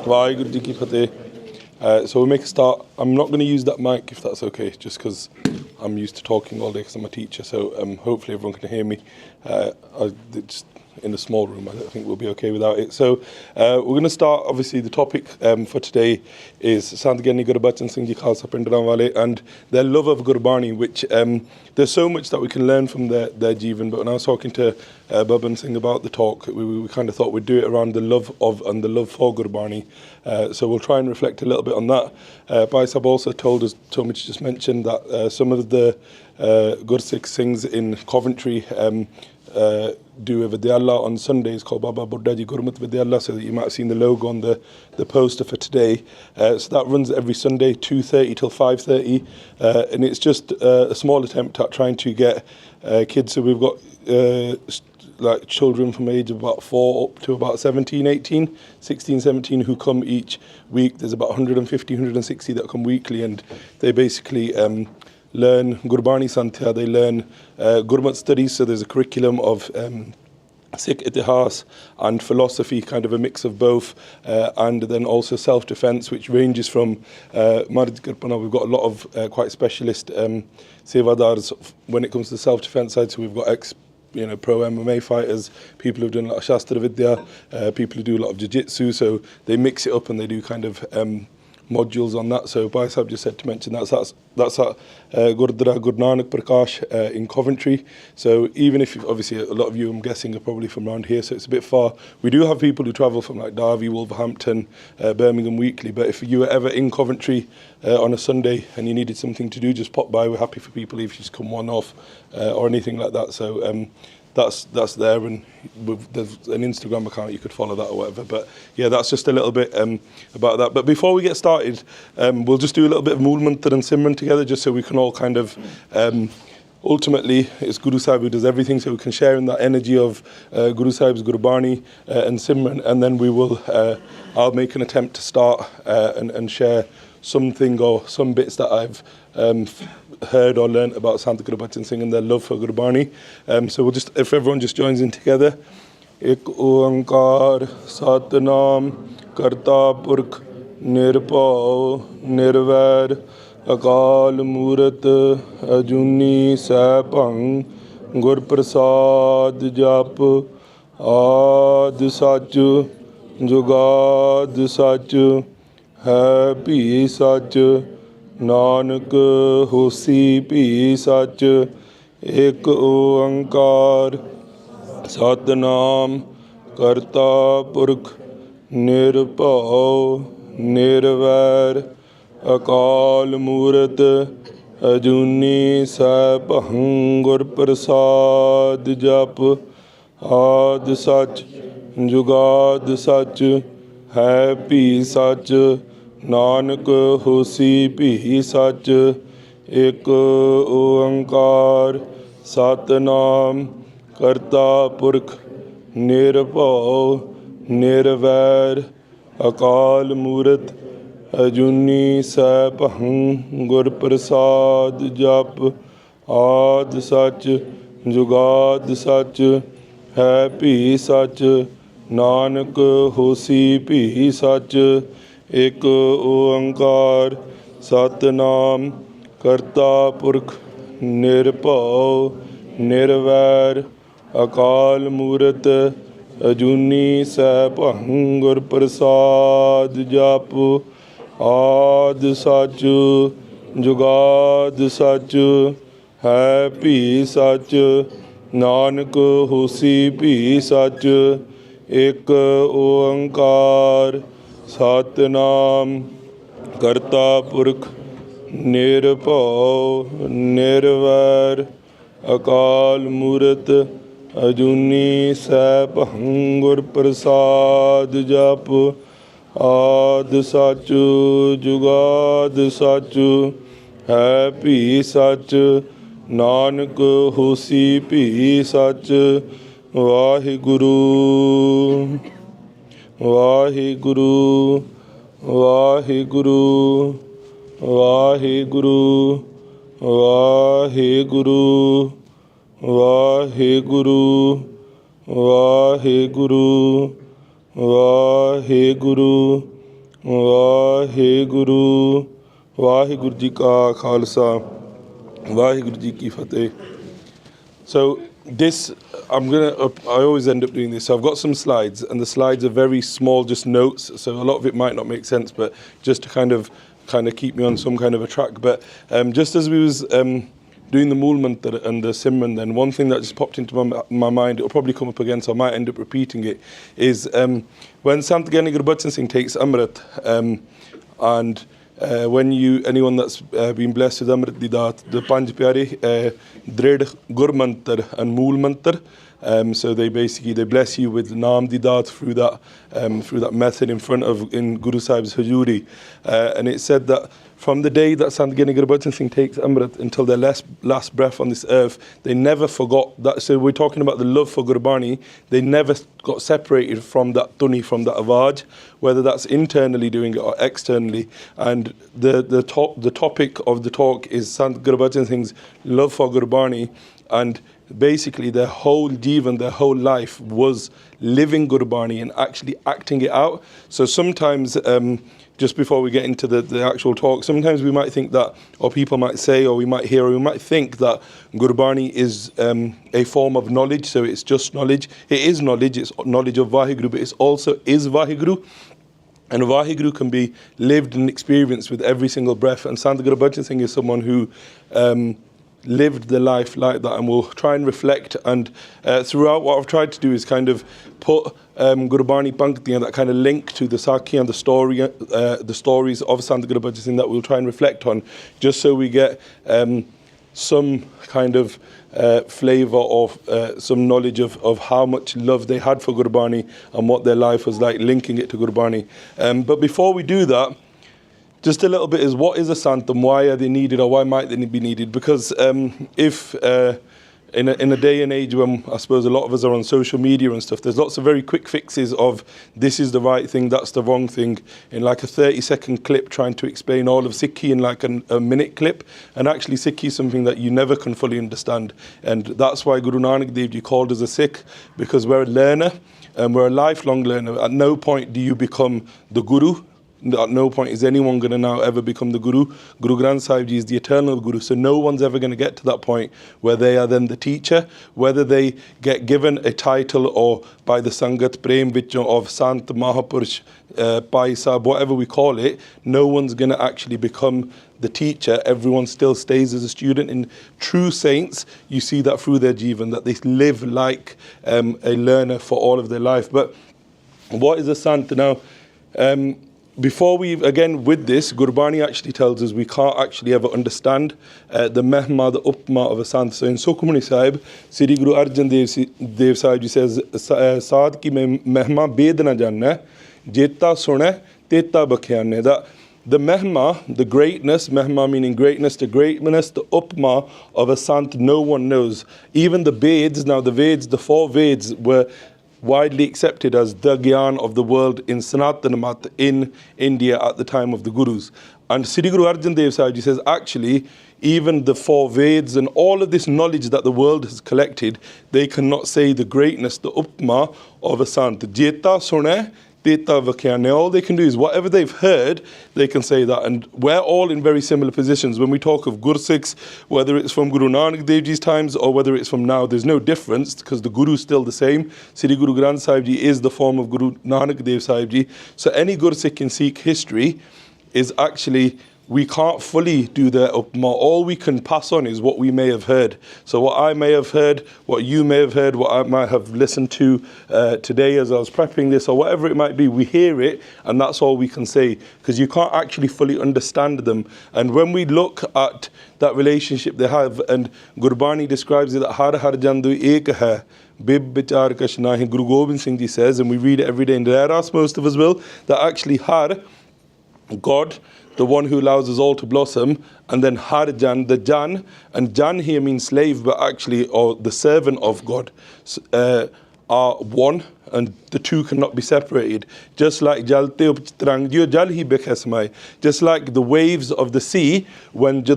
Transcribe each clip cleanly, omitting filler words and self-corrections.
WhyGuru Ji Ki Fateh. So we'll make a start. I'm not going to use that mic if that's okay, just because I'm used to talking all day because I'm a teacher. So hopefully everyone can hear me. Just in a small room, I think we'll be okay without it. So we're going to start. Obviously, the topic for today is Sant Giani Gurbachan Singh Ji Khalsa Pindaran Wale and their love of Gurbani, which there's so much that we can learn from their Jeevan. But when I was talking to Bhaban Singh about the talk, we kind of thought we'd do it around the love of and the love for Gurbani. So we'll try and reflect a little bit on that. Bhai Sahab also told me to just mention that some of the Gursikh Singhs in Coventry do a Vidyala on Sundays called Baba Buddha Ji Gurmat Vidyala, so that you might have seen the logo on the poster for today. So that runs every Sunday, 2:30 till 5:30, and it's just a small attempt at trying to get kids. So we've got like children from age of about 4 up to about 17, 18, 16, 17 who come each week. There's about 150, 160 that come weekly, and they basically learn Gurbani Santya, they learn Gurmat studies, so there's a curriculum of Sikh Itihas and philosophy, kind of a mix of both, and then also self-defense, which ranges from Marj Kirpana. We've got a lot of quite specialist sevadars when it comes to the self-defense side, so we've got pro MMA fighters, people who've done a lot of Shastra Vidya, people who do a lot of jiu-jitsu, so they mix it up and they do kind of modules on that. So Bhai Sahab just said to mention that's at Gurdwara Guru Nanak Prakash in Coventry. So even if obviously a lot of you, I'm guessing, are probably from around here, so it's a bit far. We do have people who travel from like Derby, Wolverhampton, Birmingham weekly, but if you were ever in Coventry on a Sunday and you needed something to do, just pop by. We're happy for people if you just come one off or anything like that. So that's there, and there's an Instagram account, you could follow that or whatever. But yeah, that's just a little bit about that. But before we get started, we'll just do a little bit of Mool Mantar and Simran together, just so we can all kind of ultimately, it's Guru Sahib who does everything, so we can share in that energy of Guru Sahib's Gurbani and Simran, and then we will I'll make an attempt to start and share something or some bits that I've heard or learnt about Sant Gurbachan Singh and their love for Gurbani. So we'll just, if everyone just joins in together. Ek oankar satnam karta purkh nirbhau nirvair akal murat ajuni saibhang gur prasad jap ਆਦਿ ਸੱਚ ਜੁਗਾਦ ਸੱਚ ਹੈ ਭੀ ਸੱਚ ਨਾਨਕ ਹੋਸੀ ਭੀ ਸੱਚ ਏਕ ਓੰਕਾਰ ਸਤਿਨਾਮ ਕਰਤਾ ਪੁਰਖ ਨਿਰਭਉ ਨਿਰਵੈਰ ਅਕਾਲ ਮੂਰਤ ਅਜੂਨੀ ਸੈਭੰ ਗੁਰ ਪ੍ਰਸਾਦ ਜਪ ਆਦਿ ਸੱਚ ਜੁਗਾਦ ਸੱਚ ਹੈ ਭੀ ਸੱਚ ਨਾਨਕ ਹੋਸੀ ਭੀ ਸੱਚ ਏਕ ਓੰਕਾਰ ਸਤਿਨਾਮ ਕਰਤਾ ਪੁਰਖ ਨਿਰਭਉ ਨਿਰਵੈਰ ਅਕਾਲ ਮੂਰਤ ਅਜੂਨੀ ਸੈਭੰ ਗੁਰ ਪ੍ਰਸਾਦ ਜਪ ਆਦਿ ਸੱਚ ਜੁਗਾਦ ਸੱਚ ਹੈ ਭੀ ਸੱਚ ਨਾਨਕ ਹੋਸੀ ਭੀ ਸੱਚ ਏਕ ਓੰਕਾਰ ਸਤਿਨਾਮ ਕਰਤਾ ਪੁਰਖ ਨਿਰਭਉ ਨਿਰਵੈਰ ਅਕਾਲ ਮੂਰਤ ਅਜੂਨੀ ਸੈਭੰ ਗੁਰ ਪ੍ਰਸਾਦ ਜਪ ਆਦਿ ਸੱਚ ਜੁਗਾਦ ਸੱਚ ਹੈ ਭੀ ਸੱਚ ਨਾਨਕ ਹੋਸੀ ਭੀ ਸੱਚ ਏਕ ਓੰਕਾਰ ਸਤਿਨਾਮ ਕਰਤਾ ਪੁਰਖ ਨਿਰਭਉ ਨਿਰਵੈਰ ਅਕਾਲ ਮੂਰਤ ਅਜੂਨੀ ਸੈਭੰ ਗੁਰ ਪ੍ਰਸਾਦ ਜਪ ਆਦਿ ਸੱਚ ਜੁਗਾਦ ਸੱਚ ਹੈ ਭੀ ਸੱਚ ਨਾਨਕ ਹੋਸੀ ਭੀ ਸੱਚ Waheguru Waheguru Waheguru Waheguru Waheguru Waheguru Waheguru Waheguru WhyGuru, WhyGuru Ji Ka Khalsa, WhyGuru Ji Ki Fateh. So this, I always end up doing this. So I've got some slides, and the slides are very small, just notes. So a lot of it might not make sense, but just to kind of keep me on some kind of a track. But just as we was doing the Mool Mantar and the Simran, then one thing that just popped into my mind, it'll probably come up again, so I might end up repeating it, is when Sant Giani Gurbachan Singh takes Amrit, and when anyone that's been blessed with Amrit Didat, the Panj Pyare, Dred Gur Mantar and Mool Mantar, so they bless you with Naam Didat through that method in Guru Sahib's Hajuri, and it said that from the day that Sant Giani Gurbachan Singh takes Amrit until their last breath on this earth, they never forgot that. So we're talking about the love for Gurbani. They never got separated from that tuni, from that awaj, whether that's internally doing it or externally. And the topic of the talk is Sant Gurbachan Singh's love for Gurbani, and basically their whole jivan, their whole life was living Gurbani and actually acting it out. So sometimes, just before we get into the actual talk, sometimes we might think that, or people might say, or we might hear, or we might think that Gurbani is a form of knowledge, so it's just knowledge. It is knowledge, it's knowledge of WhyGuru, but it also is WhyGuru. And WhyGuru can be lived and experienced with every single breath. And Sant Gurbachan Singh is someone who lived the life like that, and we'll try and reflect. And throughout, what I've tried to do is kind of put Gurbani Pankti, that kind of link to the Sakhi and the stories of Sant Gurbachan Singh that we'll try and reflect on, just so we get some kind of flavour of some knowledge of how much love they had for Gurbani and what their life was like, linking it to Gurbani. But before we do that, just a little bit is, what is a Sant and why are they needed, or why might they be needed? Because if in a day and age when I suppose a lot of us are on social media and stuff, there's lots of very quick fixes of this is the right thing, that's the wrong thing, in like a 30-second clip trying to explain all of Sikhi in like a minute clip. And actually Sikhi is something that you never can fully understand. And that's why Guru Nanak Dev Ji called us a Sikh, because we're a learner and we're a lifelong learner. At no point do you become the Guru. At no point is anyone going to now ever become the Guru. Guru Granth Sahib Ji is the eternal Guru, so no one's ever going to get to that point where they are then the teacher. Whether they get given a title or by the Sangat Prem Vichon of Sant, Mahapurush, Bhai Sahib, whatever we call it, no one's going to actually become the teacher. Everyone still stays as a student. In true saints, you see that through their jivan, that they live like a learner for all of their life. But what is a Sant? Now, before we, again, with this, Gurbani actually tells us we can't actually ever understand the mehma, the upma of a Sant. So in Sukhmani Sahib, Sri Guru Arjan Dev Sahib Ji says, Saad ki mehma bed na janna, jeta sune, teta bakhyanne. That the mehma, the greatness, mehma meaning greatness, the upma of a Sant, no one knows. Even the Veds, now the Veds, the 4 Veds were widely accepted as the Gyan of the world in Sanatana Mat in India at the time of the Gurus. And Sri Guru Arjan Dev Sahib Ji says, actually, even the 4 Veds and all of this knowledge that the world has collected, they cannot say the greatness, the upma of a Sant. Jeta sune, teta vakyane. All they can do is whatever they've heard, they can say that. And we're all in very similar positions. When we talk of Gursikhs, whether it's from Guru Nanak Dev Ji's times or whether it's from now, there's no difference because the Guru is still the same. Sri Guru Granth Sahib Ji is the form of Guru Nanak Dev Sahib Ji. So any Gursikh in Sikh history is actually, we can't fully do the upma. All we can pass on is what we may have heard. So what I may have heard, what you may have heard, what I might have listened to today as I was prepping this, or whatever it might be, we hear it and that's all we can say, because you can't actually fully understand them. And when we look at that relationship they have, and Gurbani describes it that har har jandu ek hai, Bib Bichar Kashnahi, Guru Gobind Singh Ji says, and we read it every day in the Eras, most of us will, that actually har, God, the one who allows us all to blossom, and then Harjan, the Jan, and Jan here means slave, but actually, or the servant of God, are one, and the two cannot be separated. Just like just like the waves of the sea, when so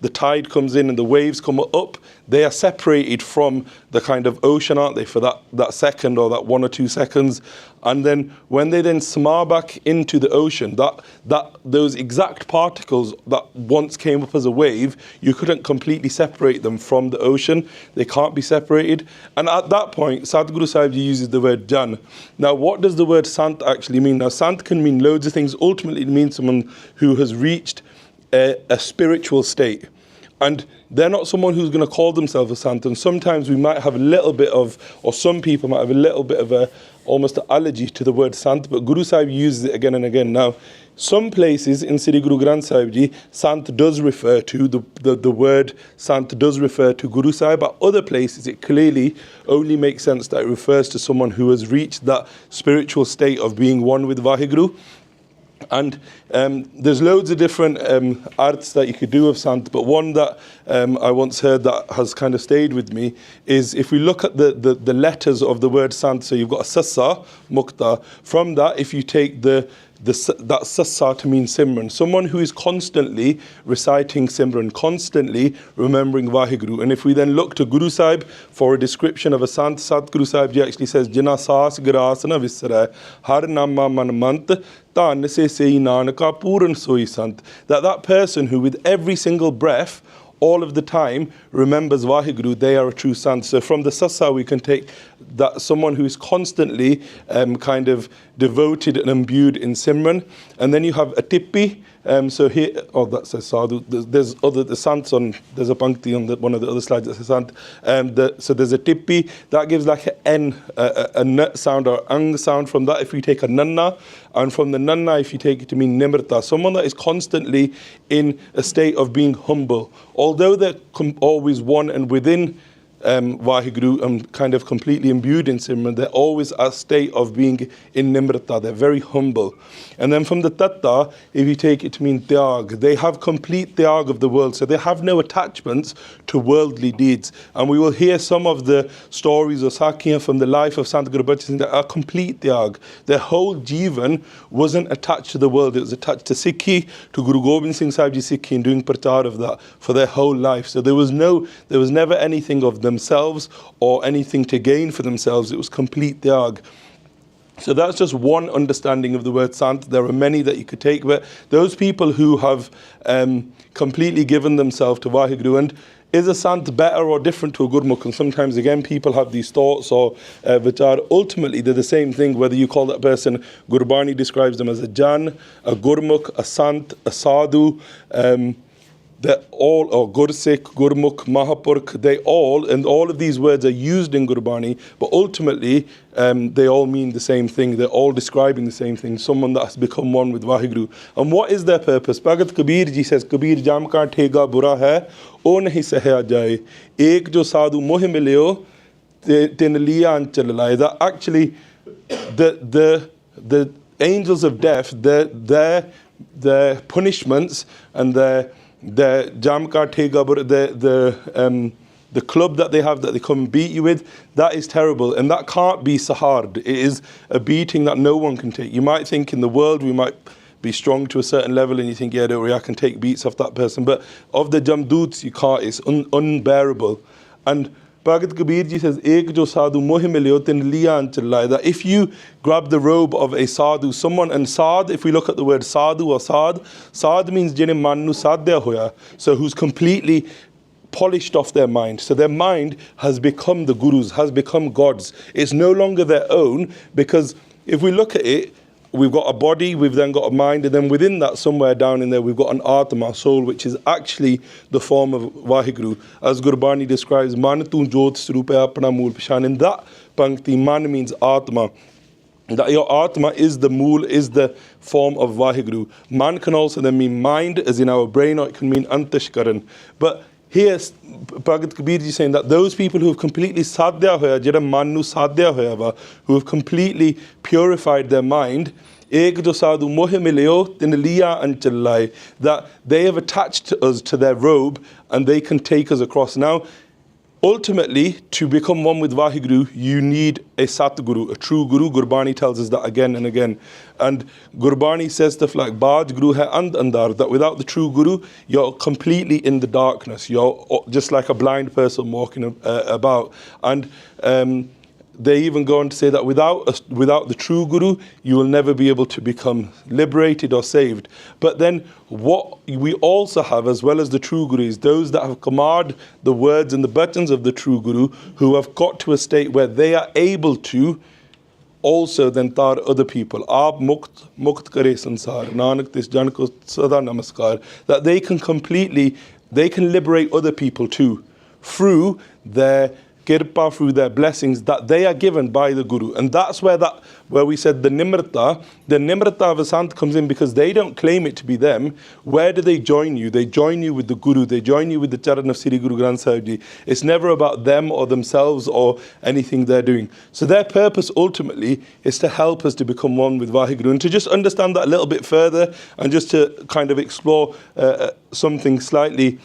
the tide comes in and the waves come up, they are separated from the kind of ocean, aren't they, for that second or that 1 or 2 seconds. And then when they then smar back into the ocean, those exact particles that once came up as a wave, you couldn't completely separate them from the ocean. They can't be separated. And at that point, Sadhguru Sahib Ji uses the word Jan. Now, what does the word Sant actually mean? Now, Sant can mean loads of things. Ultimately, it means someone who has reached a spiritual state. And they're not someone who's going to call themselves a Sant. And sometimes we might have a little bit of, or some people might have a little bit of almost an allergy to the word Sant, but Guru Sahib uses it again and again. Now, some places in Sri Guru Granth Sahib Ji, Sant does refer to, the word Sant does refer to Guru Sahib, but other places it clearly only makes sense that it refers to someone who has reached that spiritual state of being one with WhyGuru. And there's loads of different arts that you could do of Sant, but one that I once heard that has kind of stayed with me is if we look at the letters of the word Sant, so you've got a sassa, mukta, from that if you take that sassa to mean Simran, someone who is constantly reciting Simran, constantly remembering WhyGuru. And if we then look to Guru Sahib for a description of a Sant, Satguru Sahib Ji actually says, Jina saas grasana visara, har nama man mant, tan se sei nanaka puran soi Sant. That person who with every single breath, all of the time, remembers WhyGuru, they are a true Sant. So from the sassa we can take that someone who is constantly kind of devoted and imbued in Simran. And then you have a tippi. So here, that says sadhu. There's the Sants on, there's a pankti on one of the other slides that says Sant. So there's a tippi, that gives like an n sound or ang sound from that if you take a nanna. And from the nanna, if you take it to mean nimrta, someone that is constantly in a state of being humble. Although they're always one and within WhyGuru and kind of completely imbued in Simran, they're always a state of being in nimrata, they're very humble. And then from the tatta, if you take it to mean tyag, they have complete tyag of the world, so they have no attachments to worldly deeds. And we will hear some of the stories of Sakhiyan from the life of Sant Gurbachan Singh that are complete tyag. Their whole jivan wasn't attached to the world, it was attached to Sikhi, to Guru Gobind Singh Sahib Ji Sikhi, and doing Parchar of that for their whole life. So there was never anything of themselves or anything to gain for themselves. It was complete tyag. So that's just one understanding of the word Sant. There are many that you could take, but those people who have completely given themselves to WhyGuru. And is a Sant better or different to a Gurmukh? And sometimes again people have these thoughts or vichar. Ultimately they're the same thing, whether you call that person, Gurbani describes them as a Jan, a Gurmukh, a Sant, a Sadhu, they're all, or Gursikh, Gurmukh, Mahapurkh, and all of these words are used in Gurbani, but ultimately they all mean the same thing. They're all describing the same thing, someone that has become one with WhyGuru. And what is their purpose? Bhagat Kabir ji says, Kabir jam ka thega bura hai, o nahi sahya jaye. Ek jo sadhu moh mileo, tin liya anchal laye. That actually, the angels of death, their punishments and the jamka tegabur, the club that they have that they come and beat you with, that is terrible, and that can't be sahard. It is a beating that no one can take. You might think in the world we might be strong to a certain level and you think, yeah, don't worry, I can take beats off that person, but of the jamdoots you can't. It's unbearable. And Bhagat Kabir ji says, Ek jo sadhu moh milyo tin liya anchal laye. That if you grab the robe of a sadhu, someone, and sad, if we look at the word sadhu or sad means jine man nu sadhya hoya, so who's completely polished off their mind. So their mind has become the gurus, has become gods. It's no longer their own, because if we look at it, we've got a body, we've then got a mind, and then within that, somewhere down in there, we've got an atma, soul, which is actually the form of WhyGuru. As Gurbani describes, Man tu jot srupa apna mool pishan. In that pankti, man means atma. That your atma is the mool, is the form of WhyGuru. Man can also then mean mind, as in our brain, or it can mean antashkaran. But here, Bhagat Kabir ji saying that those people who have completely sadhya hoya, jira manu sadhya hoya va, who have completely purified their mind, ek jo sadhu moh mileo tin liya anchal laye, that they have attached us to their robe and they can take us across. Now, ultimately, to become one with WhyGuru, you need a Sat Guru, a true Guru. Gurbani tells us that again and again. And Gurbani says stuff like, Baj Guru hai and andar, that without the true Guru, you're completely in the darkness. You're just like a blind person walking about. And they even go on to say that without the true Guru, you will never be able to become liberated or saved. But then what we also have, as well as the true Guru, is those that have command the words and the buttons of the true Guru, who have got to a state where they are able to also then tar other people. Aap mukt kare sansar, Nanak tis jan ko sada namaskar. That they can liberate other people too, through their kirpa, through their blessings that they are given by the Guru. And that's where we said the nimrata of a Sant comes in, because they don't claim it to be them. Where do they join you? They join you with the Guru. They join you with the charan of Sri Guru Granth Sahib Ji. It's never about them or themselves or anything they're doing. So their purpose ultimately is to help us to become one with WhyGuru. And to just understand that a little bit further, and just to kind of explore something slightly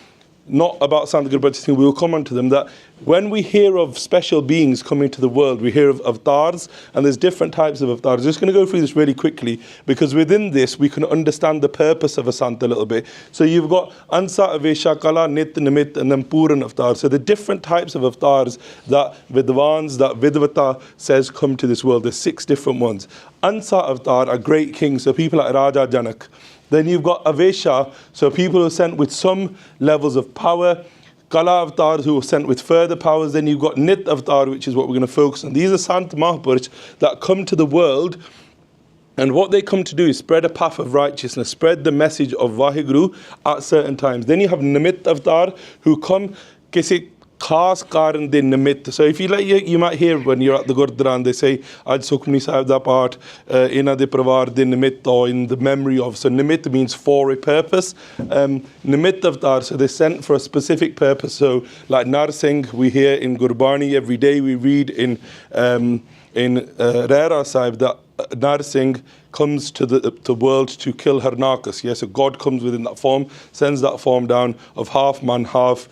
not about Sant Gurbachan Singh, we will come on to them, that when we hear of special beings coming to the world, we hear of avatars, and there's different types of avatars. I'm just going to go through this really quickly, because within this we can understand the purpose of a Sant a little bit. So you've got Ansa, Avesha, Kala, Nit, Nimit, and then Puran avatar. So the different types of avatars that Vidvans, that Vidvata says come to this world. There's 6 different ones. Ansa avatar are great kings, so people like Raja Janak. Then you've got Avesha, so people who are sent with some levels of power. Kala avatars who are sent with further powers. Then you've got Nit avatar, which is what we're going to focus on. These are Sant Mahapurush that come to the world, and what they come to do is spread a path of righteousness, spread the message of WhyGuru at certain times. Then you have Nimit avatar who come kisi khas karan de nimit. So if you might hear when you're at the Gurdwara and they say Aj Sukhmani Sahib da part ina de pravar de nimit, or in the memory of. So nimit means for a purpose. Nimit avatar, so they're sent for a specific purpose. So like Nar Singh, we hear in Gurbani every day, we read in Rera Sahib that Nar Singh comes to the world to kill Harnakas. Yes, so God comes within that form, sends that form down of half man, half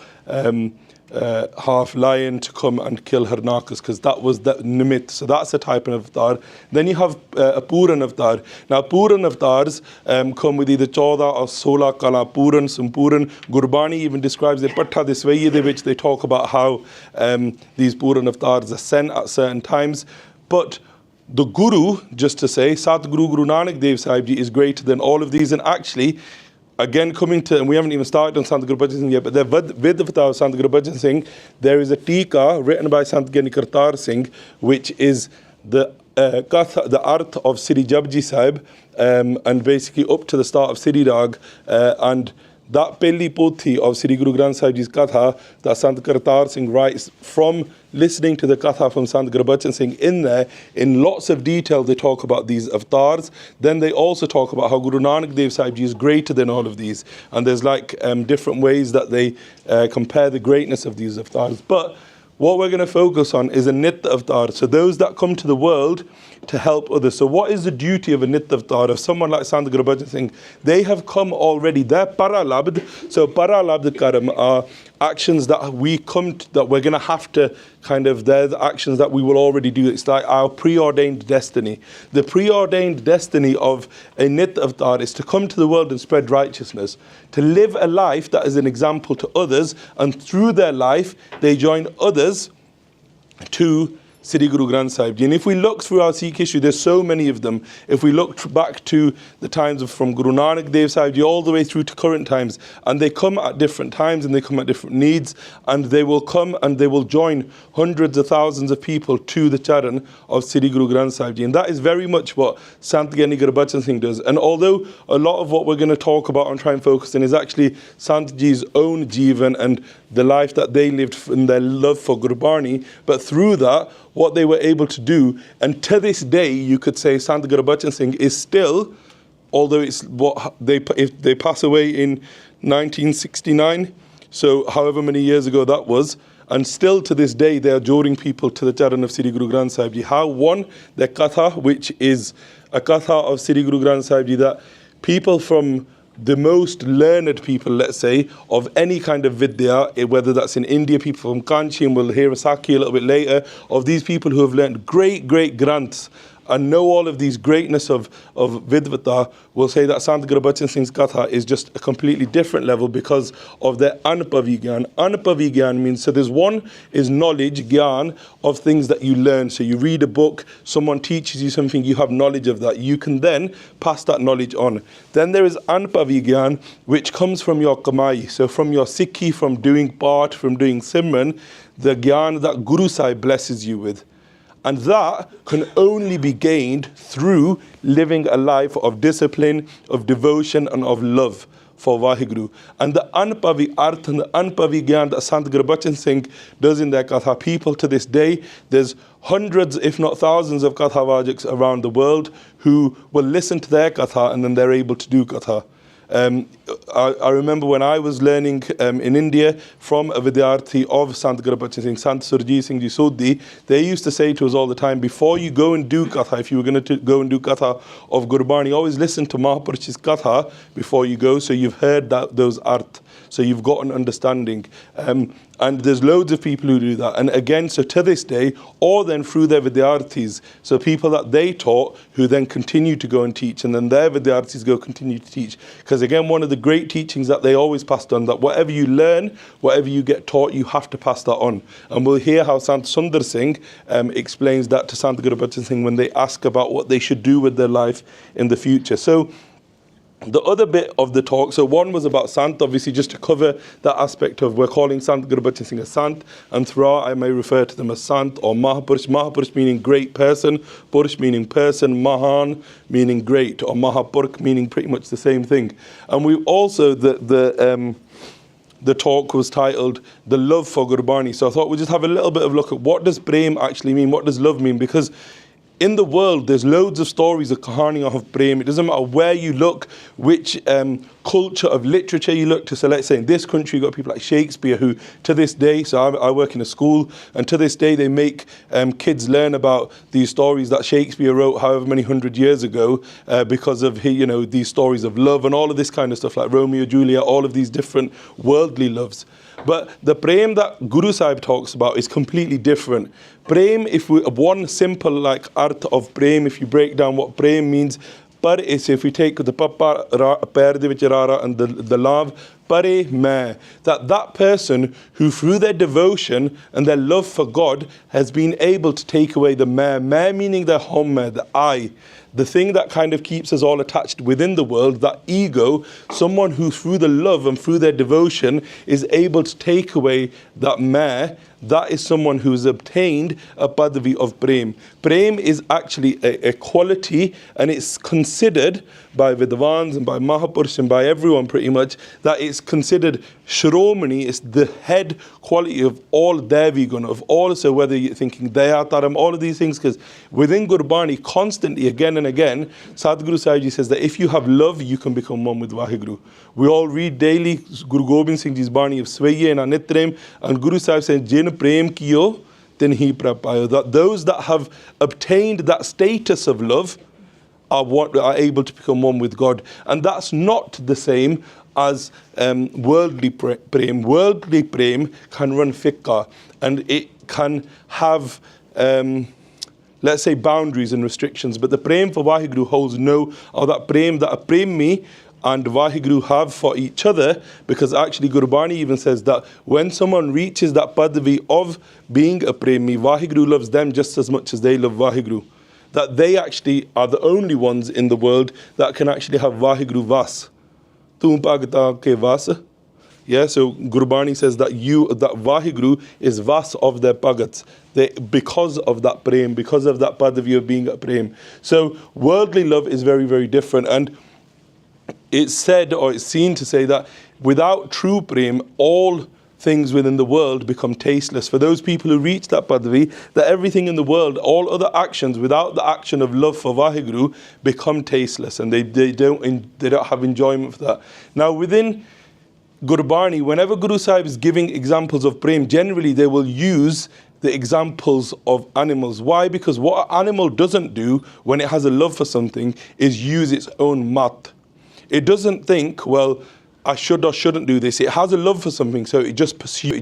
lion to come and kill Harnakas, because that was the nimit. So that's a type of avatar. Then you have a Puran avatar. Now Puran avatars come with either 14 or 16 kala Puran, Sampuran. Gurbani even describes the Pattha Disvayide, which they talk about how these Puran avatars are sent at certain times. But the Guru, just to say, Sat Guru Guru Nanak Dev Sahib Ji is greater than all of these. And actually, again, coming to, and we haven't even started on Sant Gurbachan Singh yet, but the Vidvata of Sant Gurbachan Singh, there is a tika written by Sant Giani Kartar Singh, which is the Katha, the Arth of Sri Japji Sahib, and basically up to the start of Sri Rag, and that Pelli Pothi of Sri Guru Granth Sahib Ji's Katha that Sant Kartar Singh writes from listening to the Katha from Sant Gurbachan Singh. In there, in lots of detail, they talk about these avatars. Then they also talk about how Guru Nanak Dev Sahib Ji is greater than all of these. And there's like different ways that they compare the greatness of these avatars. But what we're going to focus on is a Nit avatar. So those that come to the world to help others. So what is the duty of a Nit avatar, of someone like Sant Gurbachan Singh? They have come already. They're paralabd. So paralabd karam are actions that we come to, that we're going to have to kind of, they're the actions that we will already do. It's like our preordained destiny. The preordained destiny of a Nit avatar is to come to the world and spread righteousness, to live a life that is an example to others, and through their life they join others to Sri Guru Granth Sahib Ji. And if we look through our Sikh history, there's so many of them. If we look back to the times of from Guru Nanak Dev Sahib Ji all the way through to current times, and they come at different times and they come at different needs, and they will come and they will join hundreds of thousands of people to the charan of Sri Guru Granth Sahib Ji. And that is very much what Sant Giani Gurbachan Singh does. And although a lot of what we're going to talk about and try and focus on is actually Sant Ji's own Jivan and the life that they lived in their love for Gurbani, but through that, what they were able to do, and to this day, you could say Sant Gurbachan Singh is still, although it's what if they pass away in 1969, so however many years ago that was, and still to this day they are joining people to the charan of Sri Guru Granth Sahib Ji. How? One, their Katha, which is a Katha of Sri Guru Granth Sahib Ji that people from the most learned people, let's say, of any kind of vidya, whether that's in India, people from Kanchi, and we'll hear a Sakhi a little bit later, of these people who have learned great granths and know all of these greatness of Vidvata, will say that Sant Gurbachan Singh's Gatha is just a completely different level because of their Anpavi Gyan. Anpavi Gyan means, so there's one is knowledge, Gyan, of things that you learn. So you read a book, someone teaches you something, you have knowledge of that. You can then pass that knowledge on. Then there is Anpavi Gyan, which comes from your Kamai. So from your Sikhi, from doing part, from doing Simran, the Gyan that Guru Sahib blesses you with. And that can only be gained through living a life of discipline, of devotion, and of love for WhyGuru. And the Anpavi Arth and the Anpavi Gyan that Sant Gurbachan Singh does in their Katha, people to this day, there's hundreds, if not thousands, of Kathavajaks around the world who will listen to their Katha and then they're able to do Katha. I remember when I was learning in India from a Vidyarthi of Sant Gurbachan Singh, Sant Surjit Singh Ji Sodhi, they used to say to us all the time, before you go and do Katha, if you were going to go and do Katha of Gurbani, always listen to Mahapurush's Katha before you go, so you've heard those arth, so you've got an understanding. And there's loads of people who do that. And again, so to this day, or then through their Vidyarthis, so people that they taught who then continue to go and teach, and then their Vidyarthis go continue to teach. Because again, one of the great teachings that they always passed on, that whatever you learn, whatever you get taught, you have to pass that on. And we'll hear how Sant Sundar Singh explains that to Sant Gurbachan Singh when they ask about what they should do with their life in the future. So the other bit of the talk, so one was about Sant, obviously just to cover that aspect of we're calling Sant Gurbachan Singh a Sant, and throughout I may refer to them as Sant or Mahapurush. Mahapurush meaning great person, Purush meaning person, Mahan meaning great, or Mahapurk meaning pretty much the same thing. And we also, the talk was titled The Love for Gurbani. So I thought we'd just have a little bit of a look at what does Prem actually mean, what does love mean, because in the world, there's loads of stories of Kahani of Prem. It doesn't matter where you look, which culture of literature you look to. So let's say in this country, you've got people like Shakespeare who, to this day, so I work in a school, and to this day they make kids learn about these stories that Shakespeare wrote however many hundred years ago because of these stories of love and all of this kind of stuff, like Romeo, Juliet, all of these different worldly loves. But the Prem that Guru Sahib talks about is completely different. Prem, one simple like arth of Prem, if you break down what Prem means, par is, if we take the papa, pair de vich rara and the lav, pare main, that person who through their devotion and their love for God has been able to take away the main meaning the home, the I, the thing that kind of keeps us all attached within the world, that ego, someone who through the love and through their devotion is able to take away that main, that is someone who has obtained a padavi of Prem. Prem is actually a quality, and it's considered by Vidvans and by Mahapurush and by everyone pretty much, that it's considered Shromani, it's the head quality of all Devigun, of all, so whether you're thinking Dayataram, all of these things, because within Gurbani, constantly, again and again, Sadhguru Sahib says that if you have love, you can become one with WhyGuru. We all read daily Guru Gobind Singh Ji's Bani of Svaiye and Nitnem, and Guru Sahib says, Jin Prem Kiyo, then he prapayo. That those that have obtained that status of love are able to become one with God. And that's not the same as worldly Prem. Worldly Prem can run fiqh, and it can have let's say boundaries and restrictions, but the Prem for WhyGuru holds no, or that Prem that a Premi and WhyGuru have for each other, because actually Gurbani even says that when someone reaches that padavi of being a Premi, WhyGuru loves them just as much as they love WhyGuru. That they actually are the only ones in the world that can actually have WhyGuru Vas. Tum Bhagata ke Vas. Yeah, so Gurbani says that WhyGuru is Vas of their Bhagats. Because of that Prem, because of that padavi of being a Prem. So worldly love is very, very different. And it's said, or it's seen to say that without true Prem, all things within the world become tasteless. For those people who reach that padavi, that everything in the world, all other actions without the action of love for WhyGuru become tasteless, and they don't have enjoyment for that. Now within Gurbani, whenever Guru Sahib is giving examples of Prem, generally they will use the examples of animals. Why? Because what an animal doesn't do when it has a love for something is use its own mat. It doesn't think, well, I should or shouldn't do this. It has a love for something, so it just pursues.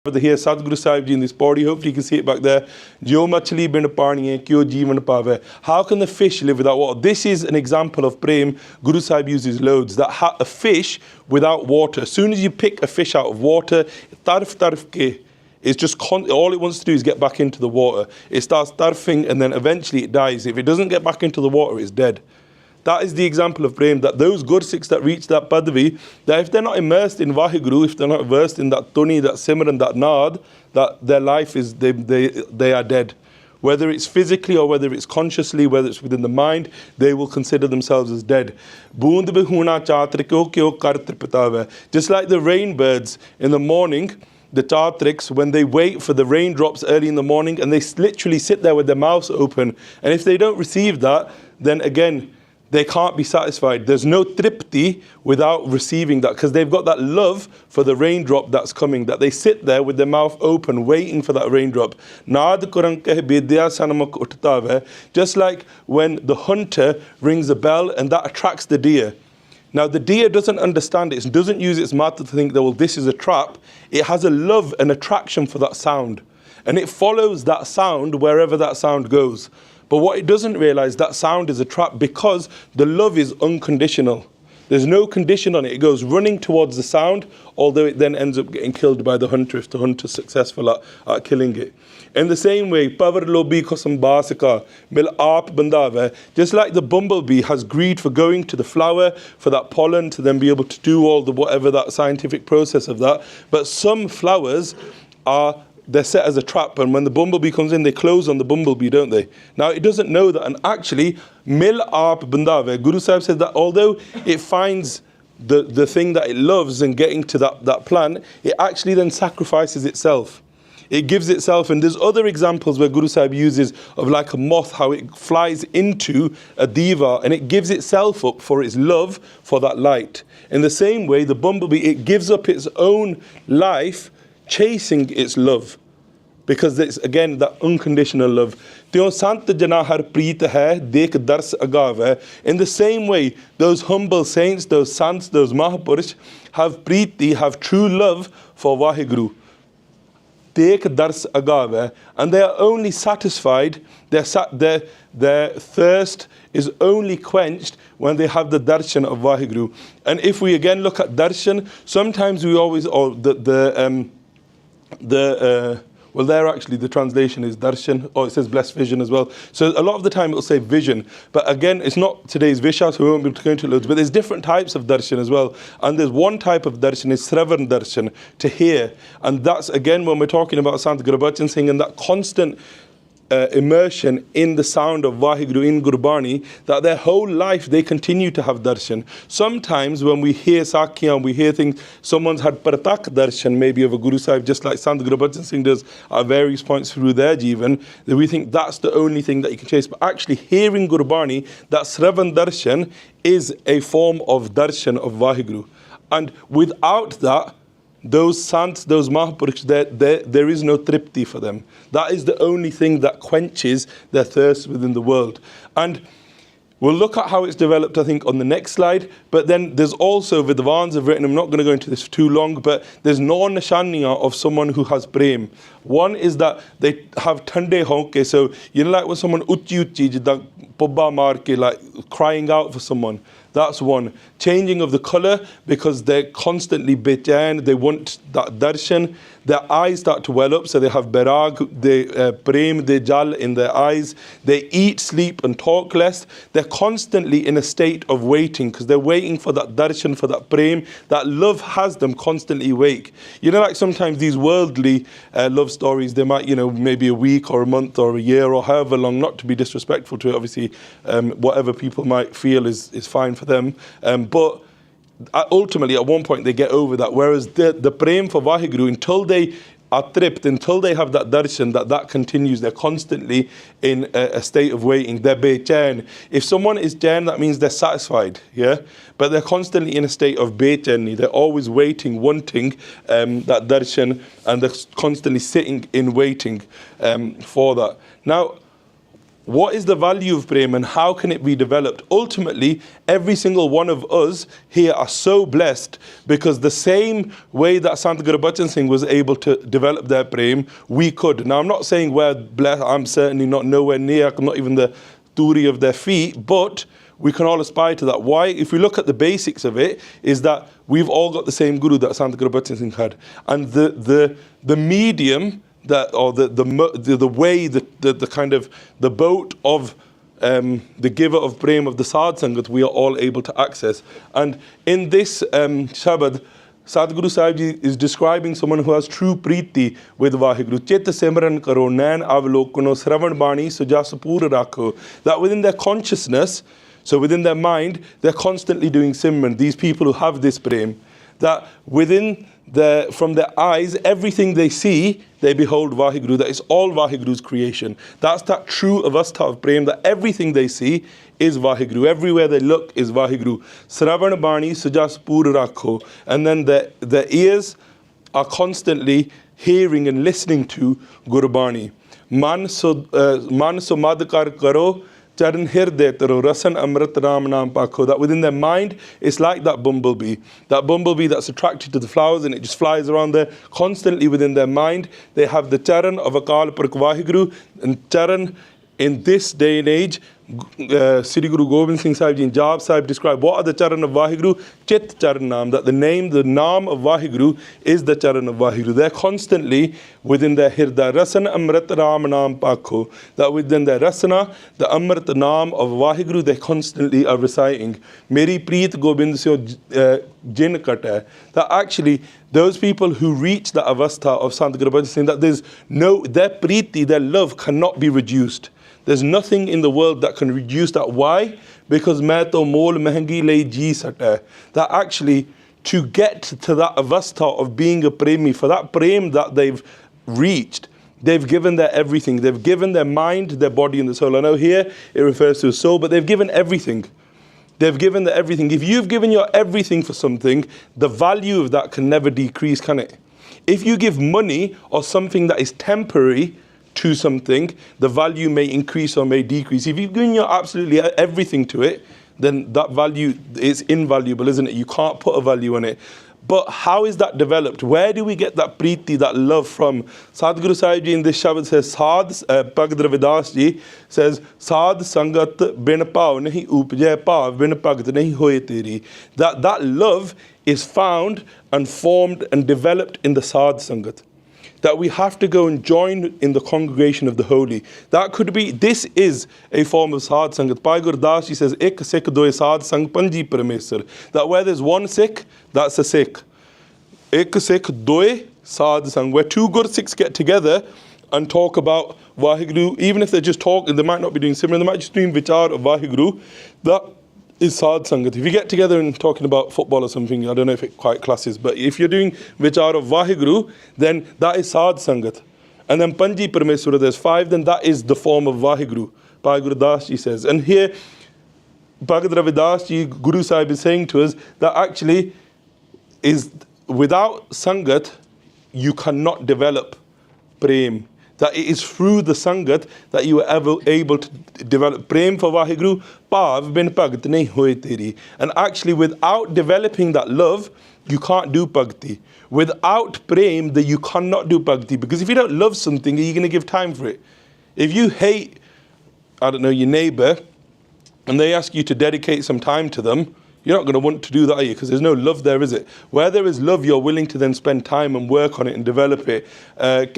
Here, Sadhguru Sahib Ji in this body, hopefully you can see it back there. Jo machli bin pani hai, kyo jeevan paave. How can the fish live without water? This is an example of Prem. Guru Sahib uses loads. That a fish without water, as soon as you pick a fish out of water, tarf ke, it's just all it wants to do is get back into the water. It starts tarfing and then eventually it dies. If it doesn't get back into the water, it's dead. That is the example of Prem, that those Gursikhs that reach that Padavi, that if they're not immersed in WhyGuru, if they're not immersed in that Tuni, that Simran, that Naad, that their life is, they are dead. Whether it's physically or whether it's consciously, whether it's within the mind, they will consider themselves as dead. Just like the rainbirds in the morning, the Chatriks, when they wait for the raindrops early in the morning, and they literally sit there with their mouths open, and if they don't receive that, then again, they can't be satisfied. There's no tripti without receiving that, because they've got that love for the raindrop that's coming, that they sit there with their mouth open, waiting for that raindrop. Just like when the hunter rings a bell and that attracts the deer. Now the deer doesn't understand it, it doesn't use its mouth to think that, well, this is a trap. It has a love and attraction for that sound. And it follows that sound wherever that sound goes. But what it doesn't realize, that sound is a trap, because the love is unconditional. There's no condition on it. It goes running towards the sound, although it then ends up getting killed by the hunter if the hunter's successful at killing it. In the same way, power lobi kosam basika mil aap bandave. Just like the bumblebee has greed for going to the flower, for that pollen, to then be able to do all the whatever that scientific process of that. But some flowers they're set as a trap, and when the bumblebee comes in, they close on the bumblebee, don't they? Now, it doesn't know that, and actually, mil aap bandave, Guru Sahib says that although it finds the thing that it loves and getting to that plant, it actually then sacrifices itself. It gives itself, and there's other examples where Guru Sahib uses of like a moth, how it flies into a diva, and it gives itself up for its love for that light. In the same way, the bumblebee, it gives up its own life chasing its love, because it's again that unconditional love. Sant jana har preet hai, dekh dars agav hai. In the same way, those humble saints, those sants, those mahapurush have preeti, have true love for WhyGuru. Dekh dars agav hai, and they are only satisfied, their thirst is only quenched when they have the darshan of WhyGuru. And if we again look at darshan, sometimes we always, or well, there actually the translation is darshan, or it says blessed vision as well. So a lot of the time it will say vision. But again, it's not today's vishas, so we won't be able to go into loads. But there's different types of darshan as well. And there's one type of darshan is sravan darshan, to hear. And that's again when we're talking about Sant Gurbachan Singh and that constant immersion in the sound of WhyGuru in Gurbani, that their whole life they continue to have darshan. Sometimes when we hear Sakya and we hear things, someone's had pratak darshan maybe of a Guru Sahib, just like Sant Gurbachan Singh does at various points through their jivan, that we think that's the only thing that you can chase. But actually hearing Gurbani, that sravan darshan is a form of darshan of WhyGuru. And without that, those sants, those mahapurushs, there is no tripti for them. That is the only thing that quenches their thirst within the world. And we'll look at how it's developed, I think, on the next slide. But then there's also, Vidvans have written, I'm not going to go into this for too long, but there's no nishaniya of someone who has prem. One is that they have thande honke. So, you know, like when someone uchi jida pubba marke, like crying out for someone. That's one. Changing of the color, because they're constantly bechain, they want that darshan. Their eyes start to well up, so they have berag, they prem, they jal in their eyes. They eat, sleep and talk less. They're constantly in a state of waiting, because they're waiting for that darshan, for that prem. That love has them constantly awake. You know, like sometimes these worldly love stories, they might, you know, maybe a week or a month or a year or however long, not to be disrespectful to it, obviously, whatever people might feel is fine for them. But ultimately, at one point, they get over that. Whereas the prem for WhyGuru, until they are tripped, until they have that darshan, that continues. They're constantly in a state of waiting. They're bechain. If someone is chain, that means they're satisfied, yeah? But they're constantly in a state of bechaini. They're always waiting, wanting that darshan, and they're constantly sitting in waiting for that. Now, what is the value of Prem and how can it be developed? Ultimately, every single one of us here are so blessed because the same way that Sant Gurbachan Singh was able to develop their Prem, we could. Now, I'm not saying we're blessed. I'm certainly not nowhere near. I'm not even the turi of their feet, but we can all aspire to that. Why? If we look at the basics of it, is that we've all got the same guru that Sant Gurbachan Singh had. And the medium, that, or the way, the kind of the boat of the giver of Prem of the Sadh Sangat, we are all able to access. And in this Shabad, Sadhguru Sahib Ji is describing someone who has true preeti with WhyGuru. Chit simran karo, nain avlokano, sravan bani sujas pur rakho. That within their consciousness, so within their mind, they're constantly doing simran. These people who have this Prem, that within from their eyes, everything they see, they behold WhyGuru. That is all WhyGuru's creation. That's that true avastha of Prem, that everything they see is WhyGuru. Everywhere they look is WhyGuru. Sravan bani sujas pur rakho. And then their ears are constantly hearing and listening to Gurbani. Man so madkar karo, charan hirde taro, rasan amrit ram naam pakho. That within their mind, it's like that bumblebee that's attracted to the flowers and it just flies around there. Constantly within their mind, they have the charan of Akal Purkh WhyGuru. And charan in this day and age, Sri Guru Gobind Singh Sahib Ji and Jap Sahib describe what are the charan of WhyGuru? Chit charan naam, that the naam of WhyGuru is the charan of WhyGuru. They're constantly within their hirda, rasan amrit ram naam pakho, that within their rasana, the amrit naam of WhyGuru, they constantly are reciting. Meri preet Gobind se jin kata. That actually, those people who reach the avastha of Sant Gurbachan Singh, that their preeti, their love cannot be reduced. There's nothing in the world that can reduce that. Why? Because main to mol mehengi lay ji sata. That actually, to get to that avastha of being a premi, for that prem that they've reached, they've given their everything. They've given their mind, their body and the soul. I know here it refers to a soul, but they've given everything. They've given their everything. If you've given your everything for something, the value of that can never decrease, can it? If you give money or something that is temporary to something, the value may increase or may decrease. If you've given your absolutely everything to it, then that value is invaluable, isn't it? You can't put a value on it. But how is that developed? Where do we get that preeti, that love from? Sadhguru Sahib Ji in this Shabad says, Bhagavad Ravidas Ji says, Sadh Sangat bin pav nahi upjay pav bin bhagt nahi hoye teri. That love is found and formed and developed in the Sadh Sangat. That we have to go and join in the congregation of the holy. That could be, this is a form of Sadh Sangat. Bhai Gurdas Ji says, Ek Sikh doye Sadh Sang Panji Parameswar. That where there's one Sikh, that's a Sikh. Ek Sikh doye Sadh Sang. Where two good Sikhs get together and talk about WhyGuru, even if they're just talking, they might not be doing similar, they might just be doing vichar of WhyGuru. That is Sadh Sangat. If you get together and talking about football or something, I don't know if it quite classes, but if you're doing vichar of WhyGuru, then that is Sadh Sangat. And then Panji Parameswara, there's 5, then that is the form of WhyGuru. Bhai Gurdas Ji says. And here, Bhagavad Ravidas Ji, Guru Sahib is saying to us that actually is without Sangat, you cannot develop Prem. That it is through the Sangat that you are able to develop Prem for WhyGuru. Pav bin bhagt nahi hoye teri. And actually, without developing that love, you can't do bhakti. Without Prem, that you cannot do bhakti. Because if you don't love something, are you going to give time for it? If you hate, I don't know, your neighbor, and they ask you to dedicate some time to them, you're not going to want to do that, are you? Because there's no love there, is it? Where there is love, you're willing to then spend time and work on it and develop it. Then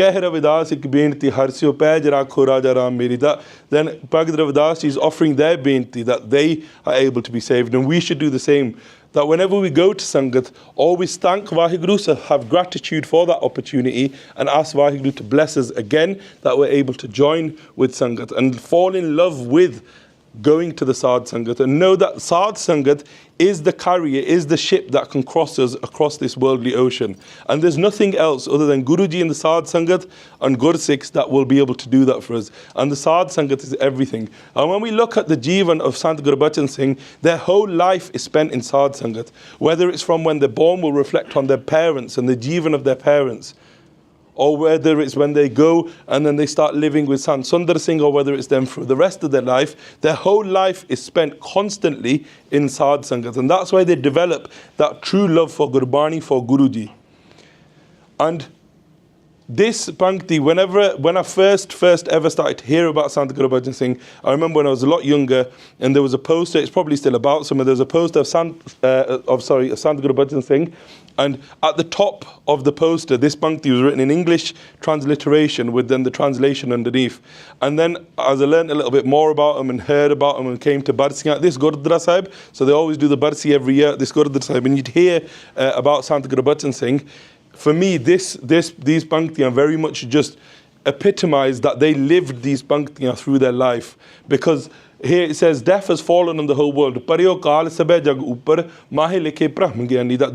Bhagavad Ravidas is offering their beinti that they are able to be saved, and we should do the same. That whenever we go to Sangat, always thank WhyGuru, so have gratitude for that opportunity, and ask WhyGuru to bless us again, that we're able to join with Sangat and fall in love with going to the Sadh Sangat, and know that Sadh Sangat is the carrier, is the ship that can cross us across this worldly ocean. And there's nothing else other than Guruji and the Sadh Sangat and Gur Sikhs that will be able to do that for us. And the Sadh Sangat is everything. And when we look at the Jivan of Sant Gurbachan Singh, their whole life is spent in Sadh Sangat. Whether it's from when they're born will reflect on their parents and the Jivan of their parents, or whether it's when they go and then they start living with Sant Sundar Singh, or whether it's them through the rest of their whole life is spent constantly in Sadh Sangat. And that's why they develop that true love for Gurbani, for Guruji. And this Pankti, when I first ever started to hear about Sant Gurbachan Singh, I remember when I was a lot younger, and there was a poster, it's probably still about somewhere, there was a poster of Sant Gurbachan Singh, and at the top of the poster, this Pankti was written in English transliteration with then the translation underneath. And then as I learned a little bit more about him and heard about him and came to Barsi at this Gurdwara Sahib, so they always do the Barsi every year at this Gurdwara Sahib, and you'd hear about Sant Gurbachan Singh. For me, these Panktiyan very much just epitomize that they lived these Panktiyan through their life. Because here it says, death has fallen on the whole world. That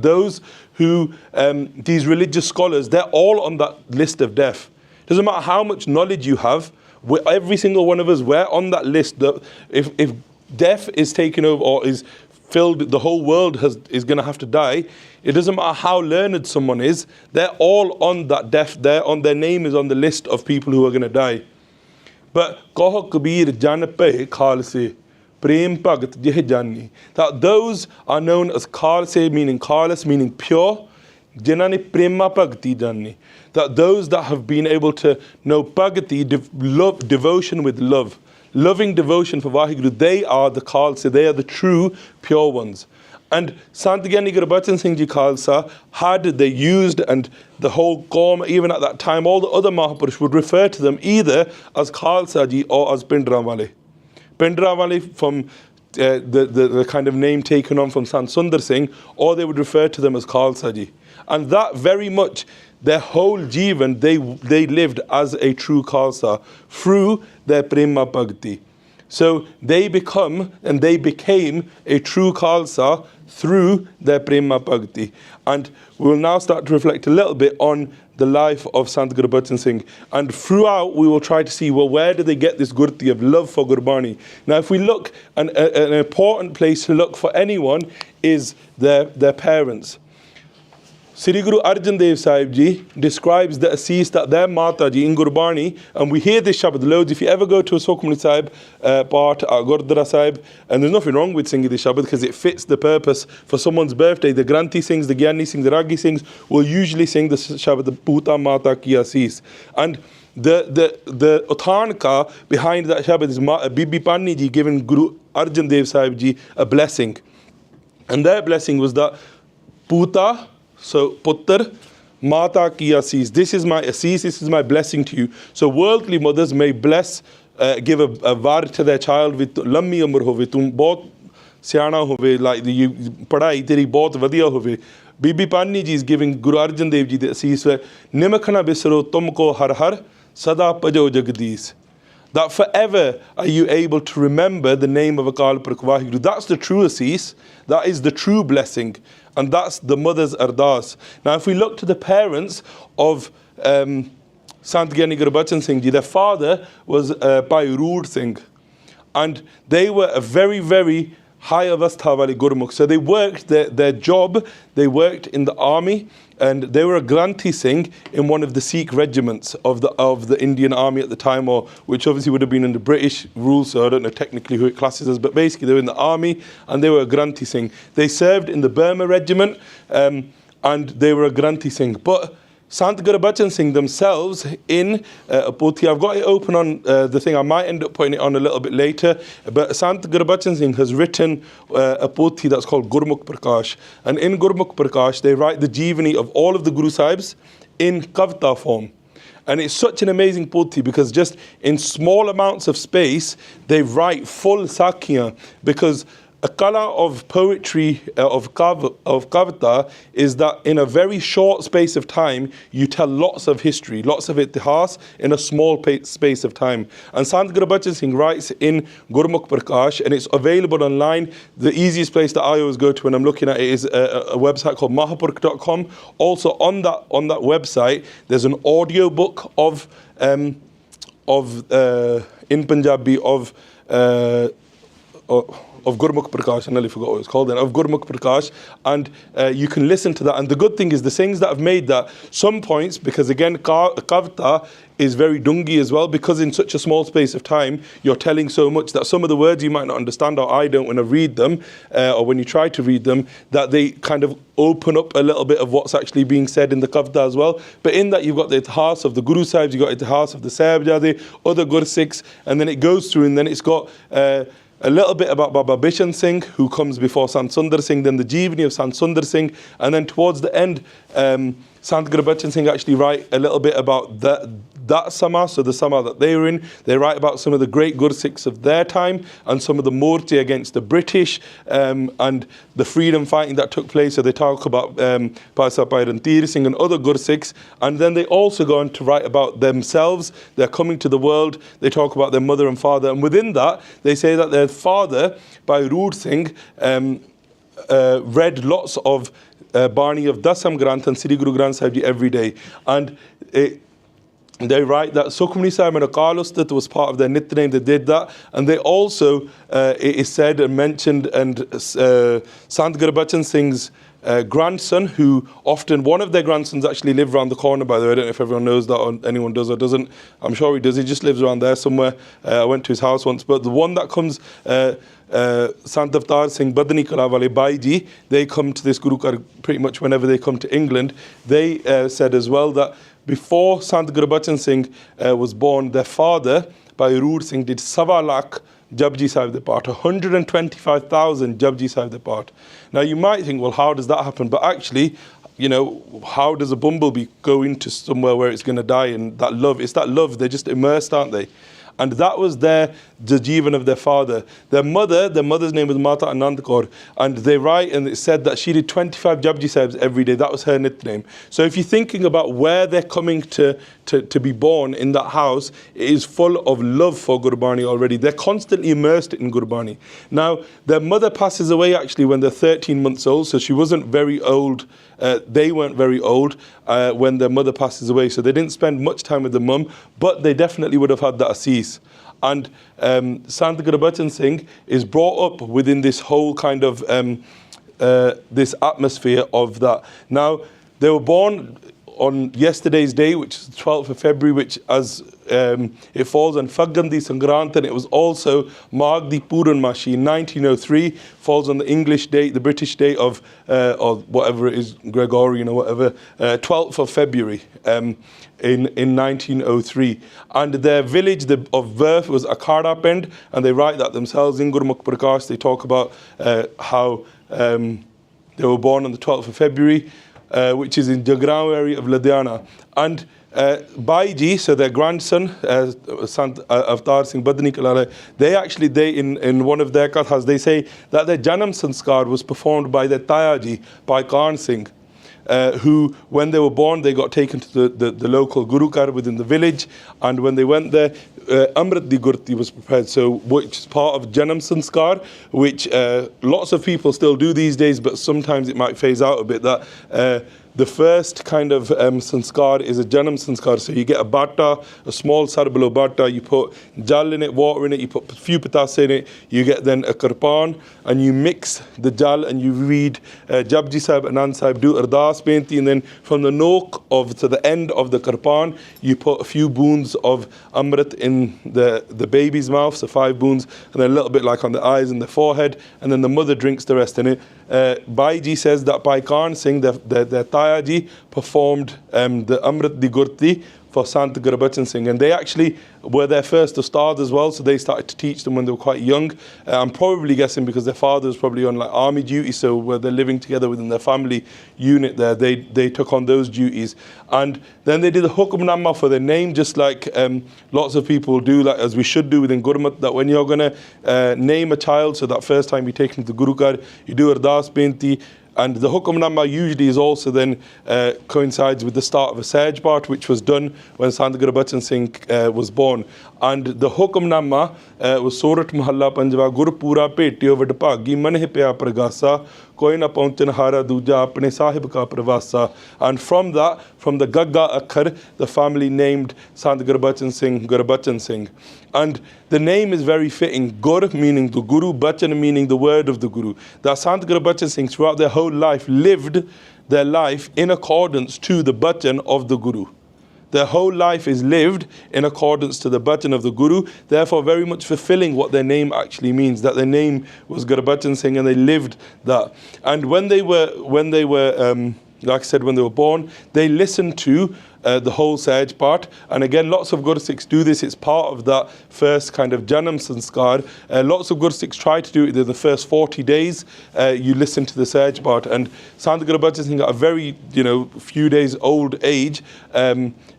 those who, these religious scholars, they're all on that list of death. Doesn't matter how much knowledge you have, every single one of us, we're on that list. If death is taken over or is filled, the whole world is going to have to die. It doesn't matter how learned someone is, they're all on that death. Their name is on the list of people who are going to die. But Koho Kabir Janape Khalsa, Prem Bhagat Jeh Giani. That those are known as Khalsa, meaning Khalas, meaning pure. Jinani Prema Bhagati Jani. That those that have been able to know Bhagati, love, devotion with love. Loving devotion for WhyGuru, they are the Khalsa, they are the true, pure ones. And Sant Giani Gurbachan Singh Ji Khalsa they used, and the whole Qaum, even at that time, all the other Mahapurush would refer to them either as Khalsa Ji or as Pindrawale. Pindrawale from the kind of name taken on from Sant Sundar Singh, or they would refer to them as Khalsa Ji. And that very much, their whole Jeevan, they lived as a true Khalsa through their Prema Bhakti. So they became a true Khalsa through their Prema Bhakti. And we'll now start to reflect a little bit on the life of Sant Gurbachan Singh. And throughout, we will try to see, well, where did they get this gurti of love for Gurbani? Now, if we look, an important place to look for anyone is their parents. Sri Guru Arjan Dev Sahib Ji describes the assis that their Mata Ji in Gurbani, and we hear this Shabad loads. If you ever go to a Sokhmani Sahib part at Gurdwara Sahib, and there's nothing wrong with singing this Shabad because it fits the purpose for someone's birthday. The Granthi sings, the Giani sings, the Ragi sings will usually sing the Shabad, the Puta Mata Ki Assis. And the Uthanka behind that Shabad is Bibi Pani Ji giving Guru Arjan Dev Sahib Ji a blessing. And their blessing was that Puta, so Puttar, Mata ki Assis. This is my Assis, this is my blessing to you. So worldly mothers may bless, give a var to their child with lammi umr hove, tum bahut siana hove, like you padhai teri bahut vadiya hove. Bibi Pani Ji is giving Guru Arjan Dev Ji the Assis where Nimakhana bisro tumko har har sada pajo jagdish. That forever are you able to remember the name of Akal Purkh WhyGuru. That's the true Assis. That is the true blessing. And that's the mother's ardas. Now, if we look to the parents of Sant Giani Gurbachan Singh Ji, their father was Bhai Rood Singh. And they were a very, very high avastha wale Gurmukh. So they worked their job, they worked in the army, and they were a Granthi Singh in one of the Sikh regiments of the Indian army at the time, or which obviously would have been under British rule, so I don't know technically who it classes as, but basically they were in the army and they were a Granthi Singh. They served in the Burma regiment and they were a Granthi Singh. But Sant Gurbachan Singh themselves in a Pothi, I've got it open on the thing, I might end up putting it on a little bit later, but Sant Gurbachan Singh has written a Pothi that's called Gurmukh Prakash. And in Gurmukh Prakash, they write the Jeevani of all of the Guru Sahibs in Kavta form. And it's such an amazing Pothi because just in small amounts of space, they write full Sakya, because a kala of poetry, of kavita, is that in a very short space of time, you tell lots of history, lots of itihas in a small space of time. And Sant Gurbachan Singh writes in Gurmukh Prakash, and it's available online. The easiest place that I always go to when I'm looking at it is a website called mahapurkh.com. Also on that website, there's an audio book of in Punjabi of of Gurmukh Prakash, I nearly forgot what it's called then, of Gurmukh Prakash, and you can listen to that. And the good thing is the Singhs that have made that, some points, because again, Kavta is very dungi as well, because in such a small space of time, you're telling so much that some of the words you might not understand, or I don't when I read them, or when you try to read them, that they kind of open up a little bit of what's actually being said in the Kavta as well. But in that, you've got the Itihas of the Guru Sahibs, you've got Itihas of the Sahibjade, other Gursikhs, and then it goes through, and then it's got a little bit about Gurbachan Singh, who comes before Sant Sundar Singh, then the Jeevani of Sant Sundar Singh, and then towards the end, Sant Gurbachan Singh actually write a little bit about that Sama, so the Sama that they were in. They write about some of the great Gursikhs of their time and some of the Morche against the British and the freedom fighting that took place. So they talk about Parchar Rantir Singh and other Gursikhs, and then they also go on to write about themselves. They're coming to the world. They talk about their mother and father, and within that, they say that their father, Bhai Rood Singh, read lots of Bani of Dasam Granth and Sri Guru Granth Sahib Ji every day, and they write that Sukhmani Sahib and Akal Ustat was part of their Nitnem. They did that, and they also it is said and mentioned, and Sant Gurbachan Singh's grandson, who often, one of their grandsons actually lived around the corner, by the way. I don't know if everyone knows that, or anyone does or doesn't. I'm sure he does. He just lives around there somewhere. I went to his house once. But the one that comes, Sant Avtar Singh Badani Kala Wale Bhai Ji, they come to this Guru Kar pretty much whenever they come to England. They said as well that before Sant Gurbachan Singh was born, their father, Bhai Rood Singh, did Sawa Lakh Japji Sahib de Path, 125,000 Japji Sahib de Path. Now you might think, well, how does that happen? But actually, you know, how does a bumblebee go into somewhere where it's going to die? And that love, it's that love, they're just immersed, aren't they? And that was the Jeevan of their father. Their mother's name was Mata Anand Kaur, and they write, and it said that she did 25 Japji Sahibs every day. That was her nickname. So if you're thinking about where they're coming to be born in that house, it is full of love for Gurbani already. They're constantly immersed in Gurbani. Now, their mother passes away actually when they're 13 months old, so she wasn't very old. They weren't very old when their mother passes away, so they didn't spend much time with the mum, but they definitely would have had that assis. And Sant Gurbachan Singh is brought up within this whole kind of this atmosphere of that. Now, they were born on yesterday's day, which is the 12th of February, which as it falls on Fagandi Sangrant, and it was also Magdi Puranmashi in 1903, falls on the English date, the British date of, or whatever it is, Gregorian or whatever, 12th of February in 1903. And their village of birth was Akhada Pend, and they write that themselves in Gurmukh Prakash. They talk about how they were born on the 12th of February, which is in Jagrao area of Ludhiana. And Bhai Ji, so their grandson, Sant Avtar Singh Badani Kalala, they in one of their kathas, they say that their Janam Sanskar was performed by their Taya Ji, Bhai Karn Singh, who, when they were born, they got taken to the local Gurukar within the village, and when they went there, Amrit Di Gurti was prepared, so which is part of Janam Sanskar, which lots of people still do these days, but sometimes it might phase out a bit, that the first kind of sanskar is a janam sanskar. So you get a bata, a small sarbalo bata, you put jal in it, water in it, you put a few patas in it, you get then a karpan, and you mix the jal and you read Japji Sahib, Anand Sahib, do Ardas Benti, and then from the nok to the end of the karpan, you put a few boons of amrit in the baby's mouth, so 5 boons, and then a little bit like on the eyes and the forehead, and then the mother drinks the rest in it. Bhai Ji says that Bhai Karn Singh, their Taya Ji, performed the Amrit Di Gurti for Sant Gurbachan Singh, and they actually were their first ustad as well, so they started to teach them when they were quite young. I'm probably guessing because their father was probably on like army duty, so where they're living together within their family unit there, they took on those duties. And then they did the Hukamnama for their name, just like lots of people do, like as we should do within Gurmat, that when you're going to name a child, so that first time you take him to Gurukar, you do Ardas Benti. And the Hukamnama usually is also then coincides with the start of a Sahaj Part, which was done when Sant Gurbachan Singh was born. And the Hukamnama was Sorat Mahalla Panjwa Gurpura Petio Vadpagi Manhe Pya Pragasa Koi na Paunchan Hara Duja Apne Sahib Ka Pravasa. And from the Gagga Akhar, the family named Sant Gurbachan Singh Gurbachan Singh. And the name is very fitting. Gur meaning the Guru, Bachan meaning the word of the Guru. That Sant Gurbachan Singh throughout their whole life lived their life in accordance to the Bachan of the Guru. Their whole life is lived in accordance to the Bachan of the Guru, therefore very much fulfilling what their name actually means, that their name was Gurbachan Singh and they lived that. And when they were like I said, when they were born, they listened to the whole Sahaj part. And again, lots of Guru Sikhs do this. It's part of that first kind of Janam Sanskar. Lots of Guru Sikhs try to do it in the first 40 days. You listen to the Sahaj part. And Sant Gurbachan Singh at a very, few days old age,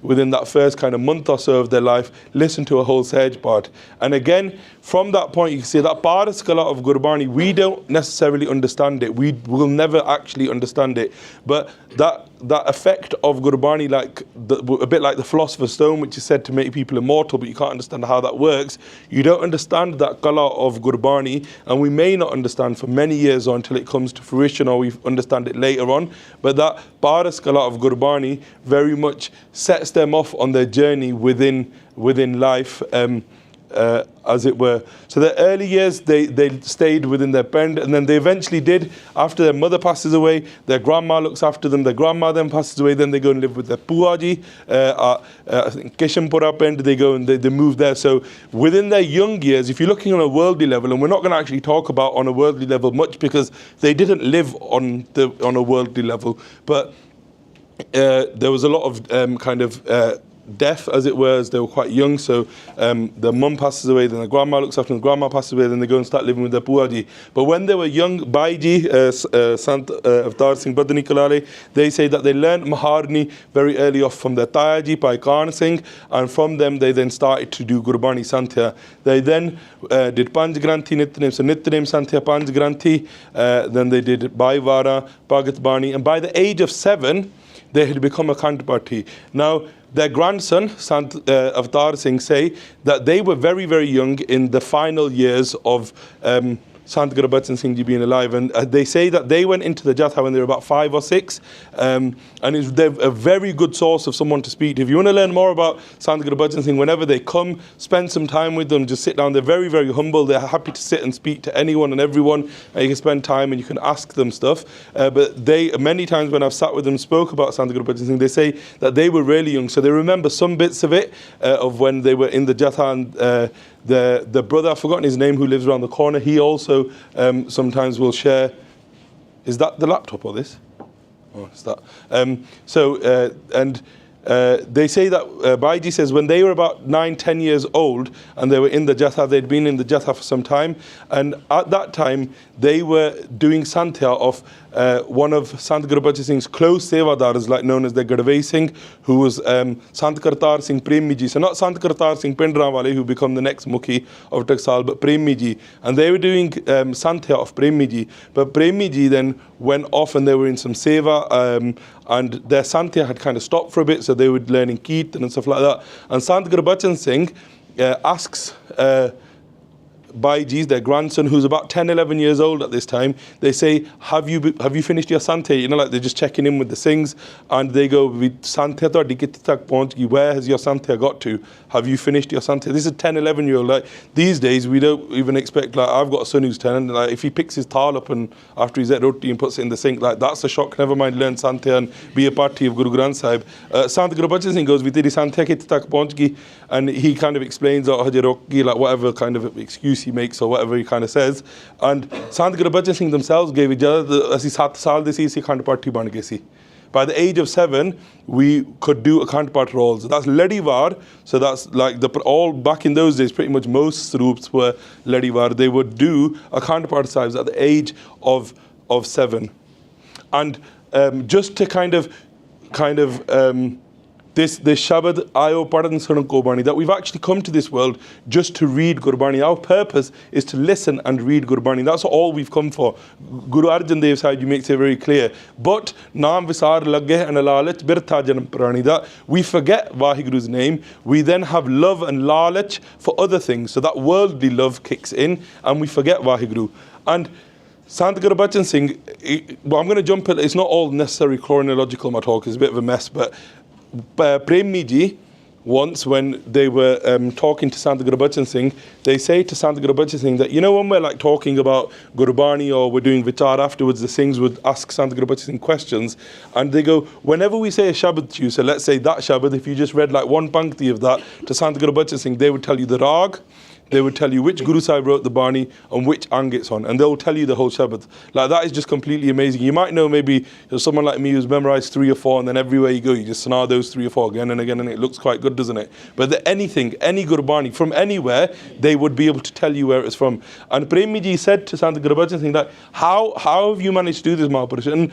within that first kind of month or so of their life, listen to a whole Sahaj part. And again, from that point, you can see that Paraskala of Gurbani, we don't necessarily understand it. We will never actually understand it. But that effect of Gurbani, a bit like the Philosopher's Stone, which is said to make people immortal, but you can't understand how that works. You don't understand that Kala of Gurbani, and we may not understand for many years or until it comes to fruition, or we understand it later on. But that Paraskala of Gurbani very much sets them off on their journey within life. As it were. So their early years, they stayed within their parent, and then they eventually did, after their mother passes away, their grandma looks after them, their grandma then passes away, then they go and live with their Puaji, I think Kishampura Pend, they go and they move there. So within their young years, if you're looking on a worldly level, and we're not going to actually talk about on a worldly level much because they didn't live on a worldly level, but there was a lot of death, as it were, as they were quite young. So their mum passes away, then their grandma looks after them, grandma passes away, then they go and start living with their Puaji. But when they were young, Bhaiji, Sant Avtar Singh Badani Kalale, they say that they learned Maharni very early off from their Tayaji, Bhai Khan Singh, and from them they then started to do Gurbani Santya. They then did Panj Granthi Nitnem, so Nitnem Santya Panj Granthi, then they did Bhaivara, Bhagat Bani, and by the age of 7, they had become a Khand Parthi. Now, their grandson, Sant Avtar Singh, say that they were very, very young in the final years of Sant Gurbachan Singh Ji being alive, and they say that they went into the Jatha when they were about 5 or 6, and they're a very good source of someone to speak to. If you want to learn more about Sant Gurbachan Singh, whenever they come, spend some time with them, just sit down. They're very, very humble. They're happy to sit and speak to anyone and everyone, and you can spend time and you can ask them stuff. But they, many times when I've sat with them, spoke about Sant Gurbachan Singh, they say that they were really young, so they remember some bits of it, of when they were in the Jatha, and the brother, I've forgotten his name, who lives around the corner, he also sometimes will share. Is that the laptop or this? Oh, it's that. They say that Bhaiji says when they were about 9-10 years old and they were in the Jatha, they'd been in the Jatha for some time, and at that time they were doing Santya of one of Sant Gurbachan Singh's close sevadars, like known as the Gadwai Singh, who was Sant Kartar Singh Prem Ji. So not Sant Kartar Singh Pindrawale, who become the next Mukhi of Taksaal, but Prem Ji. And they were doing Santya of Prem Ji. But Prem Ji then went off and they were in some seva, and their Santya had kind of stopped for a bit, so they were learning Kirtan and stuff like that. And Sant Gurbachan Singh asks Bhaiji, their grandson, who's about 10-11 years old at this time, they say, have you finished your Santya? Like they're just checking in with the Singhs, and they go, Santya to dikit tak pahunch gayi, where has your Santya got to? Have you finished your Santya? This is 10-11-year-old. Like these days, we don't even expect, like I've got a son who's 10, and like if he picks his thal up and after he's at roti and puts it in the sink, like that's a shock. Never mind learn Santya and be a party of Guru Granth Sahib. Sant Gurbachan Singh goes, Viteri Santya kit tak pahunch gayi, and he kind of explains, like whatever kind of excuse he makes or whatever he kind of says. And Sant Gurbachan Singh themselves gave ijazat, asi 7 saal de si Khand Parthi ban gaye si. By the age of 7, we could do Akhand Path roles. That's Ladivar. So that's like all back in those days, pretty much most Swaroops were Ladivar. They would do Akhand Path Sahibs at the age of 7. And just to kind of this Shabad Ayo Padan Sunan Gurbani, that we've actually come to this world just to read Gurbani. Our purpose is to listen and read Gurbani. That's all we've come for. Guru Arjan Dev Sahib makes it very clear. But Naam Visar Lagge and Lalach Birtha Janam Prani, that we forget WhyGuru's name, we then have love and lalach for other things. So that worldly love kicks in and we forget WhyGuru. And Sant Gurbachan Singh, well, I'm going to jump it's not all necessarily chronological, my talk is a bit of a mess, but Prem Ji once when they were talking to Sant Gurbachan Singh, they say to Sant Gurbachan Singh that, you know, when we're like talking about Gurbani or we're doing Vichar afterwards, the Singhs would ask Sant Gurbachan Singh questions, and they go, whenever we say a Shabad to you, so let's say that Shabad, if you just read like one pankti of that to Sant Gurbachan Singh, they would tell you the Rag, they would tell you which Guru Sahib wrote the Bani and which ang it's on, and they'll tell you the whole Shabad. Like, that is just completely amazing. You might know maybe someone like me who's memorized 3 or 4, and then everywhere you go, you just sanar those 3 or 4 again and again, and it looks quite good, doesn't it? But anything, any Gurbani, from anywhere, they would be able to tell you where it's from. And Prem ji said to Sant Gurbachan Singh that, how have you managed to do this, Mahapurush? And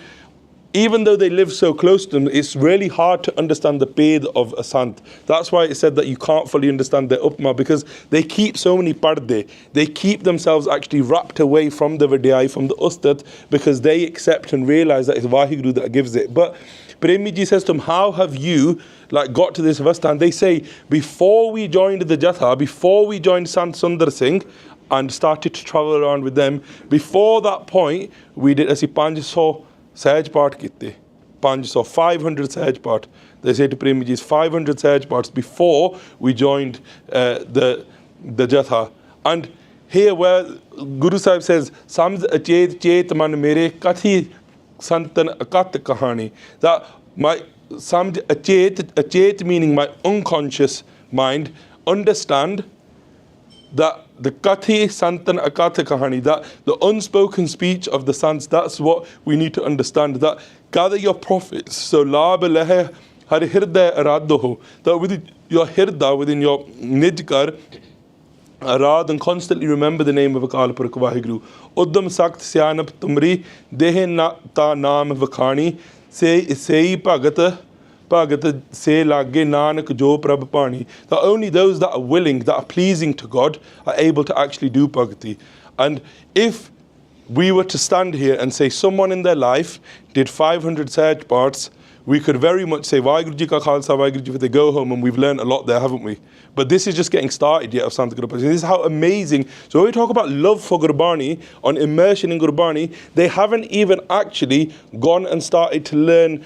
even though they live so close to them, it's really hard to understand the paid of a Sant. That's why it said that you can't fully understand their upma, because they keep so many parde. They keep themselves actually wrapped away from the Vidya, from the Ustad, because they accept and realize that it's WhyGuru that gives it. But Prem ji says to them, how have you got to this avastha? And they say, before we joined the Jatha, before we joined Sant Sundar Singh, and started to travel around with them, before that point, we did asi 500 Sahaj Part kitte, 500 Sahaj Part. They say to Prem Ji's 500 Sahaj Parts before we joined the Jatha. And here where Guru Sahib says, Samj achet chet man mere kathi santan akat kahani. That my samj achet meaning my unconscious mind, understand that the Kathi Santan Akatha Kahani, that the unspoken speech of the Sants, that's what we need to understand. That gather your prophets, so la balehe har hirda aradho, that within your hirda, within your nijkar, arad, and constantly remember the name of Akal Purakh WhyGuru. Uddam Sakt Syanap Tumri, Dehe na ta naam Vakhani, say Bhagata. Bhagat se lage Nanak jo prabh pani. That only those that are willing, that are pleasing to God, are able to actually do bhakti. And if we were to stand here and say someone in their life did 500 Sahaj Parts, we could very much say WhyGuru Ji ka Khalsa, WhyGuru Ji, they go home, and we've learned a lot there, haven't we? But this is just getting started yet of Sant Gurbani. This is how amazing. So when we talk about love for Gurbani, on immersion in Gurbani, they haven't even actually gone and started to learn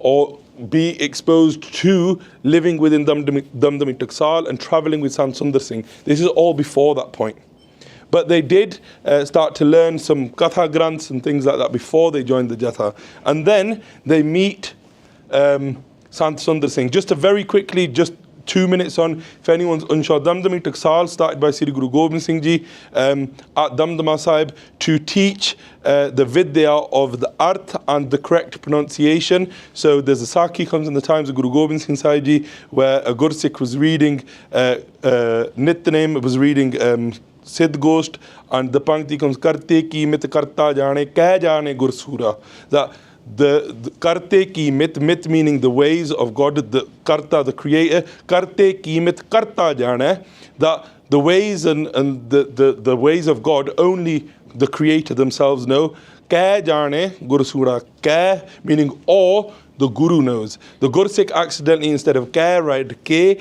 or be exposed to living within Damdami Taksaal and travelling with Sant Sundar Singh. This is all before that point. But they did start to learn some Katha Granths and things like that before they joined the Jatha. And then they meet Sant Sundar Singh. Just to very quickly, just 2 minutes on, if anyone's unsure, Damdami Taksaal started by Sri Guru Gobind Singh Ji at Damdama Sahib to teach the Vidya of the Arth and the correct pronunciation. So there's a Sakhi comes in the times of Guru Gobind Singh Sahib Ji, where a Gursikh was reading Nitnem, was reading Siddh Ghost, and the Pankti comes, Karte ki mit karta jane, keh jane Gursura. That the Karte ki mit meaning the ways of God, the Karta, the Creator, Karte ki mit karta jane, that the ways and the ways of God only the Creator themselves know. Keh jane Gursura, keh meaning all the Guru knows. The Gursikh accidentally, instead of keh, write ke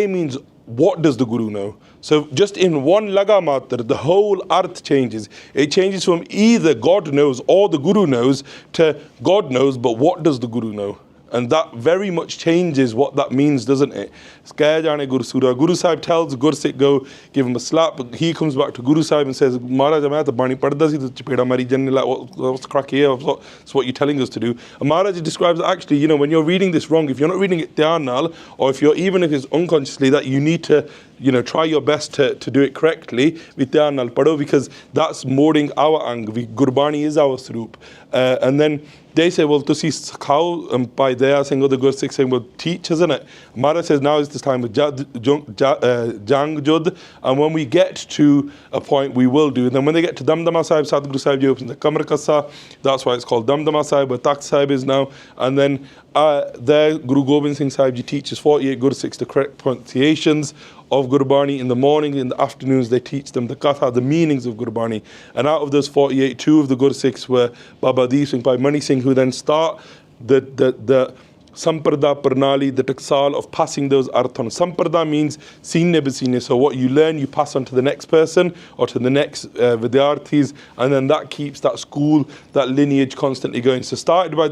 means what does the Guru know? So just in one laga matra, the whole arth changes. It changes from either God knows or the Guru knows to God knows, but what does the Guru know? And that very much changes what that means, doesn't it? Guru Sahib tells Gursikh, go give him a slap. He comes back to Guru Sahib and says, Maharaj, I'm at the Bani Parda si chapeda mari janne, like, what's crack here? That's what you're telling us to do. And Maharaj describes actually, you know, when you're reading this wrong, if you're not reading it dhyanal, or if you're, even if it's unconsciously, that you need to, you know, try your best to do it correctly with dhyanal pado, because that's molding our ang. Gurbani is our swaroop. And then they say, well, tusi sikhao, and by they are saying, the Gursikh saying, well, teach, isn't it? Maharaj says, now is this time of Jang Jud, and when we get to a point, we will do. And then when they get to Damdama Sahib, Sadhguru Sahib Ji opens the Kamar Kasa, that's why it's called Damdama Sahib, where Takht Sahib is now. And then there, Guru Gobind Singh Sahib Ji teaches 48 Gursikhs the correct pronunciations of Gurbani. In the morning, in the afternoons, they teach them the Katha, the meanings of Gurbani. And out of those 48, 2 of the Gursikhs were Baba Deep Singh, Bhai Mani Singh, who then start the Samprada Pranali, the Taksaal of passing those arth on. Samprada means sine besine. So what you learn, you pass on to the next person or to the next Vidyarthis, and then that keeps that school, that lineage constantly going. So started by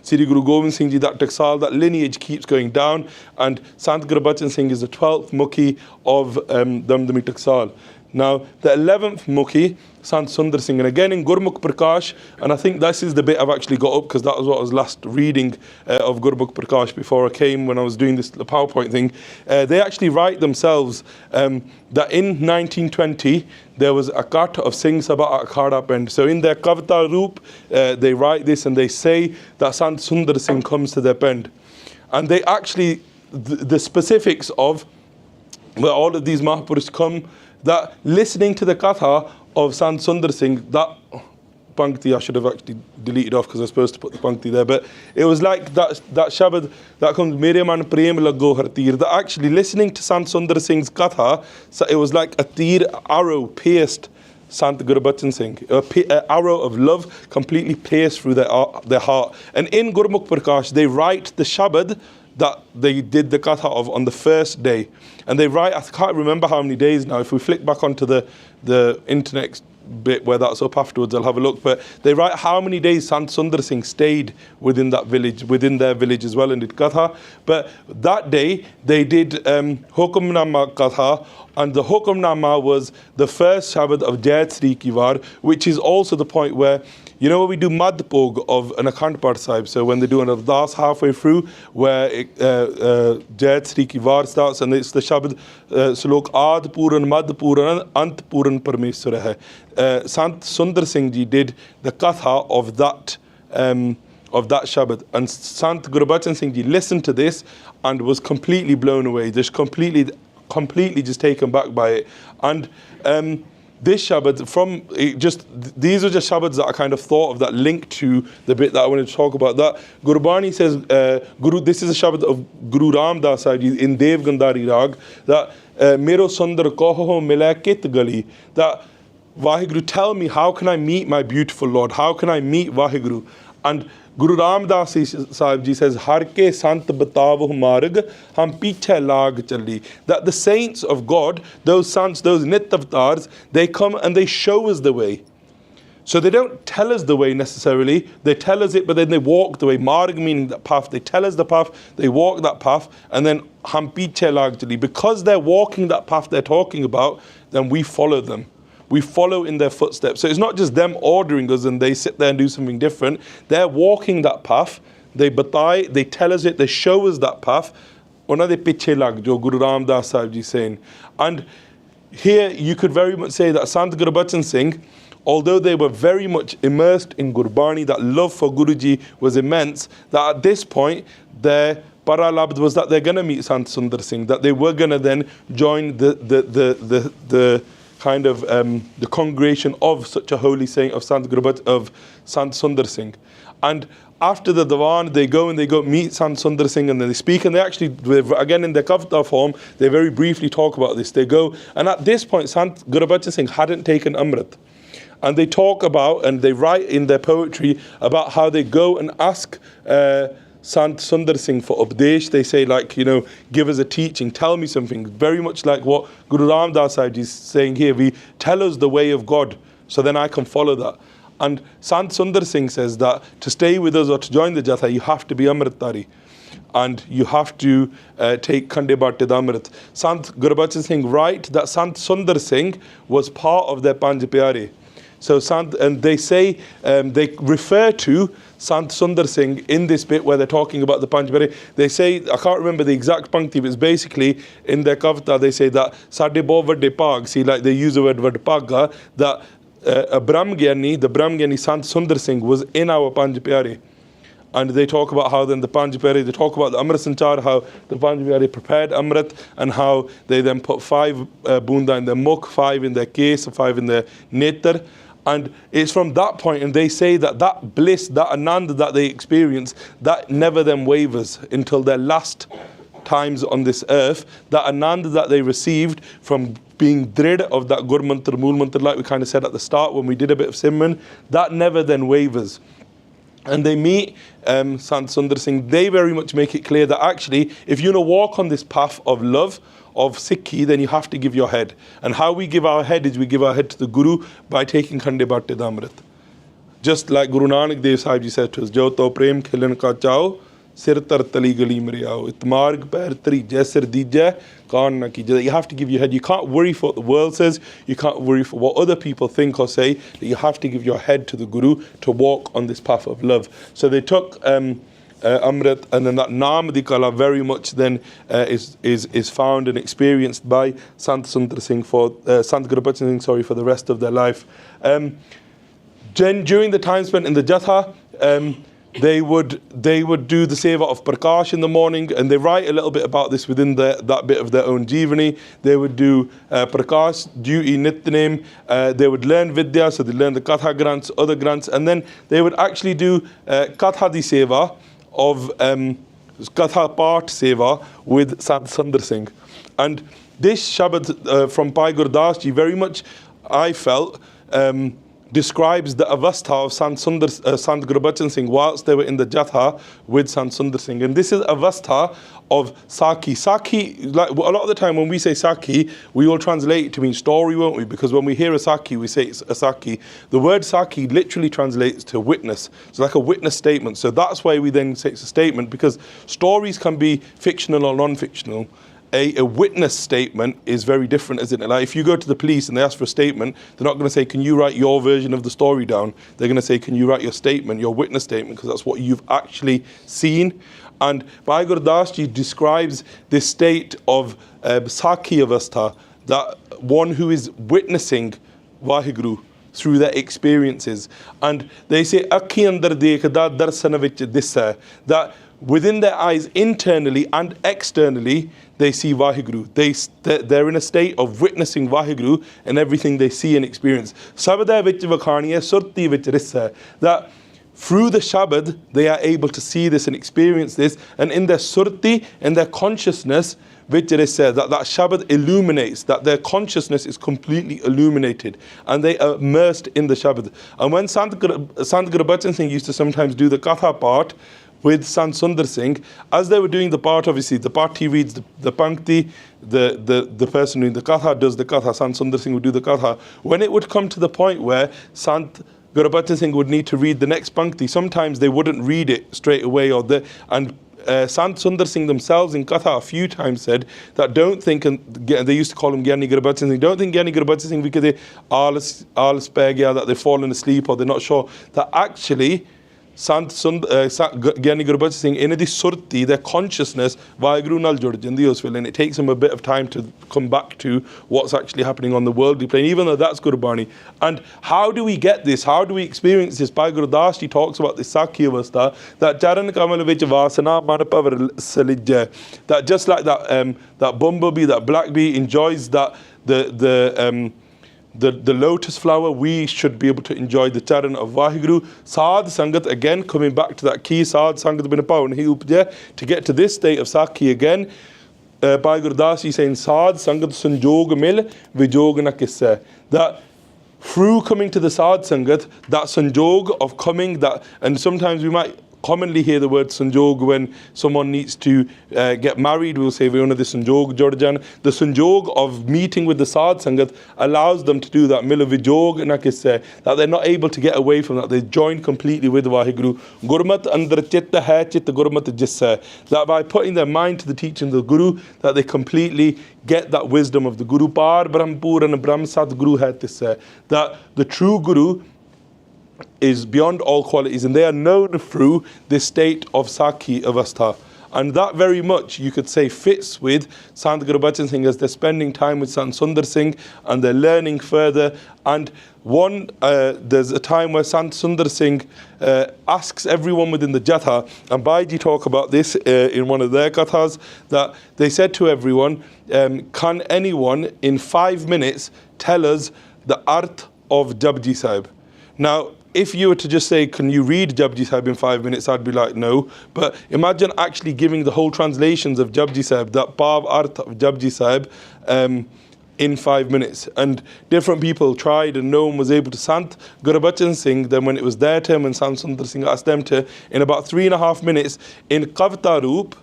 Sri Guru Gobind Singh Ji, that Taksaal, that lineage keeps going down, and Sant Gurbachan Singh is the 12th Mukhi of Damdami Taksaal. Now, the 11th Mukhi, Sant Sundar Singh, and again in Gurmukh Prakash, and I think this is the bit I've actually got up because that was what I was last reading of Gurmukh Prakash before I came when I was doing the PowerPoint thing. They actually write themselves that in 1920 there was a cut of Singh Sabha Akhada Pend. So in their Kavita Roop, they write this and they say that Sant Sundar Singh comes to their Pend. And they actually, the specifics of where all of these Mahapurushs come, that listening to the Katha of Sant Sundar Singh, that Pankti I should have actually deleted off because I was supposed to put the Pankti there, but it was like that Shabad that comes, Mere man Prem lago har tir, that actually listening to Sant Sundar Singh's Katha, so it was like a tir arrow pierced Sant Gurbachan Singh, an arrow of love completely pierced through their heart. And in Gurmukh Prakash, they write the Shabad that they did the Katha of on the first day. And they write, I can't remember how many days now, if we flick back onto the internet bit where that's up afterwards, I'll have a look, but they write how many days Sant Sundar Singh stayed within that village, within their village as well, and did Katha. But that day, they did Hukamnama Katha, and the Hukamnama was the first Shabad of Jai Sri Kivar, which is also the point where, you know, we do Madhpog of an Akhand Path Sahib, so when they do an Ardas halfway through, where Jai Sri Kivar starts, and it's the Shabad Slok Ad Puran, Madh Puran, Ant Puran Parmeshwar hai. Sant Sundar Singh Ji did the Katha of that Shabad, and Sant Gurbachan Singh Ji listened to this and was completely blown away, just completely just taken back by it. And this Shabad, these are just Shabads that I kind of thought of that link to the bit that I wanted to talk about. That Gurbani says, this is a Shabad of Guru Ramdas Sahib Ji in Dev Gandhari Rag, that Mero Sundar Koho Mila Kit Gali, that WhyGuru, tell me, how can I meet my beautiful Lord? How can I meet WhyGuru? And Guru Ramdas Sahib Ji says, Har ke Sant batavo marg, ham piche lag chali. That the saints of God, those sants, those nit avatars, they come and they show us the way. So they don't tell us the way necessarily, they tell us it, but then they walk the way. Marg meaning that path, they tell us the path, they walk that path, and then ham piche lag chali. Because they're walking that path they're talking about, then we follow them. We follow in their footsteps. So it's not just them ordering us and they sit there and do something different. They're walking that path. They batai, they tell us it, they show us that path. Ona de piche lag, jo Guru Ramdas Sahib Ji saying. And here you could very much say that Sant Gurbachan Singh, although they were very much immersed in Gurbani, that love for Guruji was immense, that at this point their paralabd was that they're going to meet Sant Sundar Singh, that they were going to then join the kind of the congregation of such a holy saint of Sant Sundar Singh. And after the Diwan, they go meet Sant Sundar Singh, and then they speak, and they actually, again in their Kavita form, they very briefly talk about this. They go, and at this point, Sant Gurbachan Singh hadn't taken Amrit. And they talk about, and they write in their poetry about how they go and ask Sant Sundar Singh for Updesh. They say, like, you know, give us a teaching, tell me something. Very much like what Guru Ramdas Sahib is saying here. We tell us the way of God, so then I can follow that. And Sant Sundar Singh says that to stay with us or to join the Jatha, you have to be Amritari. And you have to take Khande Bhatte Amrit. Sant Gurbachan Singh write that Sant Sundar Singh was part of their Panj Pyare. So and they say, they refer to Sant Sundar Singh in this bit where they're talking about the Panj Pyare. They say, I can't remember the exact Pankti, but it's basically in their Kavita, they say that Sade Bo Vade Pag, see, like they use the word Vadpaga, that a Brahm Giani, the Brahm Giani Sant Sundar Singh was in our Panj Pyare. And they talk about how then the Panj Pyare, they talk about the Amrit Sanchar, how the Panj Pyare prepared Amrit, and how they then put 5 bunda in their mukh, 5 in their case, 5 in their netar. And it's from that point, and they say that that bliss, that anand that they experience, that never then wavers until their last times on this earth. That anand that they received from being drid of that Gur Mantra, Mool Mantra, like we kind of said at the start when we did a bit of Simran, that never then wavers. and they meet Sant Sundar Singh, they very much make it clear that actually, if you want to walk on this path of love, of Sikhi, then you have to give your head. And how we give our head is we give our head to the Guru by taking Khande Bhatte Damrit. Just like Guru Nanak Dev Sahib Ji said to us, Jo to prem khilan ka chao, sir tar tali gali mere aao. Itmarg pair tari jaisir dijai, kaan na kijai. You have to give your head. You can't worry for what the world says. You can't worry for what other people think or say. You have to give your head to the Guru to walk on this path of love. So they took Amrit, and then that Naam di Kala very much then is found and experienced by Sant Sundar Singh Sant Gurbachan Singh, sorry, for the rest of their life. During the time spent in the Jatha, they would do the seva of Prakash in the morning, and they write a little bit about this within that bit of their own Jeevani. They would do Prakash, duty, Nitnem. They would learn Vidya, so they learn the Katha grants, other grants, and then they would actually do Katha di seva of Katha Part Seva with Sant Sundar Singh. And this Shabad from Bhai Gurdas Ji very much, I felt, describes the avastha of Sant Gurbachan Singh whilst they were in the Jatha with Sant Sundar Singh. And this is avastha of Sakhi. Sakhi, like a lot of the time when we say Sakhi, we all translate it to mean story, won't we? Because when we hear a Sakhi, we say it's a Sakhi. The word Sakhi literally translates to witness. It's like a witness statement. So that's why we then say it's a statement, because stories can be fictional or non-fictional. A witness statement is very different, isn't it? Like if you go to the police and they ask for a statement, they're not going to say, can you write your version of the story down? They're going to say, can you write your statement, your witness statement, because that's what you've actually seen. And Bhai Gurdas Ji describes this state of Sakhi Avastha, that one who is witnessing WhyGuru through their experiences. And they say, Akhi andar dekhda darsana vich dissa, that within their eyes, internally and externally, they see WhyGuru. They're in a state of witnessing WhyGuru and everything they see and experience. Sabada vich vakhaniya surti vich rissa, that through the Shabad, they are able to see this and experience this, and in their surti, in their consciousness, which it is said that Shabad illuminates, that their consciousness is completely illuminated, and they are immersed in the Shabad. And when Sant Gurbachan Singh used to sometimes do the Katha part with Sant Sundar Singh, as they were doing the part, obviously, the part he reads the Pankti, the person doing the Katha does the Katha, Sant Sundar Singh would do the Katha. When it would come to the point where Sant Gurbachan Singh would need to read the next Pankti, sometimes they wouldn't read it straight away, Sant Sundar Singh themselves in Katha a few times said that don't think, and they used to call him Giani Gurbachan Singh, don't think Giani Gurbachan Singh because they that they've fallen asleep or they're not sure, that actually Giani Gurbachan Singh in this surti, their consciousness, WhyGuru nal jud jandi us vel, and it takes them a bit of time to come back to what's actually happening on the worldly plane, even though that's Gurbani. And how do we get this? How do we experience this? Bhai Gurdas Ji talks about this Sakhi Avastha, that Charan Kamal vich vasana man power salijja, that just like that bumblebee, that black bee enjoys that the lotus flower, we should be able to enjoy the charan of WhyGuru. Saad Sangat, again coming back to that key, Saad Sangat bin Pawan, he upja, to get to this state of Sakhi again. Bhai Gurdas Ji saying, Saad Sangat Sanjog Mil Vijog na Kissa, that through coming to the Saad Sangat, that Sanjog of coming, that, and sometimes we might commonly hear the word sanjog when someone needs to get married. We'll say, the sanjog Jorjan. The sanjog of meeting with the Saad Sangat allows them to do that. Mila vijog nakisse, that they're not able to get away from that. They join completely with WhyGuru. Gurmat andar chitta hai chitta gurmat jissa, that by putting their mind to the teaching of the Guru, that they completely get that wisdom of the Guru. Par Brahmpur and Brahm Sat Guru hai tisse, that the true Guru is beyond all qualities, and they are known through this state of Sakhi Avastha. And that very much, you could say, fits with Sant Gurbachan Singh as they're spending time with Sant Sundar Singh and they're learning further. And there's a time where Sant Sundar Singh asks everyone within the Jatha, and Bhaiji talk about this in one of their kathas, that they said to everyone, can anyone in 5 minutes tell us the arth of Japji Sahib? Now, if you were to just say, can you read Japji Sahib in 5 minutes, I'd be like, no. But imagine actually giving the whole translations of Japji Sahib, that Pav Arth of Japji Sahib, in 5 minutes. And different people tried and no one was able to. Sant Gurbachan Singh, then when it was their turn, when Sant Sundar Singh asked them to, in about 3.5 minutes, in Kavita Roop,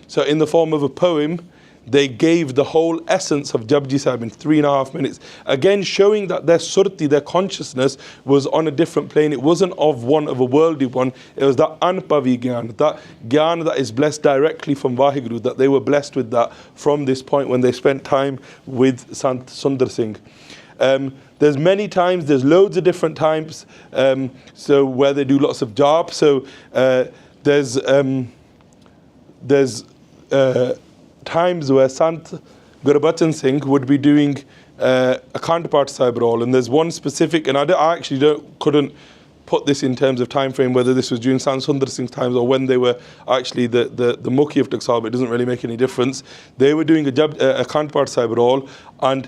so in the form of a poem, they gave the whole essence of Japji Sahib in 3.5 minutes. Again, showing that their surti, their consciousness, was on a different plane. It wasn't of a worldly one. It was that anpavi gyan, that gyan that is blessed directly from WhyGuru, that they were blessed with that from this point when they spent time with Sant Sundar Singh. There's many times, there's loads of different times, so where they do lots of jobs. So there's times where Sant Gurbachan Singh would be doing a counterpart Sahib role, and there's one specific, and I actually couldn't put this in terms of time frame, whether this was during Sant Sundar Singh's times or when they were actually the Mukhi of Taksaal, but it doesn't really make any difference. They were doing a counterpart Sahib role, and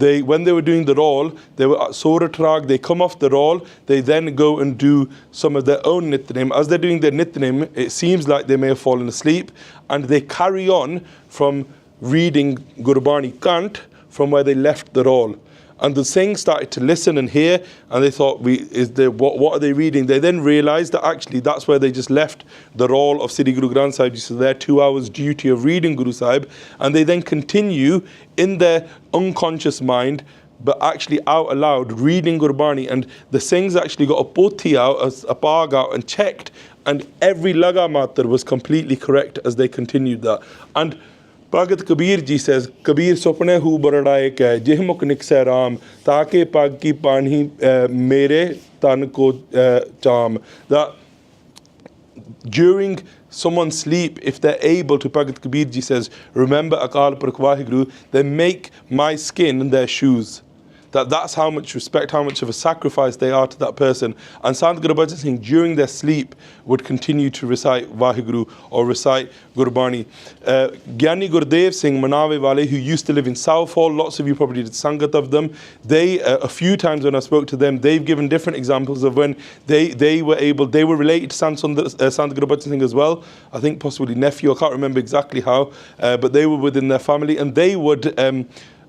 when they were doing the role, they were at Surah Trag, they come off the role, they then go and do some of their own Nitnem. As they're doing their Nitnem, it seems like they may have fallen asleep, and they carry on from reading Gurbani Kant from where they left the role. And the Singhs started to listen and hear, and they thought, what are they reading? They then realized that actually that's where they just left the role of Sri Guru Granth Sahib, so their 2 hours duty of reading Guru Sahib, and they then continue in their unconscious mind, but actually out aloud, reading Gurbani. And the Singhs actually got a poti out, a pag out, and checked, and every laga matra was completely correct as they continued that. And Bhagat Kabir ji says, Kabir sopne hu baradaye ke, jihmuk nikse ram, taake pag ki pani mere tan ko cham. That during someone's sleep, if they're able to, Bhagat Kabir ji says, remember Akal Purakh WhyGuru, they make my skin their shoes. That's how much respect, how much of a sacrifice they are to that person. And Sant Gurbachan Singh, during their sleep, would continue to recite WhyGuru or recite Gurbani. Giani Gurdev Singh Manawe Wale, who used to live in Southall, lots of you probably did Sangat of them. They, a few times when I spoke to them, they've given different examples of when they were related to Sant Gurbachan Singh as well. I think possibly nephew, I can't remember exactly how, but they were within their family, and they would,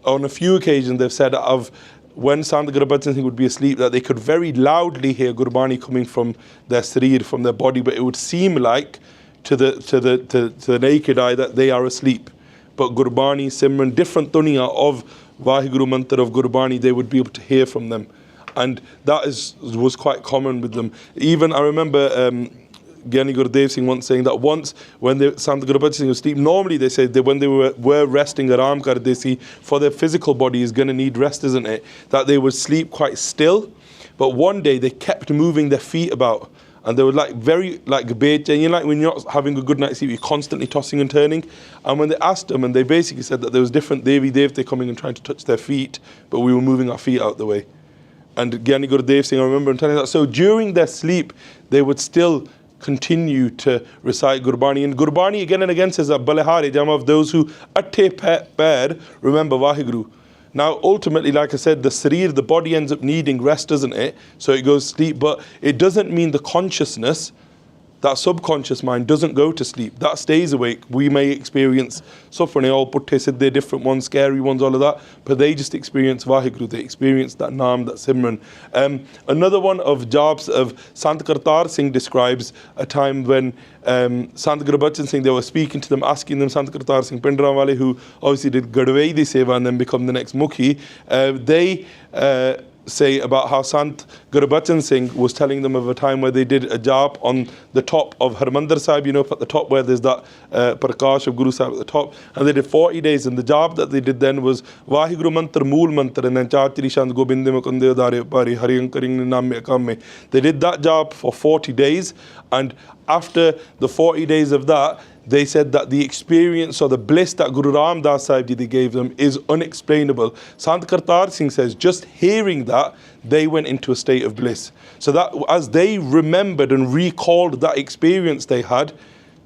on a few occasions, they've said of when Sant Gurbachan Singh would be asleep, that they could very loudly hear Gurbani coming from their sarir, from their body, but it would seem like to the naked eye that they are asleep. But Gurbani, Simran, different dunya of WhyGuru mantra of Gurbani, they would be able to hear from them. And that was quite common with them. Even I remember Giani Gurdev Singh once saying that once when Sant Gurbachan Singh was asleep, normally they said that when they were resting, Aram Karde Si, for their physical body is going to need rest, isn't it? That they would sleep quite still. But one day they kept moving their feet about, and they were very gebet, and like when you're not having a good night's sleep, you're constantly tossing and turning. And when they asked them, and they basically said that there was different Devi Devte coming and trying to touch their feet, but we were moving our feet out the way. And Giani Gurdev Singh, I remember him telling that. So during their sleep, they would still continue to recite Gurbani. And Gurbani again and again says that Balehari, jam of those who atte pair remember WhyGuru. Now ultimately, like I said, the sarir, the body ends up needing rest, doesn't it? So it goes to sleep, but it doesn't mean the consciousness, that subconscious mind, doesn't go to sleep. That stays awake. We may experience suffering, all putte siddhe, different ones, scary ones, all of that, but they just experience WhyGuru, they experience that Naam, that Simran. Another one of jobs of Sant Kartar Singh describes a time when Sant Gurbachan Singh, they were speaking to them, asking them, Sant Kartar Singh Pindra Wale, who obviously did Gadwai di Seva and then become the next Mukhi, they say about how Sant Gurbachan Singh was telling them of a time where they did a job on the top of Harmandir Sahib, at the top where there's that Prakash of Guru Sahib at the top, and they did 40 days, and the job that they did then was WhyGuru mantra, Mool mantra, and then Chachiri Shand Gobinde Mukunde Dare Pari Hariyankaring Namme Akamme. They did that job for 40 days, and after the 40 days of that, they said that the experience or the bliss that Guru Ram Das Sahib Ji gave them is unexplainable. Sant Kartar Singh says, just hearing that, they went into a state of bliss. So that as they remembered and recalled that experience they had,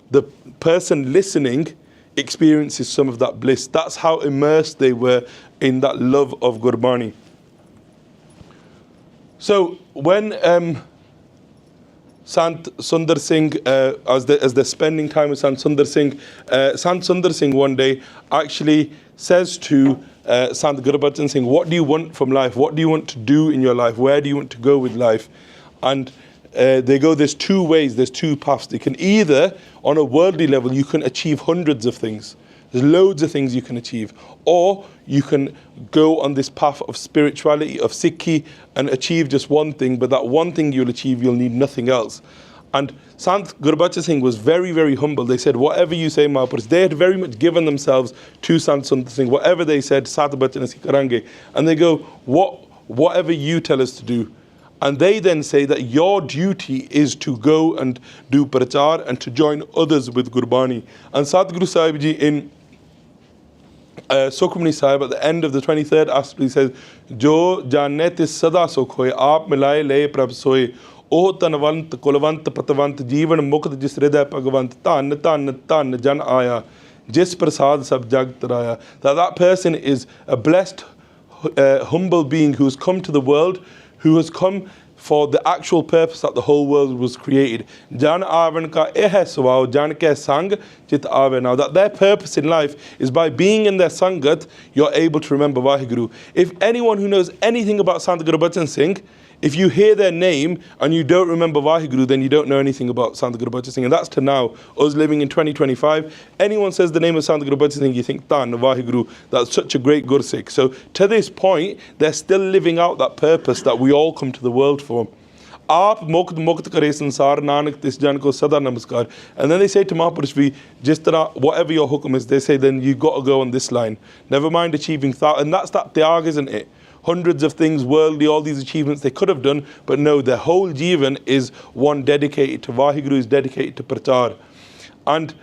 the person listening experiences some of that bliss. That's how immersed they were in that love of Gurbani. So when Sant Sundar Singh, as they're spending time with Sant Sundar Singh, Sant Sundar Singh one day actually says to Sant Gurbachan Singh, what do you want from life? What do you want to do in your life? Where do you want to go with life? And they go, there's two ways, there's two paths. You can either, on a worldly level, you can achieve hundreds of things. There's loads of things you can achieve. Or you can go on this path of spirituality, of Sikhi, and achieve just one thing, but that one thing you'll achieve, you'll need nothing else. And Sant Gurbachan Singh was very, very humble. They said, whatever you say, Mahapurush, they had very much given themselves to Sant Sundar Singh. Whatever they said, Sat Bachan Asi Karange. And they go, whatever you tell us to do. And they then say that your duty is to go and do Parchar and to join others with Gurbani. And Sadhguru Sahib Ji in Sukhmani Sahib at the end of the 23rd Aspli says, Jo janet is sada sukh hoye, aap milai le prabh soye, oh tanvant, kulvant, patavant, jeevan mukt jis hriday bhagavant, tan, tan, tan, jan aya, jis prasad sab jag taraya. That person is a blessed, humble being who has come to the world, who has come for the actual purpose that the whole world was created. Jan avan ka eh swao, jan ke sang chit ave. Now that their purpose in life is by being in their sangat, you're able to remember WhyGuru. If anyone who knows anything about Sant Gurbachan Singh, if you hear their name and you don't remember WhyGuru, then you don't know anything about Sant Gurbachan Singh. And that's to now, us living in 2025. Anyone says the name of Sant Gurbachan Singh, you think, Tan, WhyGuru, that's such a great Gursikh. So to this point, they're still living out that purpose that we all come to the world for. Aap mukt mukt kare sansar nanak tis jan ko sada namaskar. And then they say to Mahapurush, just whatever your hukum is, they say, then you've got to go on this line. Never mind achieving thought. And that's that tyag, isn't it? Hundreds of things, worldly, all these achievements they could have done, but no, their whole Jeevan is one dedicated to WhyGuru, is dedicated to Parchar. And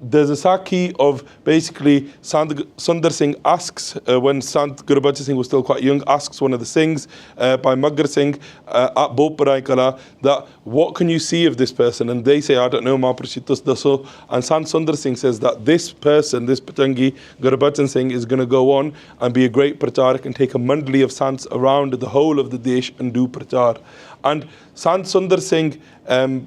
there's a Sakhi of basically Sundar Singh asks, when Sant Gurbachan Singh was still quite young, asks one of the Singhs by Magar Singh at Boparai Kala, that what can you see of this person? And they say, I don't know, Mahaprashitus Daso. And Sant Sundar Singh says that this person, this Patangi Gurbachan Singh, is going to go on and be a great Pracharak and take a mandali of Sants around the whole of the Desh and do Prachar. And Sant Sundar Singh,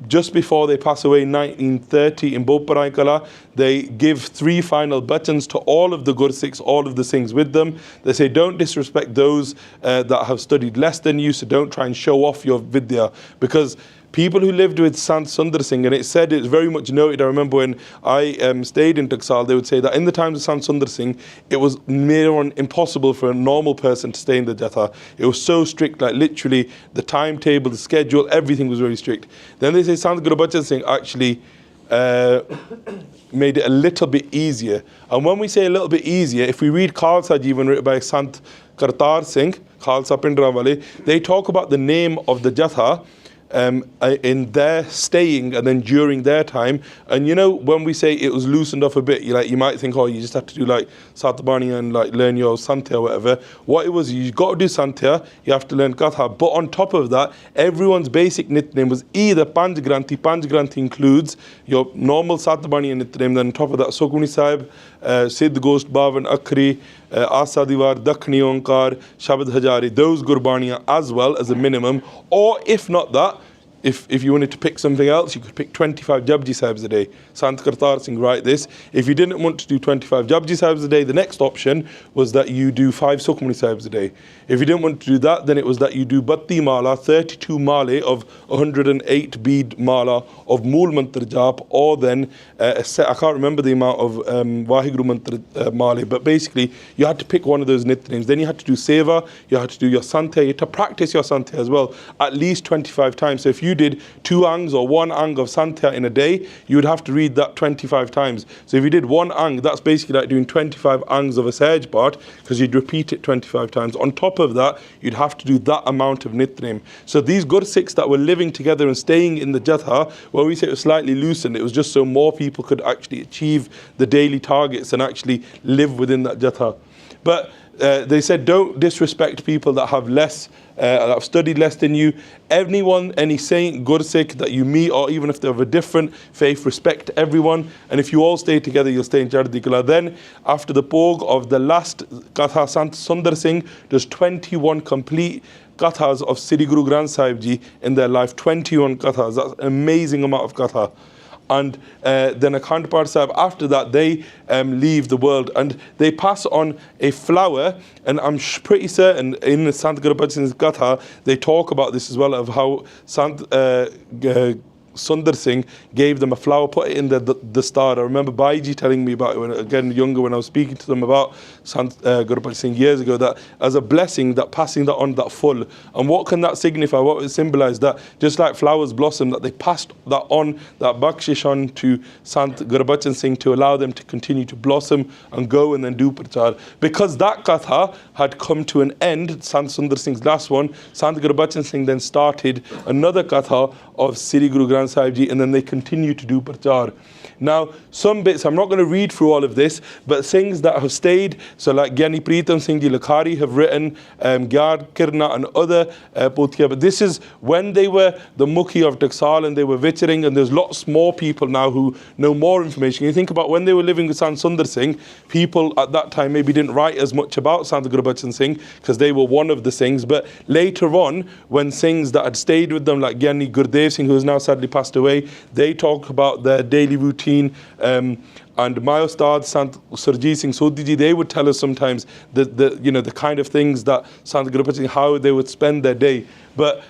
just before they pass away in 1930 in Boparai Kala, they give 3 final bachans to all of the Gursikhs, all of the Singhs with them. They say, don't disrespect those that have studied less than you, so don't try and show off your vidya. Because people who lived with Sant Sundar Singh, and it said, it's very much noted, I remember when I stayed in Taksaal, they would say that in the times of Sant Sundar Singh, it was near on impossible for a normal person to stay in the Jatha. It was so strict, like literally the timetable, the schedule, everything was very strict. Then they say Sant Gurbachan Singh actually made it a little bit easier. And when we say a little bit easier, if we read Khalsa Jeevan written by Sant Kartar Singh, Khalsa Pindrawale, they talk about the name of the Jatha in their staying and then during their time. And you know, when we say it was loosened off a bit, you might think, oh, you just have to do like Satabani and like learn your Santya or whatever. What it was, you got to do Santya, you have to learn Katha. But on top of that, everyone's basic Nitnem was either Panj Granthi. Panj Granthi includes your normal Satabani and Nitnem. Then on top of that, Sukhmani Sahib, Siddh Ghost, Bhavan, Akhri, Asa Diwar, Dakhni Onkar, Shabad Hajari, those Gurbaniya as well as a minimum. Or if not that, if you wanted to pick something else, you could pick 25 Japji Sahibs a day. Sant Kartar Singh write this. If you didn't want to do 25 Japji Sahibs a day, the next option was that you do 5 Sukhmani Sahibs a day. If you didn't want to do that, then it was that you do Batti Mala, 32 Male of 108 bead Mala of Mool Mantra Jap, or then, I can't remember the amount of WhyGuru Mantra Male, but basically you had to pick one of those Nitnems. Then you had to do Seva, you had to do your Santya, you had to practice your Santya as well, at least 25 times. So if you did 2 angs or 1 ang of Santya in a day, you would have to read that 25 times. So if you did 1 ang, that's basically like doing 25 angs of a Sahaj Part, because you'd repeat it 25 times. On top of that, you'd have to do that amount of Nitnem. So these Gursikhs that were living together and staying in the Jatha, well, we say it was slightly loosened. It was just so more people could actually achieve the daily targets and actually live within that Jatha. But they said, don't disrespect people that have less, that have studied less than you. Anyone, any saint, Gursikh that you meet, or even if they're of a different faith, respect everyone. And if you all stay together, you'll stay in Chardi Kala. Then, after the Pog of the last Katha, Sant Sundar Singh does 21 complete Kathas of Sri Guru Granth Sahib Ji in their life. 21 Kathas. That's an amazing amount of Katha. And then Akhand Path Sahib, after that, they leave the world and they pass on a flower. And I'm pretty certain in Sant Gurbachan Singh's Gatha, they talk about this as well, of how Sant Sundar Singh gave them a flower, put it in the star. I remember Bhai telling me about it when, again, younger, when I was speaking to them about Sant Gurbachan Singh years ago, that as a blessing, that passing that on, that full. And what can that signify? What it symbolize? That just like flowers blossom, that they passed that on, that bakshish on to Sant Gurbachan Singh to allow them to continue to blossom and go and then do Parchar. Because that Katha had come to an end, Sant Sundar Singh's last one, Sant Gurbachan Singh then started another Katha of Sri Guru Granth Sahib Ji, and then they continue to do Parchar. Now, some bits, I'm not going to read through all of this, but things that have stayed, so like Giani Pritam Singh Ji Lakhari have written, Gyar Kirna and other Pothia, but this is when they were the Mukhi of Taksaal and they were vittering, and there's lots more people now who know more information. You think about when they were living with Sant Sundar Singh, people at that time maybe didn't write as much about Sant Gurbachan Singh because they were one of the Singhs, but later on, when Singhs that had stayed with them, like Giani Gurdev Singh, who has now sadly passed away, they talk about their daily routine. And my Ustad Sant Sarjit Singh Sodhi Ji, they would tell us sometimes the kind of things that Sant Gurbachan Singh, how they would spend their day. But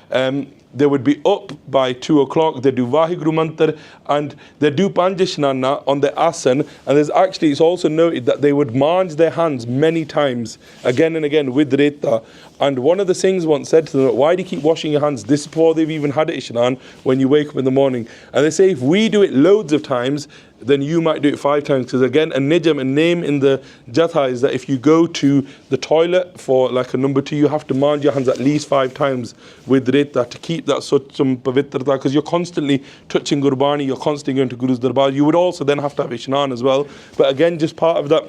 they would be up by 2 o'clock, they do WhyGuru Mantar, and they do Panjashnana on the asan. And there's actually, it's also noted that they would manj their hands many times, again and again, with Reta. And one of the Singhs once said to them, why do you keep washing your hands? This is before they've even had Ishnan, when you wake up in the morning. And they say, if we do it loads of times, then you might do it 5 times. Because again, a nijam, a name in the Jatha is that if you go to the toilet for like a number 2, you have to manj your hands at least 5 times with Reta to keep that sucham pavitrata, because you're constantly touching Gurbani, you're constantly going to Guru's Darbar. You would also then have to have Ishnan as well. But again, just part of that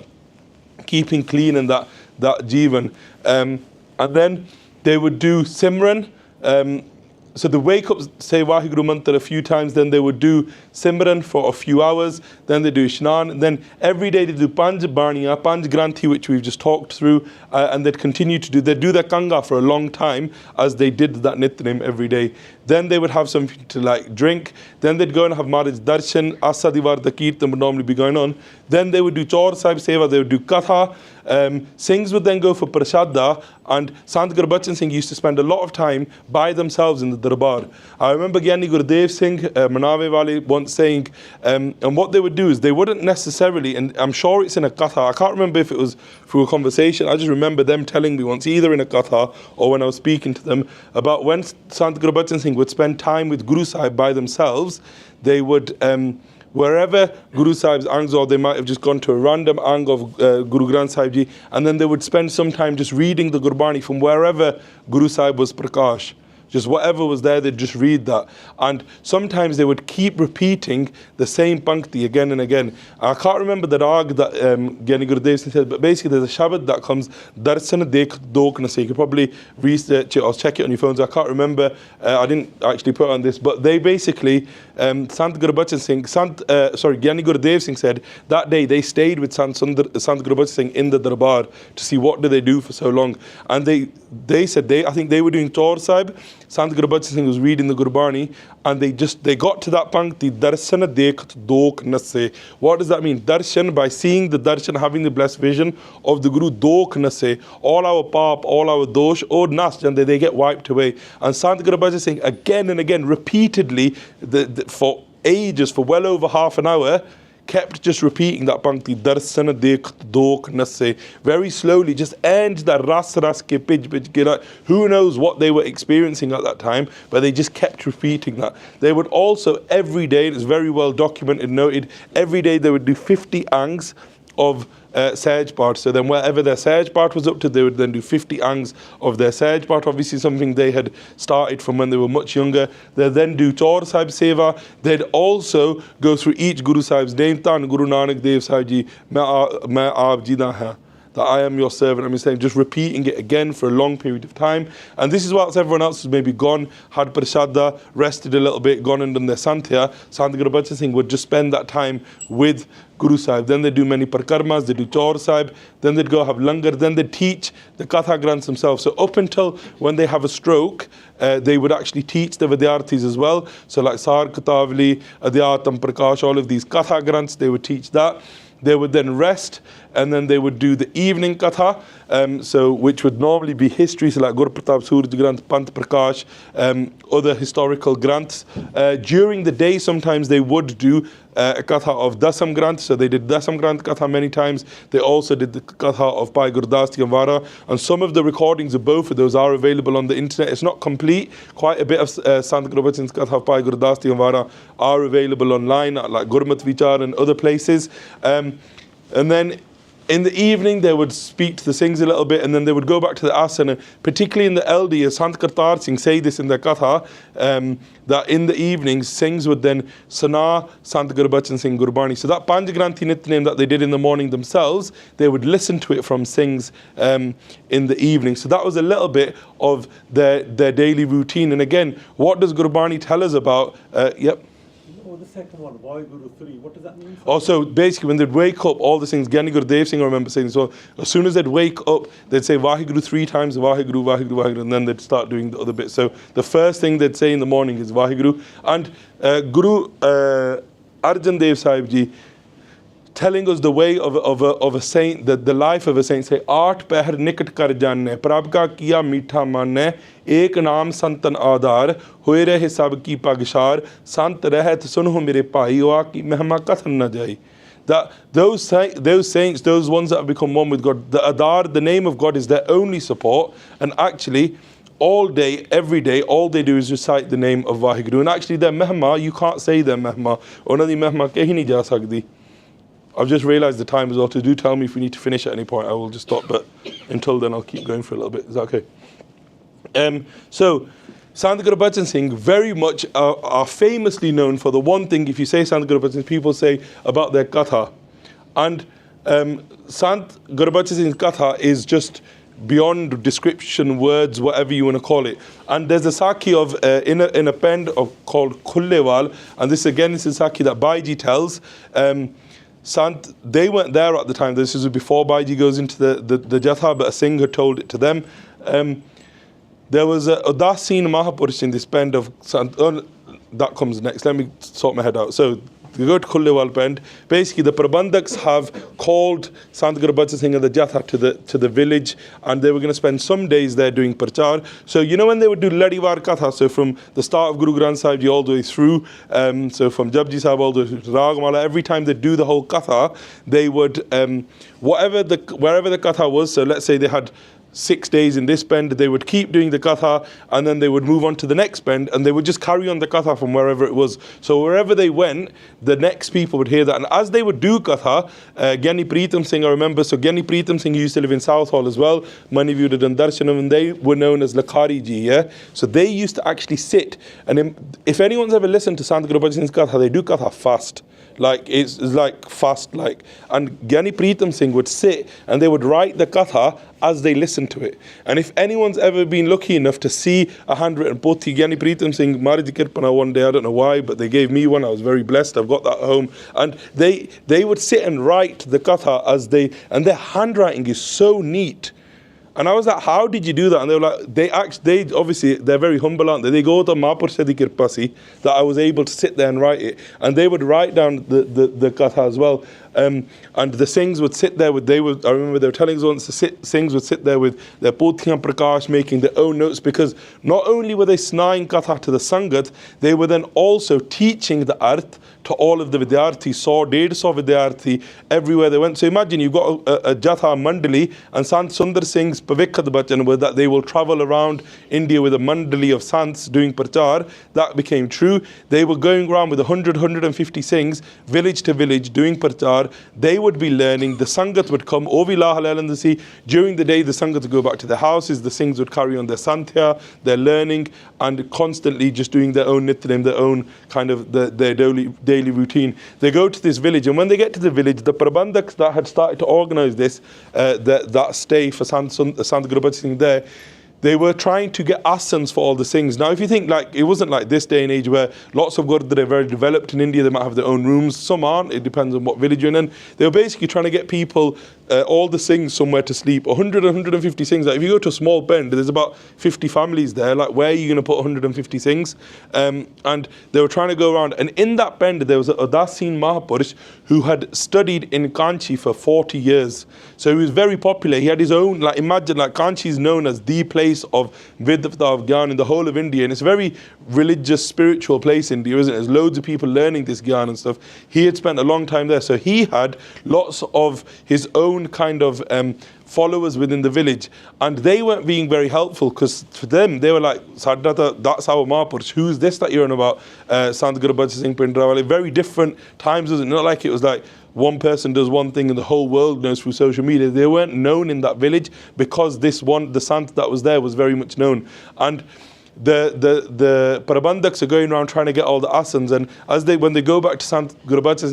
keeping clean and that Jivan. And then they would do Simran. So they wake up, say WhyGuru Mantar a few times, then they would do Simran for a few hours, then they do Ishnan, and then every day they do Panj Barniya, Panj Granthi, which we've just talked through, and they'd continue to do, they'd do their Kanga for a long time as they did that Nitnem every day. Then they would have something to like drink, then they'd go and have Maharaj Darshan, Asa Divar, the Kirtan would normally be going on. Then they would do Chaur Sahib Seva, they would do Katha. Singhs would then go for Prashadda, and Sant Gurbachan Singh used to spend a lot of time by themselves in the Darbar. I remember Giani Gurdev Singh, Manawe Wali, once saying, and what they would do is they wouldn't necessarily, and I'm sure it's in a Katha, I can't remember if it was through a conversation, I just remember them telling me once, either in a Katha or when I was speaking to them, about when Sant Gurbachan Singh would spend time with Guru Sahib by themselves, they would, wherever Guru Sahib's angs, or they might have just gone to a random ang of Guru Granth Sahib Ji, and then they would spend some time just reading the Gurbani from wherever Guru Sahib was Prakash. Just whatever was there, they'd just read that. And sometimes they would keep repeating the same pankti again and again. I can't remember the rag that Giani Gurdev Singh said, but basically there's a Shabad that comes, Darshan Dekh Dokna Se. You could probably research it or check it on your phones. I can't remember, I didn't actually put it on this, but they basically, Sant Gurbachan Singh, Giani Gurdev Singh said, that day they stayed with Sant Gurbachan Singh in the Darbar to see what do they do for so long. And they said, I think they were doing Chaur Sahib, Sant Gurbachan Singh was reading the Gurbani, and they got to that pankti, Darshan Dekht Dok Nase. What does that mean? Darshan, by seeing the Darshan, having the blessed vision of the Guru, Dok Nase, all our pap, all our dosh, or nas, and they get wiped away. And Sant Gurbachan Singh again and again, repeatedly, for ages, for well over half an hour, kept just repeating that pankti, Darshan Dekh Dok Nase, very slowly, just end that ras ke pij ke, like, who knows what they were experiencing at that time, but they just kept repeating that. They would also every day, it's very well documented, noted, every day they would do 50 angs of Sahaj Path. So then wherever their Sahaj Path was up to, they would then do 50 angs of their Sahaj Path, obviously something they had started from when they were much younger. They'd then do Chaur Sahib Seva. They'd also go through each Guru Sahib's name, Tan Guru Nanak Dev Sahib Ji, Main Aap Ji Da Hai. that I am your servant. I'm saying, just repeating it again for a long period of time. And this is whilst everyone else was maybe gone, had prashada, rested a little bit, gone and done their Sant here. Sant Gurbachan Singh would just spend that time with Guru Sahib. Then they do many parkarmas, they do Chaur Sahib, then they'd go have langar, then they'd teach the Katha Granths themselves. So up until when they have a stroke, they would actually teach the Vidyarthis as well. So like Sar Katavli, Adhyatam Prakash, all of these Katha Granths, they would teach that. They would then rest, and then they would do the evening katha, which would normally be history, so like Gur Pratap Suraj Granth, Pant Prakash, other historical granths. During the day, sometimes they would do a katha of Dasam Granth, so they did Dasam Granth katha many times. They also did the katha of Bhai Gurdas Gurdwara, and some of the recordings of both of those are available on the internet. It's not complete. Quite a bit of Sant Gurbachan's katha of Bhai Gurdas Gurdwara are available online at like Gurmat Vichar and other places. And then in the evening, they would speak to the Singhs a little bit, and then they would go back to the asana. Particularly in the LD, as Sant Kartar Singh say this in their katha, that in the evenings, Singhs would then sana Sant Gurbachan Singh Gurbani. So that Panj Granthi Nitnem that they did in the morning themselves, they would listen to it from Singhs in the evening. So that was a little bit of their daily routine. And again, what does Gurbani tell us about? The second one, WhyGuru 3, what does that mean? Also, basically, when they'd wake up, all the things, Giani Gurdev Singh, I remember saying, so as soon as they'd wake up, they'd say WhyGuru 3 times, WhyGuru, WhyGuru, WhyGuru, and then they'd start doing the other bits. So the first thing they'd say in the morning is WhyGuru. And Guru Arjan Dev Sahib Ji, telling us the way of a saint, the life of a saint. Say, Aat Pehar Nikat Kar Janne, Prabh ka kiya meetha manne, Ek naam santan aadhar, Hoye rahe sab ki pagshar, Sant rahat sunho mere bhai, Oa ki mehma kathan na jai. That those saints, those ones that have become one with God, the Adar, the name of God is their only support. And actually, all day, every day, all they do is recite the name of WhyGuru. And actually, their mehma, you can't say their mehma. ਉਹਨਾਂ ਦੀ mehma ਕਹੀ ਨਹੀਂ ਜਾ ਸਕਦੀ. I've just realised the time as well, so do tell me if we need to finish at any point. I will just stop, but until then I'll keep going for a little bit. Is that okay? So, Sant Gurbachan Singh very much are famously known for the one thing, if you say Sant Gurbachan Singh, people say about their katha. And Sant Gurbachan Singh's katha is just beyond description, words, whatever you want to call it. And there's a Sakhi of in a pen called Khullewal, and this is a Sakhi that Bhaiji tells. Sant, they weren't there at the time. This is before Bhaiji goes into the Jatha, but a Singh had told it to them. There was a Udasin Mahapurush in this band of Sant. That comes next. Let me sort my head out. So, we go to Khullewal Pend. Basically, the Prabandhaks have called Sant Gurbachan Singh and the Jatha to the village, and they were going to spend some days there doing Parchar. So, you know when they would do Ladiwar Katha, so from the start of Guru Granth Sahib Ji all the way through, so from Japji Sahib all the way to Ragamala, every time they do the whole Katha, they would, wherever the Katha was, so let's say they had 6 days in this bend, they would keep doing the katha, and then they would move on to the next bend, and they would just carry on the katha from wherever it was. So wherever they went, the next people would hear that. And as they would do katha, Giani Preetam Singh, I remember, so Giani Preetam Singh used to live in South Hall as well. Many of you had done darshanam, and they were known as Lakhari Ji, yeah? So they used to actually sit, and if anyone's ever listened to Sant Gurbachan Singh's katha, they do katha fast. Like, it's like fast, like. And Giani Preetam Singh would sit, and they would write the katha as they listened to it. And if anyone's ever been lucky enough to see a handwritten pothi, Giani Preetam Singh Marij Kirpana one day, I don't know why, but they gave me one. I was very blessed. I've got that at home. And they would sit and write the katha and their handwriting is so neat. And I was like, how did you do that? And they were like, they obviously, they're very humble, aren't they? They go to Mahapur Siddhi Kirpasi, that I was able to sit there and write it. And they would write down the katha as well. And the Singhs would sit there I remember they were telling us once, the Singhs would sit there with their Pothiyan Prakash, making their own notes, because not only were they snaing katha to the Sangat, they were then also teaching the arth to all of the Vidyarthi, 150 Vidyarthi, everywhere they went. So imagine you've got a Jatha Mandali, and Sant Sundar Singh's Pavikhad Bachan were that they will travel around India with a Mandali of Sants doing Parchar. That became true. They were going around with 100, 150 Singhs, village to village, doing Parchar, Satkar, they would be learning, the Sangat would come, during the day the Sangat would go back to their houses, the Singhs would carry on their Santya, their learning, and constantly just doing their own Nitnem, their own kind of their daily routine. They go to this village, and when they get to the village, the Prabandhaks that had started to organize this, that stay for Sant Gurbachan Singh there, they were trying to get asans for all the Singhs. Now, if you think, like, it wasn't like this day and age where lots of Gurdwara are very developed in India, they might have their own rooms, some aren't, it depends on what village you're in. They were basically trying to get people, all the Singhs, somewhere to sleep. 100, 150 Singhs. Like, if you go to a small bend, there's about 50 families there. Like, where are you going to put 150 Singhs? And they were trying to go around. And in that bend, there was a Udasin Mahapurush who had studied in Kanchi for 40 years. So he was very popular. He had his own, like, imagine, like, Kanchi is known as the place of Vidya, of Giani in the whole of India. And it's a very religious, spiritual place in India, isn't it? There's loads of people learning this Giani and stuff. He had spent a long time there. So he had lots of his own kind of followers within the village, and they weren't being very helpful, because for them they were like, Saddata, that's our Mahapurush, who's this that you're on about? Sant Gurbachan Singh Pindrawale. Very different times, wasn't it? Not like it was like one person does one thing and the whole world knows through social media. They weren't known in that village because the Sant that was there was very much known. And the Prabandhaks are going around trying to get all the asans, and when they go back to Sant Gurbachan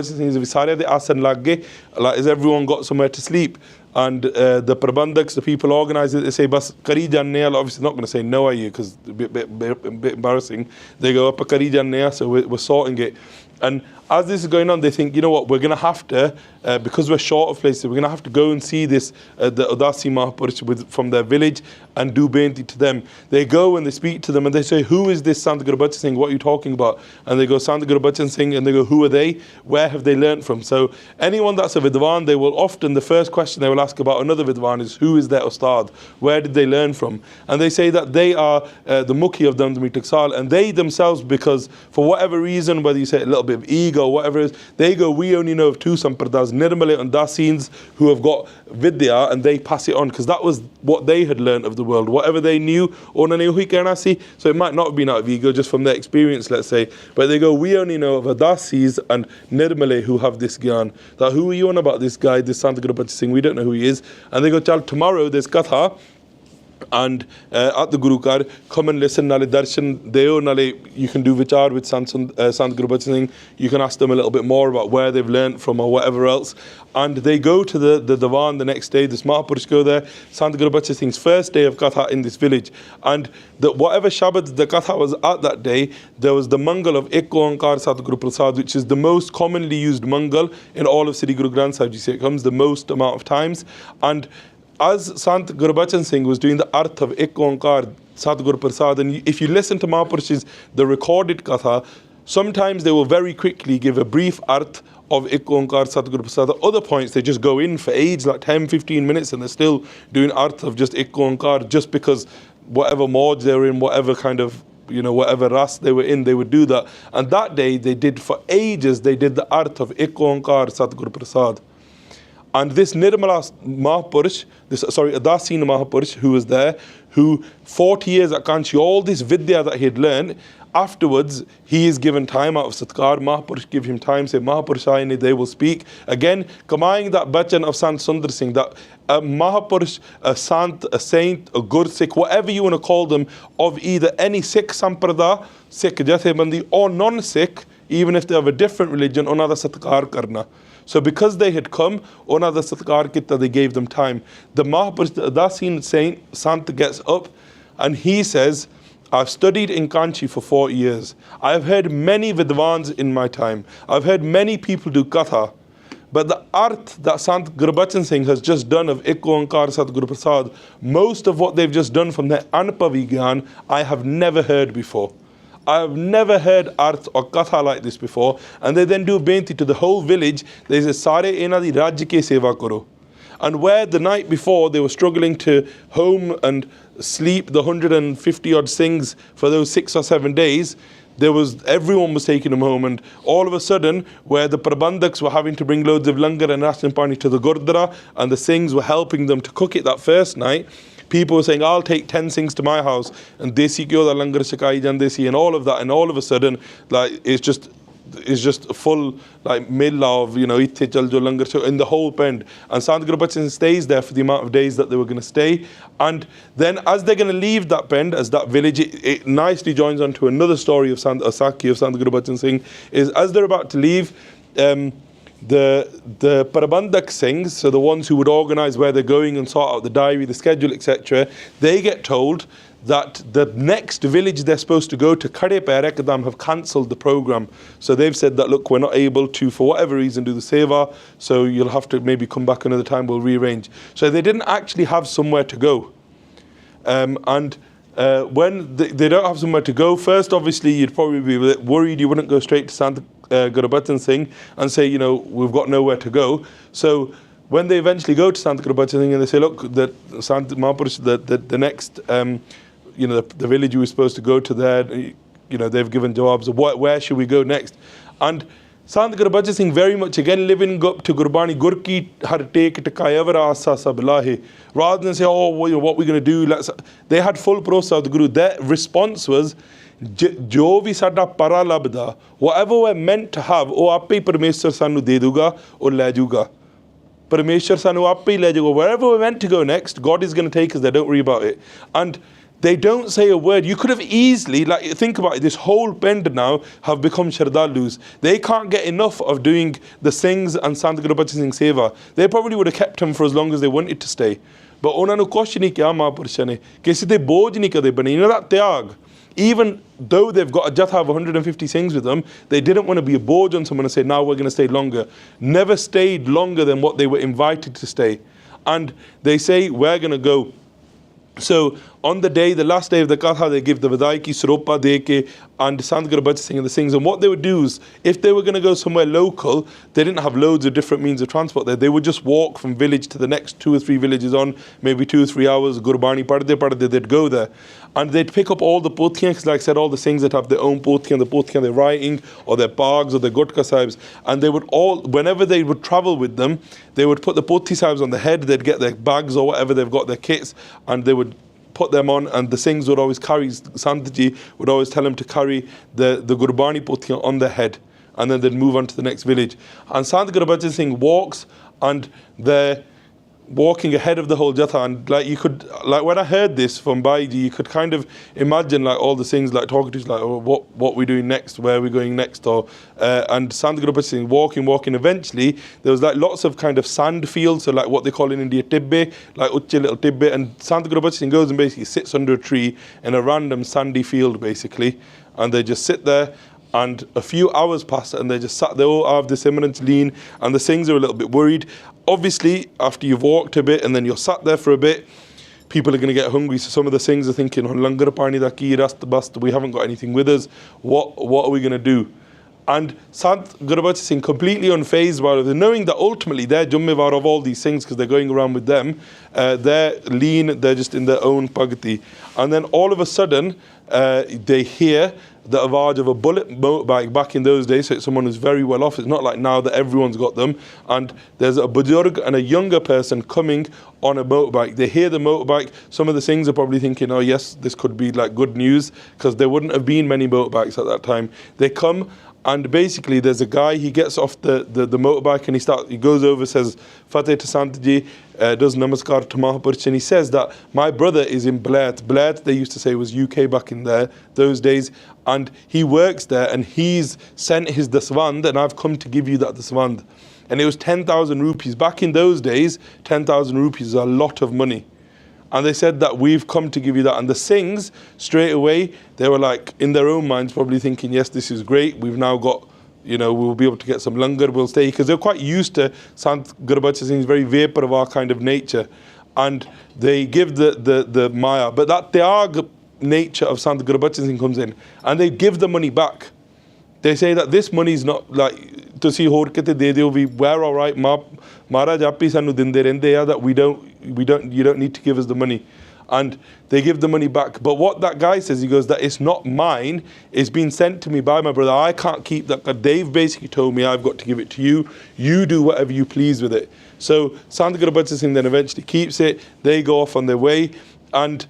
Singh, the asan lagge, like, is everyone got somewhere to sleep? And the Prabandhaks, the people organize it, they say, Bas kari janne, obviously not going to say no, are you? Because a bit embarrassing. They go, up kari janne, so we're sorting it. And as this is going on, they think, you know what, we're going to have to, because we're short of places, we're going to have to go and see this, the Udasi Mahapurush from their village and do benti to them. They go and they speak to them and they say, who is this Sant Gurbachan Singh? What are you talking about? And they go, Sant Gurbachan Singh, and they go, who are they? Where have they learnt from? So anyone that's a Vidwan, they will often, the first question they will ask about another Vidwan is, who is their Ustad? Where did they learn from? And they say that they are the Mukhi of Damdami Taksaal, and they themselves, because for whatever reason, whether you say a little bit of ego, whatever it is, they go, we only know of two Sampradas, Nirmale and Dasins, who have got Vidya, and they pass it on, because that was what they had learnt of the world. Whatever they knew, so it might not have been out of ego, just from their experience, let's say. But they go, we only know of Adasis and Nirmale who have this Gyan. That, who are you on about this guy, this Sant Gurbachan Singh? We don't know who he is. And they go, Chal, tomorrow there's Katha, and at the Guru Kar, come and listen, nale darshan deo, nale you can do vichar with Sant Gurbachan Singh. You can ask them a little bit more about where they've learnt from or whatever else. And they go to the Divan the next day, this Mahapurush go there, Sant Gurbachan Singh's first day of Katha in this village. And whatever Shabad the Katha was at that day, there was the Mangal of Ek Oankar Satguru Prasad, which is the most commonly used Mangal in all of Sri Guru Granth Sahib Ji. It comes the most amount of times. And as Sant Gurbachan Singh was doing the arth of Ek Oankar Satguru Prasad, and if you listen to Mahapurush's, the recorded Katha, sometimes they will very quickly give a brief arth of Ek Oankar Satguru Prasad. At other points, they just go in for age, like 10, 15 minutes, and they're still doing arth of just Ek Oankar, just because whatever modes they were in, whatever kind of, whatever ras they were in, they would do that. And that day, they did for ages, they did the arth of Ek Oankar Satguru Prasad. And this Nirmala Mahapurush, Adasin Mahapurush, who was there, who 40 years at Kanchi, all this Vidya that he had learned, afterwards, he is given time out of Satkar. Mahapurush give him time, say, Mahapurush Ayani, they will speak. Again, kamaying that bachan of Sant Sundar Singh, that a Mahapurush, a Sant, a Saint, a Gur Sikh, whatever you want to call them, of either any Sikh Samprada, Sikh Jathebandi, or non-Sikh, even if they have a different religion, onada Satkar karna. So because they had come, onada Satkar kitta, they gave them time. The Mahapurush, the Adasin Saint, Sant gets up and he says, I've studied in Kanchi for 40 years. I've heard many Vidwans in my time. I've heard many people do Katha. But the art that Sant Gurbachan Singh has just done of Ek Oankar Satguru Prasad, most of what they've just done from their Anpavi Gyan, I have never heard before. I have never heard art or katha like this before. And they then do benti to the whole village. They say, Sare ena di rajya ke seva karo. And where the night before they were struggling to home and sleep the 150 odd Singhs for those 6 or 7 days, everyone was taking them home, and all of a sudden, where the Prabandhaks were having to bring loads of langar and ration pani to the Gurdwara, and the Singhs were helping them to cook it that first night, people were saying, I'll take 10 Singhs to my house, and desi kyo da langar shakai jan desi, and all of that, and all of a sudden, like, it's just is just full like milla of, itte chal jo langar, so in the whole pend. And Sant Gurbachan Singh stays there for the amount of days that they were going to stay. And then as they're going to leave that pend, as that village, it nicely joins onto another story of Sant Gurbachan Singh, is as they're about to leave, the Prabandhak Singhs, so the ones who would organise where they're going and sort out the diary, the schedule, etc., they get told that the next village they're supposed to go to, Khade Pair Ekdam, have cancelled the programme. So they've said that, look, we're not able to, for whatever reason, do the seva, so you'll have to maybe come back another time, we'll rearrange. So they didn't actually have somewhere to go. When they don't have somewhere to go, first, obviously, you'd probably be a bit worried. You wouldn't go straight to Sant Gurbachan Singh and say, we've got nowhere to go. So when they eventually go to Sant Gurbachan Singh and they say, look, the next, the village we were supposed to go to there, they've given jawabs of where should we go next? And Sant Gurbachan Singh very much again living up to Gurbani, Gurki har take takayavara asa sablahe. Rather than say, what are we going to do? They had full process of the Guru. Their response was, Jo vi sada para labda, whatever we're meant to have, oh appe Parmeshwar sanu de duga or le juga. Parmeshwar sanu appe le juga. Wherever we're meant to go next, God is going to take us there. Don't worry about it. And they don't say a word. You could have easily, think about it, this whole bend now have become Shardalus. They can't get enough of doing the Singhs and Sant Gurbachan Singh Seva. They probably would have kept him for as long as they wanted to stay. But ਉਹਨਾਂ ਨੂੰ ਕੁਛ ਨਹੀਂ ਕਿਹਾ ਮਹਾਂਪੁਰਸ਼ਾਂ ਨੇ, ਕਿਸੇ ਦੇ ਬੋਝ ਨਹੀਂ ਕਦੇ ਬਣੇ. That ਤਿਆਗ, even though they've got a Jatha of 150 Singhs with them, they didn't want to be a boj on someone and say, now we're going to stay longer. Never stayed longer than what they were invited to stay. And they say, we're going to go. So on the day, the last day of the Katha, they give the Vadai ki Sropa deke and Sant Gurbachan Singh and the Singhs. And what they would do is, if they were going to go somewhere local, they didn't have loads of different means of transport there. They would just walk from village to the next 2 or 3 villages on, maybe 2 or 3 hours, Gurbani, Padde, they'd go there. And they'd pick up all the pothiyan, because like I said, all the Singhs that have their own pothiyan, the pothiyan they're writing, or their pags, or their gutka sahibs. And they would all, whenever they would travel with them, they would put the pothi sahibs on the head, they'd get their bags or whatever, they've got their kits, and they would put them on, and the Singhs would always carry, Santji would always tell them to carry the Gurbani pothiyan on their head, and then they'd move on to the next village. And Sant Gurbachan Singh walks, and they're walking ahead of the whole Jatha, and you could, when I heard this from Bhai, you could kind of imagine all the things talking to us, what we're doing next, where we're going next, and Sant Gurbachan Singh walking. Eventually, there was lots of kind of sand fields, so what they call in India tibbe, uche little tibbe, and Sant Gurbachan Singh goes and basically sits under a tree in a random sandy field basically, and they just sit there. And a few hours pass, and they just sat there, all have this imminent lean, and the Singhs are a little bit worried. Obviously, after you've walked a bit and then you're sat there for a bit, people are going to get hungry. So some of the Singhs are thinking, "Langar pani da ki rast bast, we haven't got anything with us. What are we going to do?" And Sant Gurbachan Singh, completely unfazed by it, knowing that ultimately they're Jummewar of all these things because they're going around with them. They're lean, they're just in their own pagati. And then all of a sudden, they hear the awaj of a bullet motorbike. Back in those days, so it's someone who's very well off. It's not like now that everyone's got them. And there's a bujurg and a younger person coming on a motorbike. They hear the motorbike. Some of the Singhs are probably thinking, oh yes, this could be good news, because there wouldn't have been many motorbikes at that time. They come, and basically there's a guy, he gets off the motorbike, and he goes over, says Fateh to Santji, does namaskar to Mahapurush, and he says that my brother is in Blair. Blair, they used to say, was UK back in those days, and he works there, and he's sent his daswand, and I've come to give you that daswand. And it was 10,000 rupees. Back in those days, 10,000 rupees is a lot of money. And they said that we've come to give you that. And the Singhs, straight away, they were in their own minds, probably thinking, yes, this is great. We've now got, we'll be able to get some langar, we'll stay. Because they're quite used to Sant Gurbachan Singh's very Veparva kind of nature. And they give the maya. But that tyag nature of Sant Gurbachan Singh comes in. And they give the money back. They say that this money is not ਤੁਸੀਂ ਹੋਰ ਕਿਤੇ ਦੇ ਦਿਓ, we're all right, Maharaj ਆਪੀ ਸਾਨੂੰ ਦਿੰਦੇ ਰਹਿੰਦੇ ਆ, that you don't need to give us the money. And they give the money back. But what that guy says, he goes, that it's not mine, it's been sent to me by my brother, I can't keep that. They've basically told me I've got to give it to you, you do whatever you please with it. So Sant Gurbachan Singh then eventually keeps it, they go off on their way, and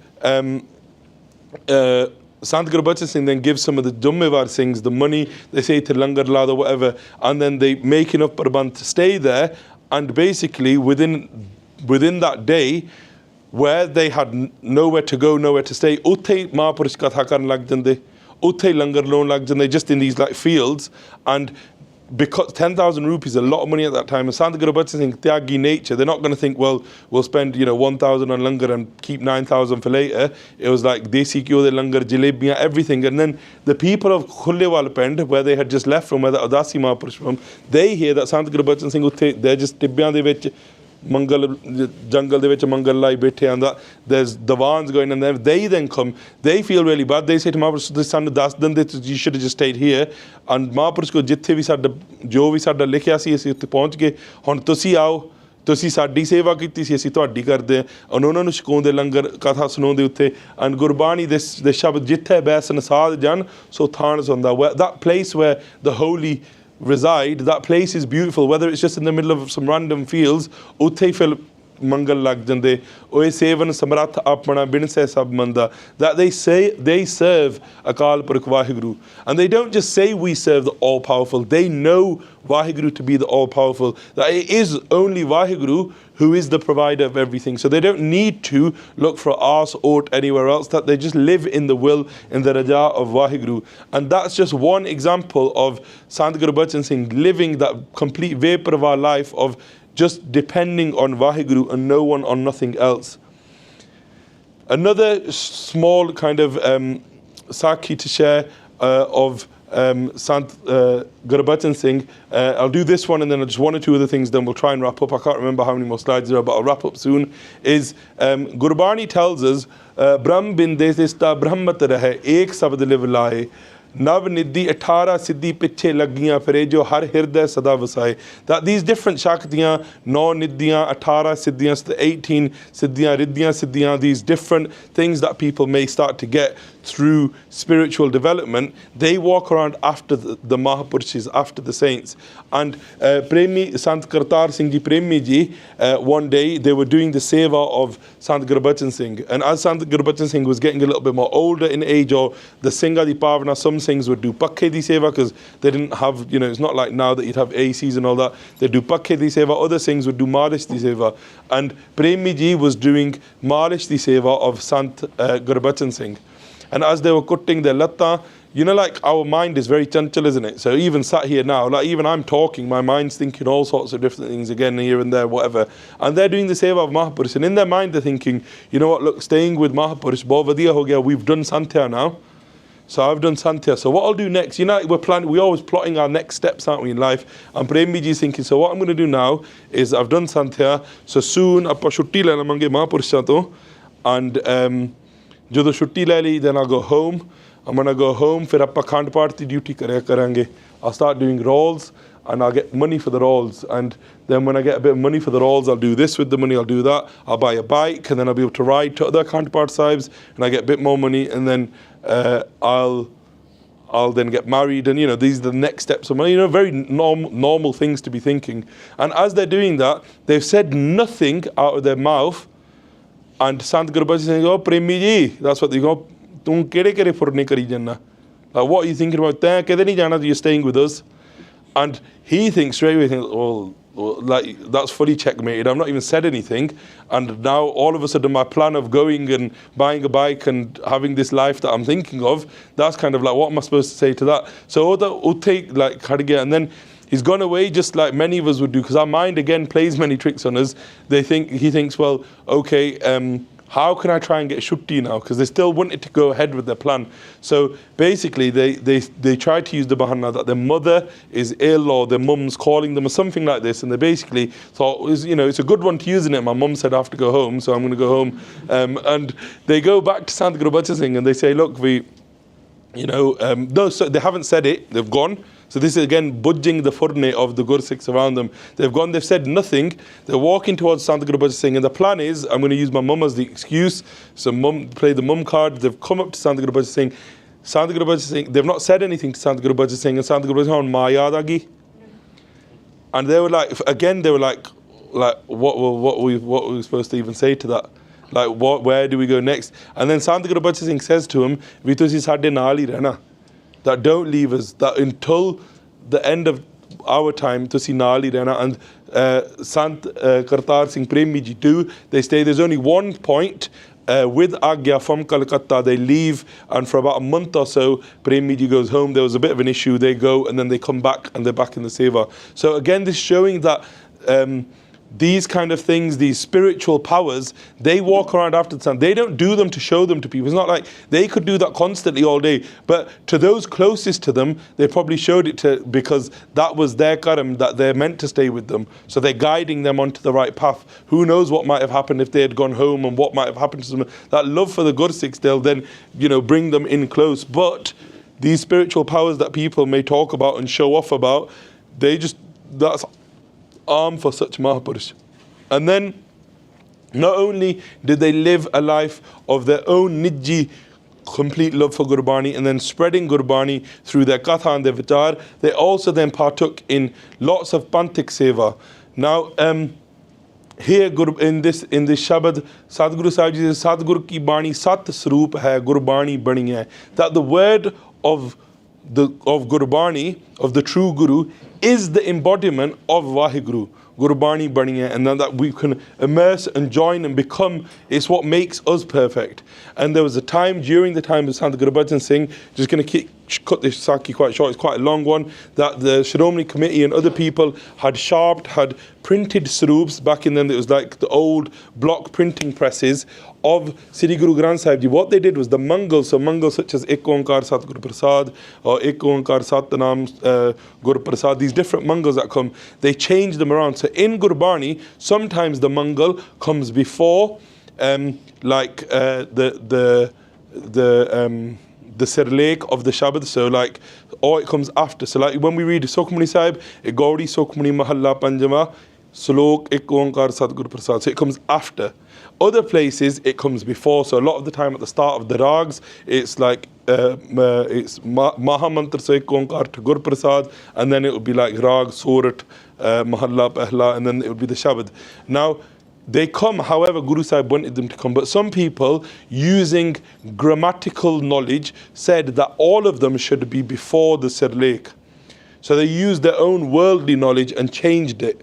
Sant Gurbachan Singh then gives some of the Jummewar Singhs the money, they say to Langar Lad or whatever, and then they make enough Prabandh to stay there, and basically within that day, where they had nowhere to go, nowhere to stay, utte Mahapurush Katha karan lag jande, utte Langar laun lag jande, just in these like fields, and because 10,000 rupees is a lot of money at that time, and Sant Gurbachan Singh, Tyagi nature, they're not going to think, well, we'll spend 1,000 on langar and keep 9,000 for later. It was like desi kyo de langar, jalebiyan, everything. And then the people of Khullewal Pend, where they had just left from, where the Adasi Mahapurush from, they hear that Sant Gurbachan Singh, they're just tibbiyan de vich Mangal jungle de vich Mangal lai bethe, and that there's Davans going on there. They then come, they feel really bad. They say to Mahapurush, the son of Das, then you should have just stayed here. And Mahapurush ko jithe vi sada jo vi sada likhya si assi utte pahunch gaye, hun tusi aao, तुसी साडी सेवा कीती सी असीं तुहाडी करदे हां उन्हां नूं छकाउंदे लंगर कथा सुणाउंदे उत्थे and Gurbani this शब्द जिथे बैस नसाद जन सो थान Sunda. That place where the holy reside, that place is beautiful, whether it's just in the middle of some random fields, utte fil mangal lag jande, oye sevan samrat apna bin se sab manda, that they say they serve Akal Purkh WhyGuru, and they don't just say we serve the all-powerful, they know WhyGuru to be the all-powerful, that it is only WhyGuru who is the provider of everything, so they don't need to look for ars ought anywhere else, that they just live in the will, in the raja of WhyGuru. And that's just one example of Sant Gurbachan Singh living that complete Veprava life of just depending on WhyGuru and no one, on nothing else. Another small kind of sakhi to share of Sant Gurbachan Singh. I'll do this one and then just one or two other things, then we'll try and wrap up. I can't remember how many more slides there are, but I'll wrap up soon. Is Gurbani tells us, Brahm bin desista brahmat rahe, ek sabd liv laye, Nav Nidhi 18 Siddhi Piche Lagiyan Fire Jo Har Hirday Sada Vasaye. That these different Shaktiyan, 9 Nidhiyan, 18 Siddhiyan, 18 Siddhiyan, Riddhiyan Siddhiyan, these different things that people may start to get through spiritual development, they walk around after the Mahapurushas, after the saints. And Premi, Sant Kartar Singh Ji Premi Ji, one day they were doing the seva of Sant Gurbachan Singh. And as Sant Gurbachan Singh was getting a little bit more older in age, or the Singha Di Pavana, some Singhs would do Pakke Di Seva because they didn't have, it's not like now that you'd have ACs and all that. They'd do Pakke Di Seva, other Singhs would do Malish Di Seva. And Premi Ji was doing Malish Di Seva of Sant Gurbachan Singh. And as they were cutting their latta, like our mind is very chanchal, isn't it? So even sat here now, like even I'm talking, my mind's thinking all sorts of different things again, here and there, whatever. And they're doing the seva of Mahapurush. And in their mind, they're thinking, you know what, look, staying with Mahapurush, bahut vadiya ho gaya, we've done Santya now. So I've done Santya. So what I'll do next, we're always plotting our next steps, aren't we, in life? And Premji is thinking, so what I'm going to do now is I've done Santya. So soon, appa shutti lena mange Mahapurush to. And ਜਦੋਂ ਛੁੱਟੀ ਲੈ ਲਈ, then I'll go home. I'm going to go home, ਫਿਰ ਆਪਾਂ ਖੰਡ ਪਾਠ ਦੀ duty ਕਰਿਆ ਕਰਾਂਗੇ. I'll start doing rolls and I'll get money for the rolls. And then when I get a bit of money for the rolls, I'll do this with the money, I'll do that. I'll buy a bike and then I'll be able to ride to other khand path sahibs and I get a bit more money, and then I'll then get married, and these are the next steps of money. Very normal things to be thinking. And as they're doing that, they've said nothing out of their mouth. And Sant Gurbachan saying, oh, Premi Ji, that's what they go, tum kede furne kari janna. Like, what are you thinking about? Kede nahi jana, you're staying with us. And he thinks straight away, like, that's fully checkmated. I've not even said anything. And now all of a sudden my plan of going and buying a bike and having this life that I'm thinking of, that's kind of like, what am I supposed to say to that? So utte like khadige, and then he's gone away just like many of us would do, because our mind again plays many tricks on us. He thinks, well, okay, how can I try and get shutti now? Because they still wanted to go ahead with their plan. So basically, they try to use the bahana that their mother is ill or their mum's calling them or something like this, and they basically thought, it's a good one to use, isn't it? My mum said I have to go home, so I'm going to go home. And they go back to Sant Gurbachan Singh and they say, look, no, so they haven't said it, they've gone. So this is again budging the furne of the Gursikhs around them. They've gone, they've said nothing. They're walking towards Sant Gurbachan Singh, and the plan is, I'm going to use my mum as the excuse. So play the mum card. They've come up to Sant Gurbachan Singh. Sant Gurbachan Singh, they've not said anything to Sant Gurbachan Singh, and Sant Gurbachan Singh, ma yaad aa gayi. And they were like, what were we supposed to even say to that? Like, where do we go next? And then Sant Gurbachan Singh says to him, "Vi tusi sade naal hi rehna." That don't leave us. That until the end of our time, tusi naal hi rehna. And Sant Kartar Singh Premi ji too. They stay. There's only one point. With Agya from Calcutta, they leave, and for about a month or so, Prem ji goes home. There was a bit of an issue. They go, and then they come back, and they're back in the seva. So again, this showing that these kind of things, these spiritual powers, they walk around after the sun. They don't do them to show them to people. It's not like they could do that constantly all day. But to those closest to them, they probably showed it to because that was their karam, that they're meant to stay with them. So they're guiding them onto the right path. Who knows what might have happened if they had gone home and what might have happened to them. That love for the Gursikhs, they'll then, bring them in close. But these spiritual powers that people may talk about and show off about, that's arm for such Mahapurush. And then not only did they live a life of their own Nijji complete love for Gurbani and then spreading Gurbani through their Katha and their Vichar, they also then partook in lots of Panthik Seva. Now here in this Shabad, Sadguru Sahib ji says, Sadguru ki Bani Sat Sroop hai, Gurbani bani hai. That the word of Gurbani, of the true Guru, is the embodiment of WhyGuru, Gurbani bani hai, and then that we can immerse and join and become, it's what makes us perfect. And there was a time, during the time of Sant Gurbachan Singh, just going to cut this Saki quite short, it's quite a long one, that the Shiromani Committee and other people had printed swaroops. Back in then, it was like the old block printing presses of Sri Guru Granth Sahib Ji. What they did was the mangals, so mangals such as Ek Onkar Sat Guru Prasad or Ek Onkar Sat Nam Guru Prasad, these different mangals that come, they change them around. So in Gurbani, sometimes the mangal comes before the Sirlek of the Shabad, so like, or it comes after. So like when we read Sukhmani Sahib, Gaudi Sukhmani Mahalla Panjama, Slok Ek Onkar Sat Guru Prasad. So it comes after. Other places it comes before. So a lot of the time at the start of the rags, it's like it's Mahamantra so Ek Onkar to Guru Prasad, and then it would be like Rag, Surat, Mahalla Pehla, and then it would be the Shabad. Now they come, however Guru Sahib wanted them to come, but some people using grammatical knowledge said that all of them should be before the Sirlek. So they used their own worldly knowledge and changed it.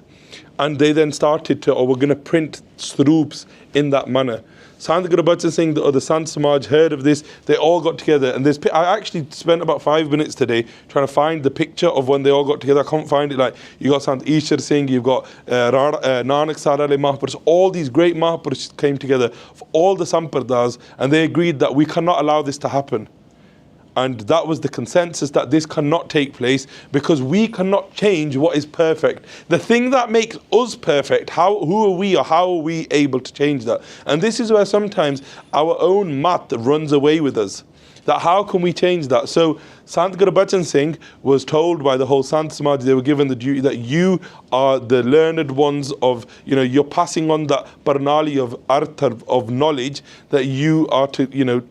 And they then started to, we're going to print swaroops in that manner. Sant Gurbachan Singh, the Sant Samaj heard of this, they all got together. And I actually spent about 5 minutes today trying to find the picture of when they all got together. I can't find it. Like, you got Sant Ishar Singh, you've got Nanak Sarale Mahapurush, all these great Mahapurushs came together for all the Sampradas, and they agreed that we cannot allow this to happen. And that was the consensus, that this cannot take place because we cannot change what is perfect. The thing that makes us perfect, who are we or how are we able to change that? And this is where sometimes our own mat runs away with us. That how can we change that? So Sant Gurbachan Singh was told by the whole Sant Samaj, they were given the duty that you are the learned ones of, you're passing on that parnali of artha, of knowledge, that you are to,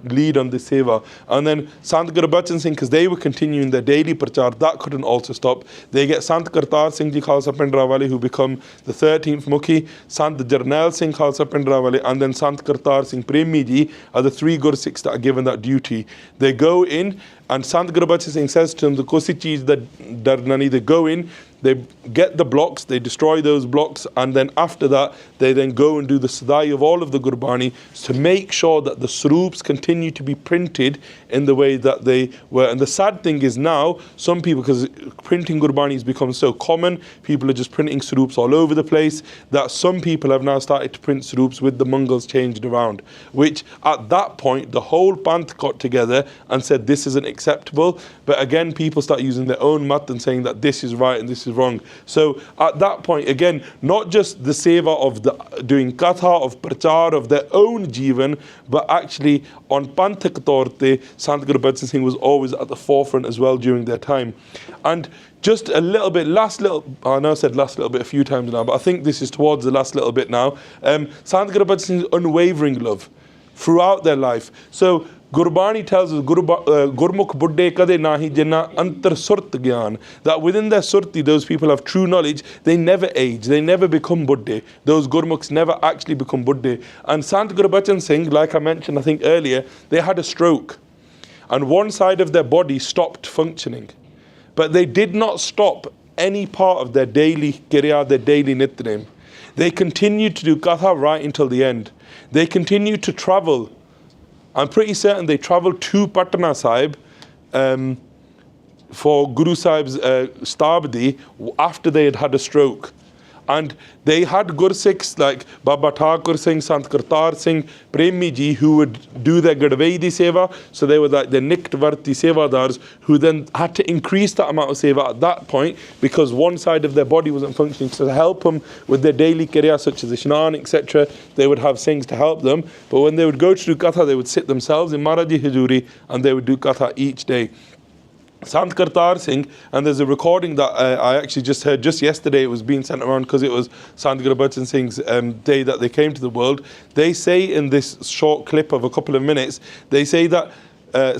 lead on the seva. And then Sant Gurbachan Singh, because they were continuing their daily Parchar, that couldn't also stop. They get Sant Kartar Singh Ji Khalsa Pendrawale, who become the 13th Mukhi, Sant Jarnail Singh Khalsa Pendrawale, and then Sant Kartar Singh Premi Ji are the 3 Gursikhs that are given that duty. They go in, and Sant Gurbachan Singh says to them, the kosi cheez that darnani, they go in, they get the blocks, they destroy those blocks, and then after that, they then go and do the sadai of all of the Gurbani to make sure that the swaroops continue to be printed in the way that they were. And the sad thing is now, some people, because printing Gurbani has become so common, people are just printing swaroops all over the place, that some people have now started to print swaroops with the mangals changed around, which at that point, the whole Panth got together and said this isn't acceptable. But again, people start using their own mat and saying that this is right and this is wrong. So at that point, again, not just the seva of doing katha, of prachar, of their own jivan, but actually on panthak taurte, Sant Gurbachan Singh was always at the forefront as well during their time. And just a little bit, I know I said last little bit a few times now, but I think this is towards the last little bit now. Sant Gurbachan Singh's unwavering love throughout their life. So Gurbani tells us, Gurmukh buddhe kade nahi jinna antar surt gyan, that within their surti, those people have true knowledge, they never age, they never become buddhe. Those Gurmukhs never actually become buddhe. And Sant Gurbachan Singh, like I mentioned I think earlier, they had a stroke. And one side of their body stopped functioning. But they did not stop any part of their daily kirya, their daily Nitnem. They continued to do Katha right until the end. They continued to travel. I'm pretty certain they travelled to Patna Sahib for Guru Sahib's Stabdi after they had had a stroke. And they had Gursikhs like Baba Thakur Singh, Sant Kartar Singh, Prem ji, who would do their Gadvaidi Seva. So they were like the Niktvarti Sevadars, who then had to increase that amount of Seva at that point because one side of their body wasn't functioning. So to help them with their daily Kirya, such as Ishnan, etc., they would have Singhs to help them. But when they would go to do Katha, they would sit themselves in Maharaji Hajuri and they would do Katha each day. Sant Kartar Singh, and there's a recording that I actually just heard just yesterday. It was being sent around because it was Sant Gurbachan Singh's day that they came to the world. They say in this short clip of a couple of minutes, they say that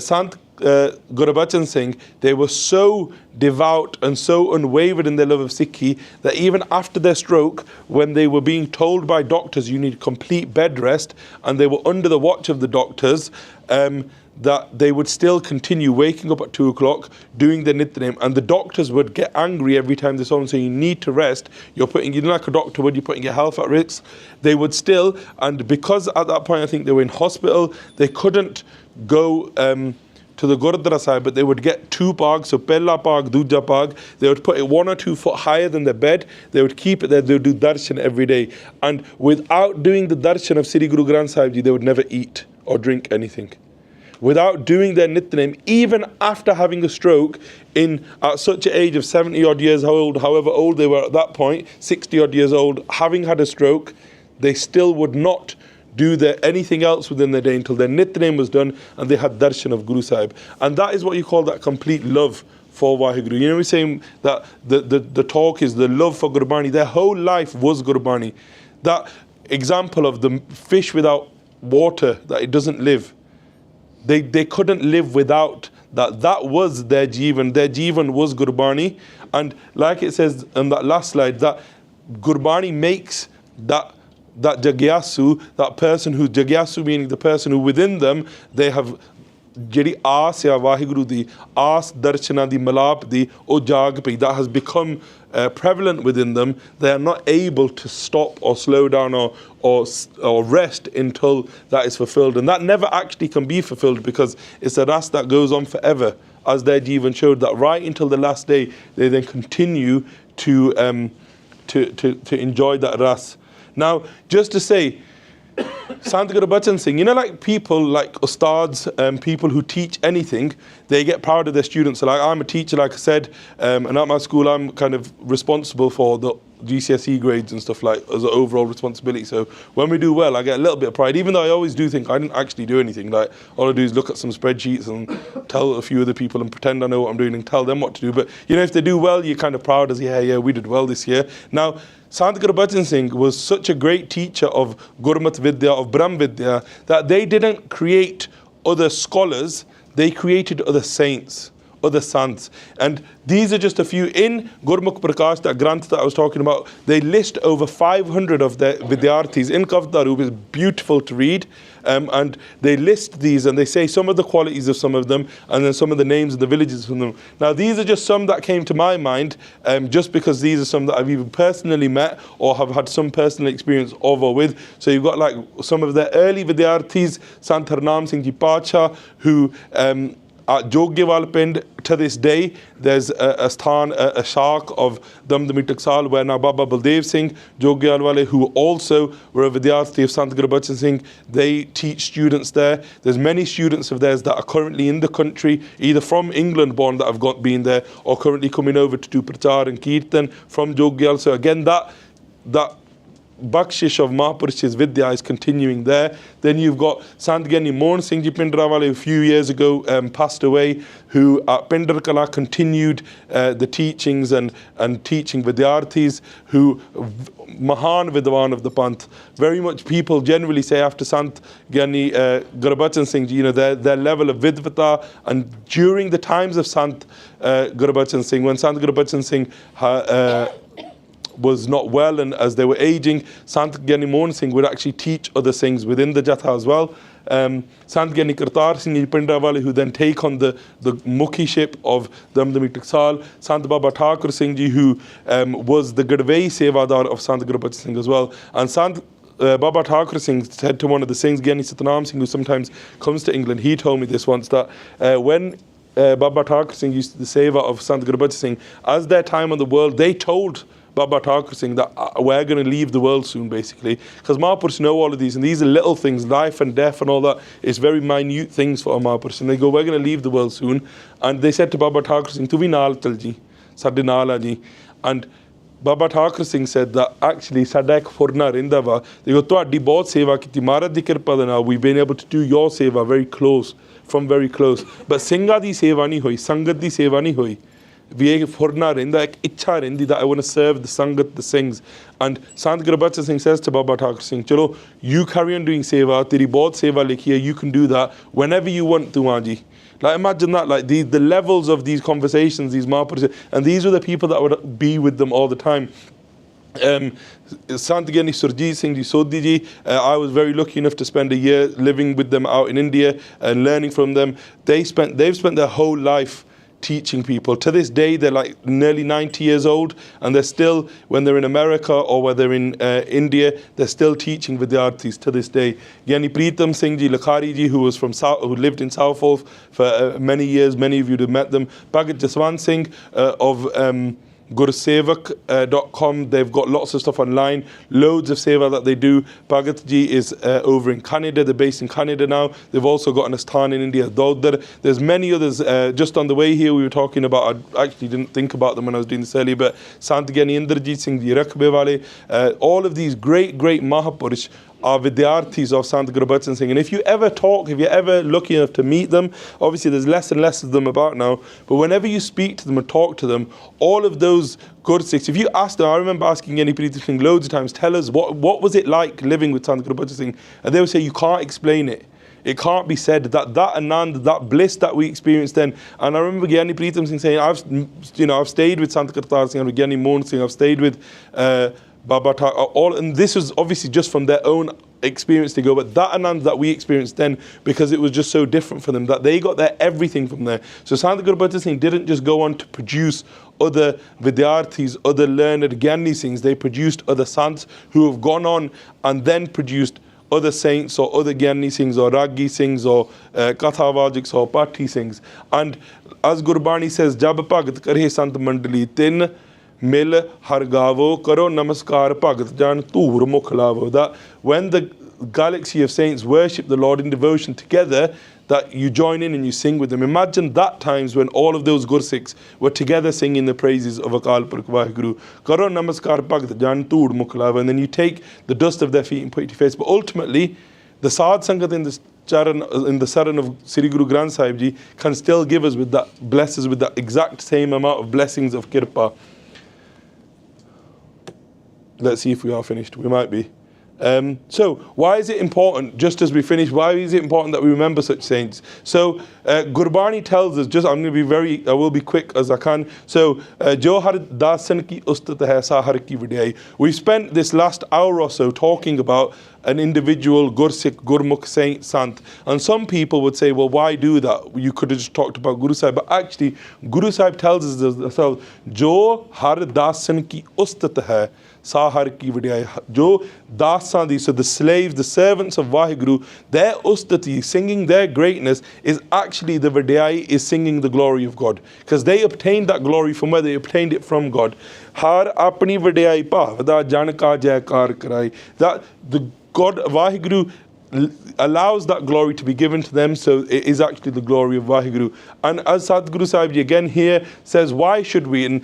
Sant Gurbachan Singh, they were so devout and so unwavered in their love of Sikhi that even after their stroke, when they were being told by doctors you need complete bed rest, and they were under the watch of the doctors, that they would still continue waking up at 2 o'clock, doing their Nitnem, and the doctors would get angry every time they saw them saying, you need to rest, you know, like a doctor would, you're putting your health at risk. They would still, and because at that point I think they were in hospital, they couldn't go to the Gurdwara side, but they would get 2 pags, so Pella pag, Duja pag, they would put it 1 or 2 foot higher than their bed, they would keep it there, they would do darshan every day. And without doing the darshan of Sri Guru Granth Sahib Ji, they would never eat or drink anything. Without doing their Nitnem, even after having a stroke at such an age of 70 odd years old, however old they were at that point, 60 odd years old, having had a stroke, they still would not do anything else within their day until their Nitnem was done and they had darshan of Guru Sahib. And that is what you call that complete love for WhyGuru. You know, we're saying that the talk is the love for Gurbani. Their whole life was Gurbani. That example of the fish without water, that it doesn't live. They couldn't live without that. That was their Jeevan. Their Jeevan was Gurbani. And like it says on that last slide, that Gurbani makes that Jagyasu, that person who, Jagyasu meaning the person who within them, they have Jiri Aas ya WhyGuru di, Aas Darshana di, Malap di, O Jag pi, that has become prevalent within them. They are not able to stop or slow down or rest until that is fulfilled. And that never actually can be fulfilled because it's a ras that goes on forever, as their Jeevan showed, that right until the last day, they then continue to enjoy that ras. Now, just to say, Sant Gurbachan Singh, you know, like people like ustads, people who teach anything, they get proud of their students. So like I'm a teacher, like I said, and at my school I'm kind of responsible for the GCSE grades and stuff, like as an overall responsibility. So when we do well, I get a little bit of pride, even though I always do think I didn't actually do anything. Like all I do is look at some spreadsheets and tell a few other people and pretend I know what I'm doing and tell them what to do. But you know, if they do well, you're kind of proud as, yeah, we did well this year. Now, Sant Gurbachan Singh was such a great teacher of Gurmat Vidya, of Brahm Vidya, that they didn't create other scholars, they created other saints, other sants. And these are just a few. In Gurmukh Prakash, that Granth that I was talking about, they list over 500 of their Vidyarthis in Kavtaru. It's beautiful to read. And they list these and they say some of the qualities of some of them and then some of the names of the villages from them. Now these are just some that came to my mind just because these are some that I've either personally met or have had some personal experience of or with. So you've got like some of the early Vidyarthis, Sant Harnam Singh Ji Parchar, who at Jogyawal Pind, to this day, there's a shak of Damdami Taksaal, where now Baba Baldev Singh, Jogyawal Wale, who also were a Vidyarthi of Sant Gurbachan Singh, they teach students there. There's many students of theirs that are currently in the country, either from England born that have been there, or currently coming over to do Parchar and Kirtan from Jogyawal. So again, that bakshish of Mahapurush's Vidya is continuing there. Then you've got Sant Giani Mohan Singh Ji Pindrawale, a few years ago passed away, who at Pindar Kala continued the teachings and teaching Vidyarthis, who Mahan Vidwan of the Panth. Very much people generally say after Sant Giani Gurbachan Singh Ji, their level of Vidvata, and during the times of Sant Gurbachan Singh, when Sant Gurbachan Singh was not well, and as they were aging, Sant Giani Mohan Singh would actually teach other Singhs within the Jatha as well. Sant Giani Kartar Singh Ji Pindrawale, who then take on the Mukhiship of Damdami Taksaal. Sant Baba Thakur Singh Ji, who was the Gadwai Sevadar of Sant Gurbachan Singh as well. And Sant Baba Thakur Singh said to one of the Singhs, Giani Satnam Singh, who sometimes comes to England, he told me this once, that when Baba Thakur Singh used to the seva of Sant Gurbachan Singh, as their time on the world, they told Baba Thakur Singh that we're going to leave the world soon, basically, because Mahapurush know all of these, and these are little things, life and death and all that. It's very minute things for a Mahapurush, and they go, we're going to leave the world soon. And they said to Baba Thakur Singh, "Tu vi naal chal ji, sade naal aa ji." And Baba Thakur Singh said that actually sada ek furna renda va. They go, "Tuadi bahut seva kiti, Maharaj di kirpa de naal we've been able to do your seva very close, from very close. But Singha di seva nahi hoi, Sangat di seva nahi hoi. We ek furna renda, ek ichha rendi that I want to serve the Sangat, the Singhs." And Sant Gurbachan Singh says to Baba Thakur Singh, "Chalo, you carry on doing seva, teri bahut seva likhi hai, you can do that whenever you want to, Aji." Like, imagine that, like the levels of these conversations, these Mahapurushas, and these were the people that would be with them all the time. Sant Giani Surjit Singh Ji Sodhi Ji, I was very lucky enough to spend a year living with them out in India and learning from them. They've spent their whole life teaching people. To this day, they're like nearly 90 years old, and they're still, when they're in America or when they're in India, they're still teaching Vidyarthis to this day. Giani Pritam Singh Ji Lakhari Ji, who lived in Southall for many years, many of you have met them. Bhagat Jaswant Singh of Gursevak.com. They've got lots of stuff online, loads of seva that they do. Bhagat Ji is over in Canada. They're based in Canada now. They've also got an asthan in India, Daudar. There's many others. Just on the way here, we were talking about, I actually didn't think about them when I was doing this earlier, but Sant Giani Indrajit Singh Ji Rakbe Wale, all of these great Mahapurush are Vidyarthis of Sant Gurbachan Singh. And if you're ever lucky enough to meet them, obviously there's less and less of them about now, but whenever you speak to them or talk to them, all of those Gursikhs, if you ask them, I remember asking Giani Pritam Singh loads of times, tell us, what was it like living with Sant Gurbachan Singh? And they would say, you can't explain it. It can't be said, that anand, that bliss that we experienced then. And I remember Giani Pritam Singh saying, I've stayed with Sant Kartar Singh, Giani Mohan Singh, I've stayed with Baba Thakur, and this was obviously just from their own experience to go, but that anand that we experienced then, because it was just so different for them, that they got their everything from there. So Sant Gurbachan Singh didn't just go on to produce other Vidyarthis, other learned Giani Singhs, they produced other Sants who have gone on and then produced other saints or other Giani Singhs or Ragi Singhs or Kathavajiks or Patti Singhs. And as Gurbani says, Jab Bhagat Kare Sant Mandali Tin Mil Hargavo Karo Namaskar Bhagat Jan Tur Mukhlavo. That when the galaxy of saints worship the Lord in devotion together, that you join in and you sing with them. Imagine that times when all of those Gursikhs were together singing the praises of Akal Purkh WhyGuru. Karo Namaskar Bhagat Jan Tur Mukhlavo. And then you take the dust of their feet and put it to your face. But ultimately, the Sad Sangat in the Saran of Sri Guru Granth Sahib Ji can still give us with that, bless us with that exact same amount of blessings of Kirpa. Let's see if we are finished. We might be. So why is it important, just as we finish, why is it important that we remember such saints? So Gurbani tells us, I will be quick as I can. So Jo har dasan ki ustat hai sahar ki vidai. We've spent this last hour or so talking about an individual Gursikh, Gurmukh, Saint, Sant. And some people would say, well, why do that? You could have just talked about Guru Sahib. But actually, Guru Sahib tells us, Jo har dasan ki ustat hai Sahar ki vidai. Jo dasandi, so the slaves, the servants of WhyGuru, their ustati, singing their greatness, is actually the vidai, is singing the glory of God. Because they obtained that glory from where? They obtained it from God. Har apni vidai pavda janka jaykar karai. That the God, WhyGuru, allows that glory to be given to them, so it is actually the glory of WhyGuru. And as Sadhguru Sahib Ji again here says, why should we? And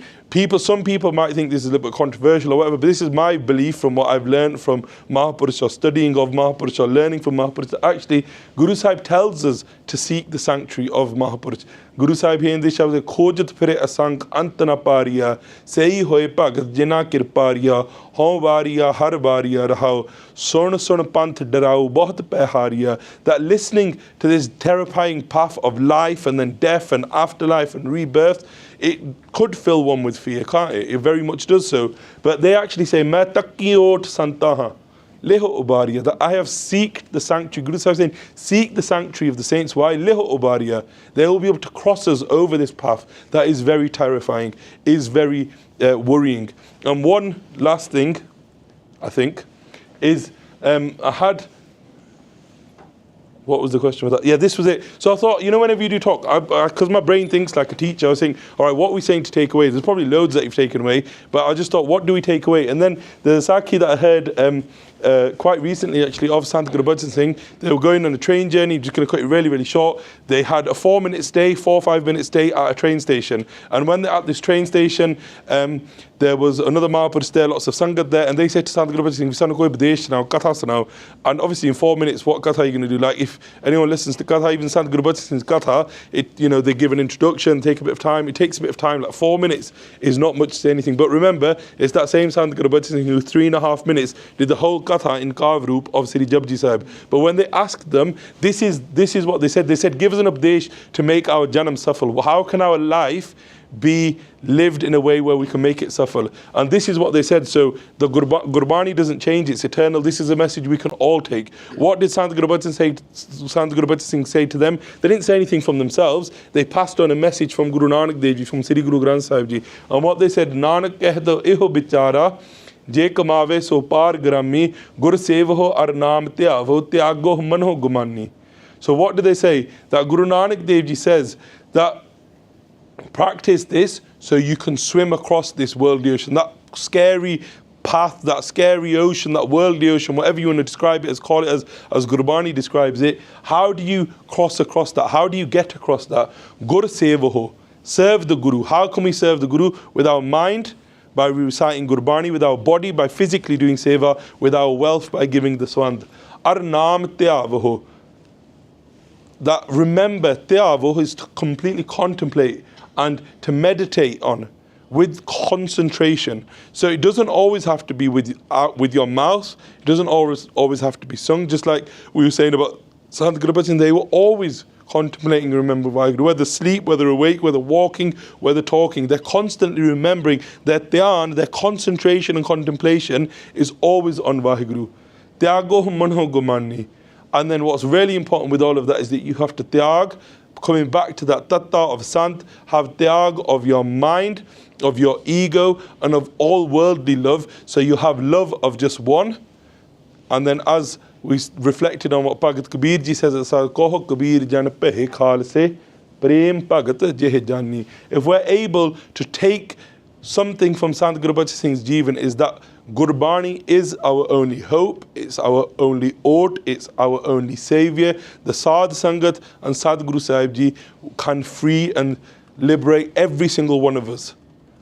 Some people might think this is a little bit controversial or whatever, but this is my belief from what I've learned from Mahapurush, studying of Mahapurush, learning from Mahapurush. Actually, Guru Sahib tells us to seek the sanctuary of Mahapurush. Guru Sahib here in this shabd khojat phire asang antana pariya, sei hoye bhagat jina kirpariya, hon variya har variya rahao, sun sun panth darao bahut pehariya. That listening to this terrifying path of life and then death and afterlife and rebirth, it could fill one with fear, can't it? It very much does so. But they actually say, "Main takiot santaha, leho ubariya," that I have seeked the sanctuary. Guru Sahib is saying, seek the sanctuary of the saints. Why? Leho ubariya. They will be able to cross us over this path that is very terrifying, is very worrying. And one last thing, I think, is I had. What was the question with that? Yeah, this was it. So I thought, whenever you do talk, because my brain thinks like a teacher, I was saying, all right, what are we saying to take away? There's probably loads that you've taken away, but I just thought, what do we take away? And then the Sakhi that I heard quite recently, actually, of Sant Gurbachan Singh, they were going on a train journey, just going to cut it really, really short. They had a 4 or 5 minute stay at a train station. And when they're at this train station, there was another Mahapurush there, lots of Sangat there, and they said to Sant Gurbachan Singh, "Visana koi badesh now, katha sunao." And obviously in 4 minutes, what katha are you going to do? Like if anyone listens to katha, even Sant Gurbachan Singh's katha, they give an introduction, take a bit of time. It takes a bit of time, like 4 minutes is not much to say anything. But remember, it's that same Sant Gurbachan Singh who 3.5 minutes did the whole katha in Kavrup of Sri Japji Sahib. But when they asked them, this is what they said. They said, give us an updesh to make our janam safal. How can our life be lived in a way where we can make it safal? And this is what they said. So the Gurbani doesn't change, it's eternal. This is a message we can all take. What did Sant Gurbachan Singh say to them? They didn't say anything from themselves. They passed on a message from Guru Nanak Dev Ji, from Sri Guru Granth Sahib Ji. And what they said, Nanak kehdo eho bichara, je kamave so par grami, gur sevaho ar naam tyavo tyago manho gumani. So what do they say? That Guru Nanak Dev Ji says that practice this so you can swim across this worldly ocean, that scary path, that scary ocean, that worldly ocean, whatever you want to describe it as, call it as Gurbani describes it. How do you cross across that? How do you get across that? Gur sevaho, serve the Guru. How can we serve the Guru? With our mind, by reciting Gurbani, with our body, by physically doing seva, with our wealth, by giving the swand. Ar naam tyavaho. That remember, tyavaho is to completely contemplate and to meditate on with concentration. So it doesn't always have to be with your mouth. It doesn't always have to be sung. Just like we were saying about Sant Gurbachan, they were always contemplating and remember WhyGuru. Whether asleep, whether awake, whether walking, whether talking, they're constantly remembering that their concentration and contemplation is always on WhyGuru. Tyago manho gumani. And then what's really important with all of that is that you have to tyag, coming back to that tatta of Sant, have tyag of your mind, of your ego, and of all worldly love. So you have love of just one. And then as we reflected on what Bhagat Kabir ji says, Koho Kabir jan pehe Khalsa, Prem Bhagat jeh Giani. If we're able to take something from Sant Gurbachan Singh's Jivan, is that Gurbani is our only hope, it's our only oat, it's our only savior. The Sadh Sangat and Sadhguru Sahib Ji can free and liberate every single one of us.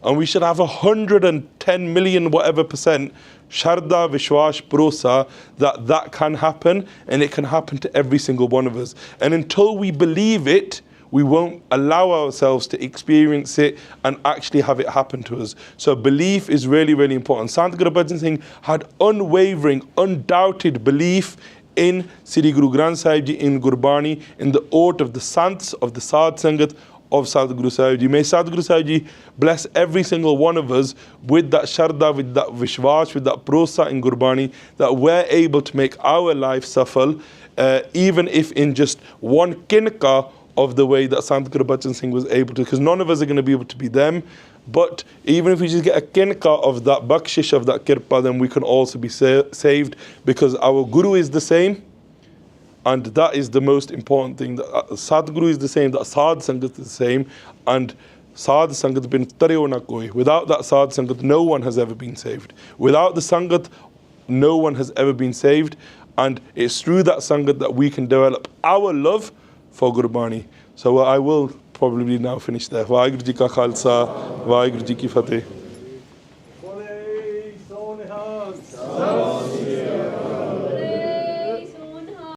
And we should have 110 million whatever percent Sharda, Vishwash, Bharosa that can happen, and it can happen to every single one of us. And until we believe it, we won't allow ourselves to experience it and actually have it happen to us. So belief is really, really important. Sant Gurbachan Singh had unwavering, undoubted belief in Sri Guru Granth Sahib Ji, in Gurbani, in the oath of the Sants, of the Sadh Sangat, of Sadhguru Sahib Ji. May Sadhguru Sahib Ji bless every single one of us with that Sharda, with that Vishwash, with that Prosa in Gurbani, that we're able to make our life safal, even if in just one kinka of the way that Sant Gurbachan Singh was able to, because none of us are going to be able to be them. But even if we just get a kinka of that bakshish, of that kirpa, then we can also be saved, because our Guru is the same. And that is the most important thing, that Sadhguru is the same, that Sadh Sangat is the same, and Sadh Sangat bin tareo na koi. Without that Sadh Sangat, no one has ever been saved. Without the Sangat, no one has ever been saved. And it's through that Sangat that we can develop our love for Gurbani. So I will probably now finish there. Vaheguru Ji Ka Khalsa, Vaheguru Ji Ki Fateh.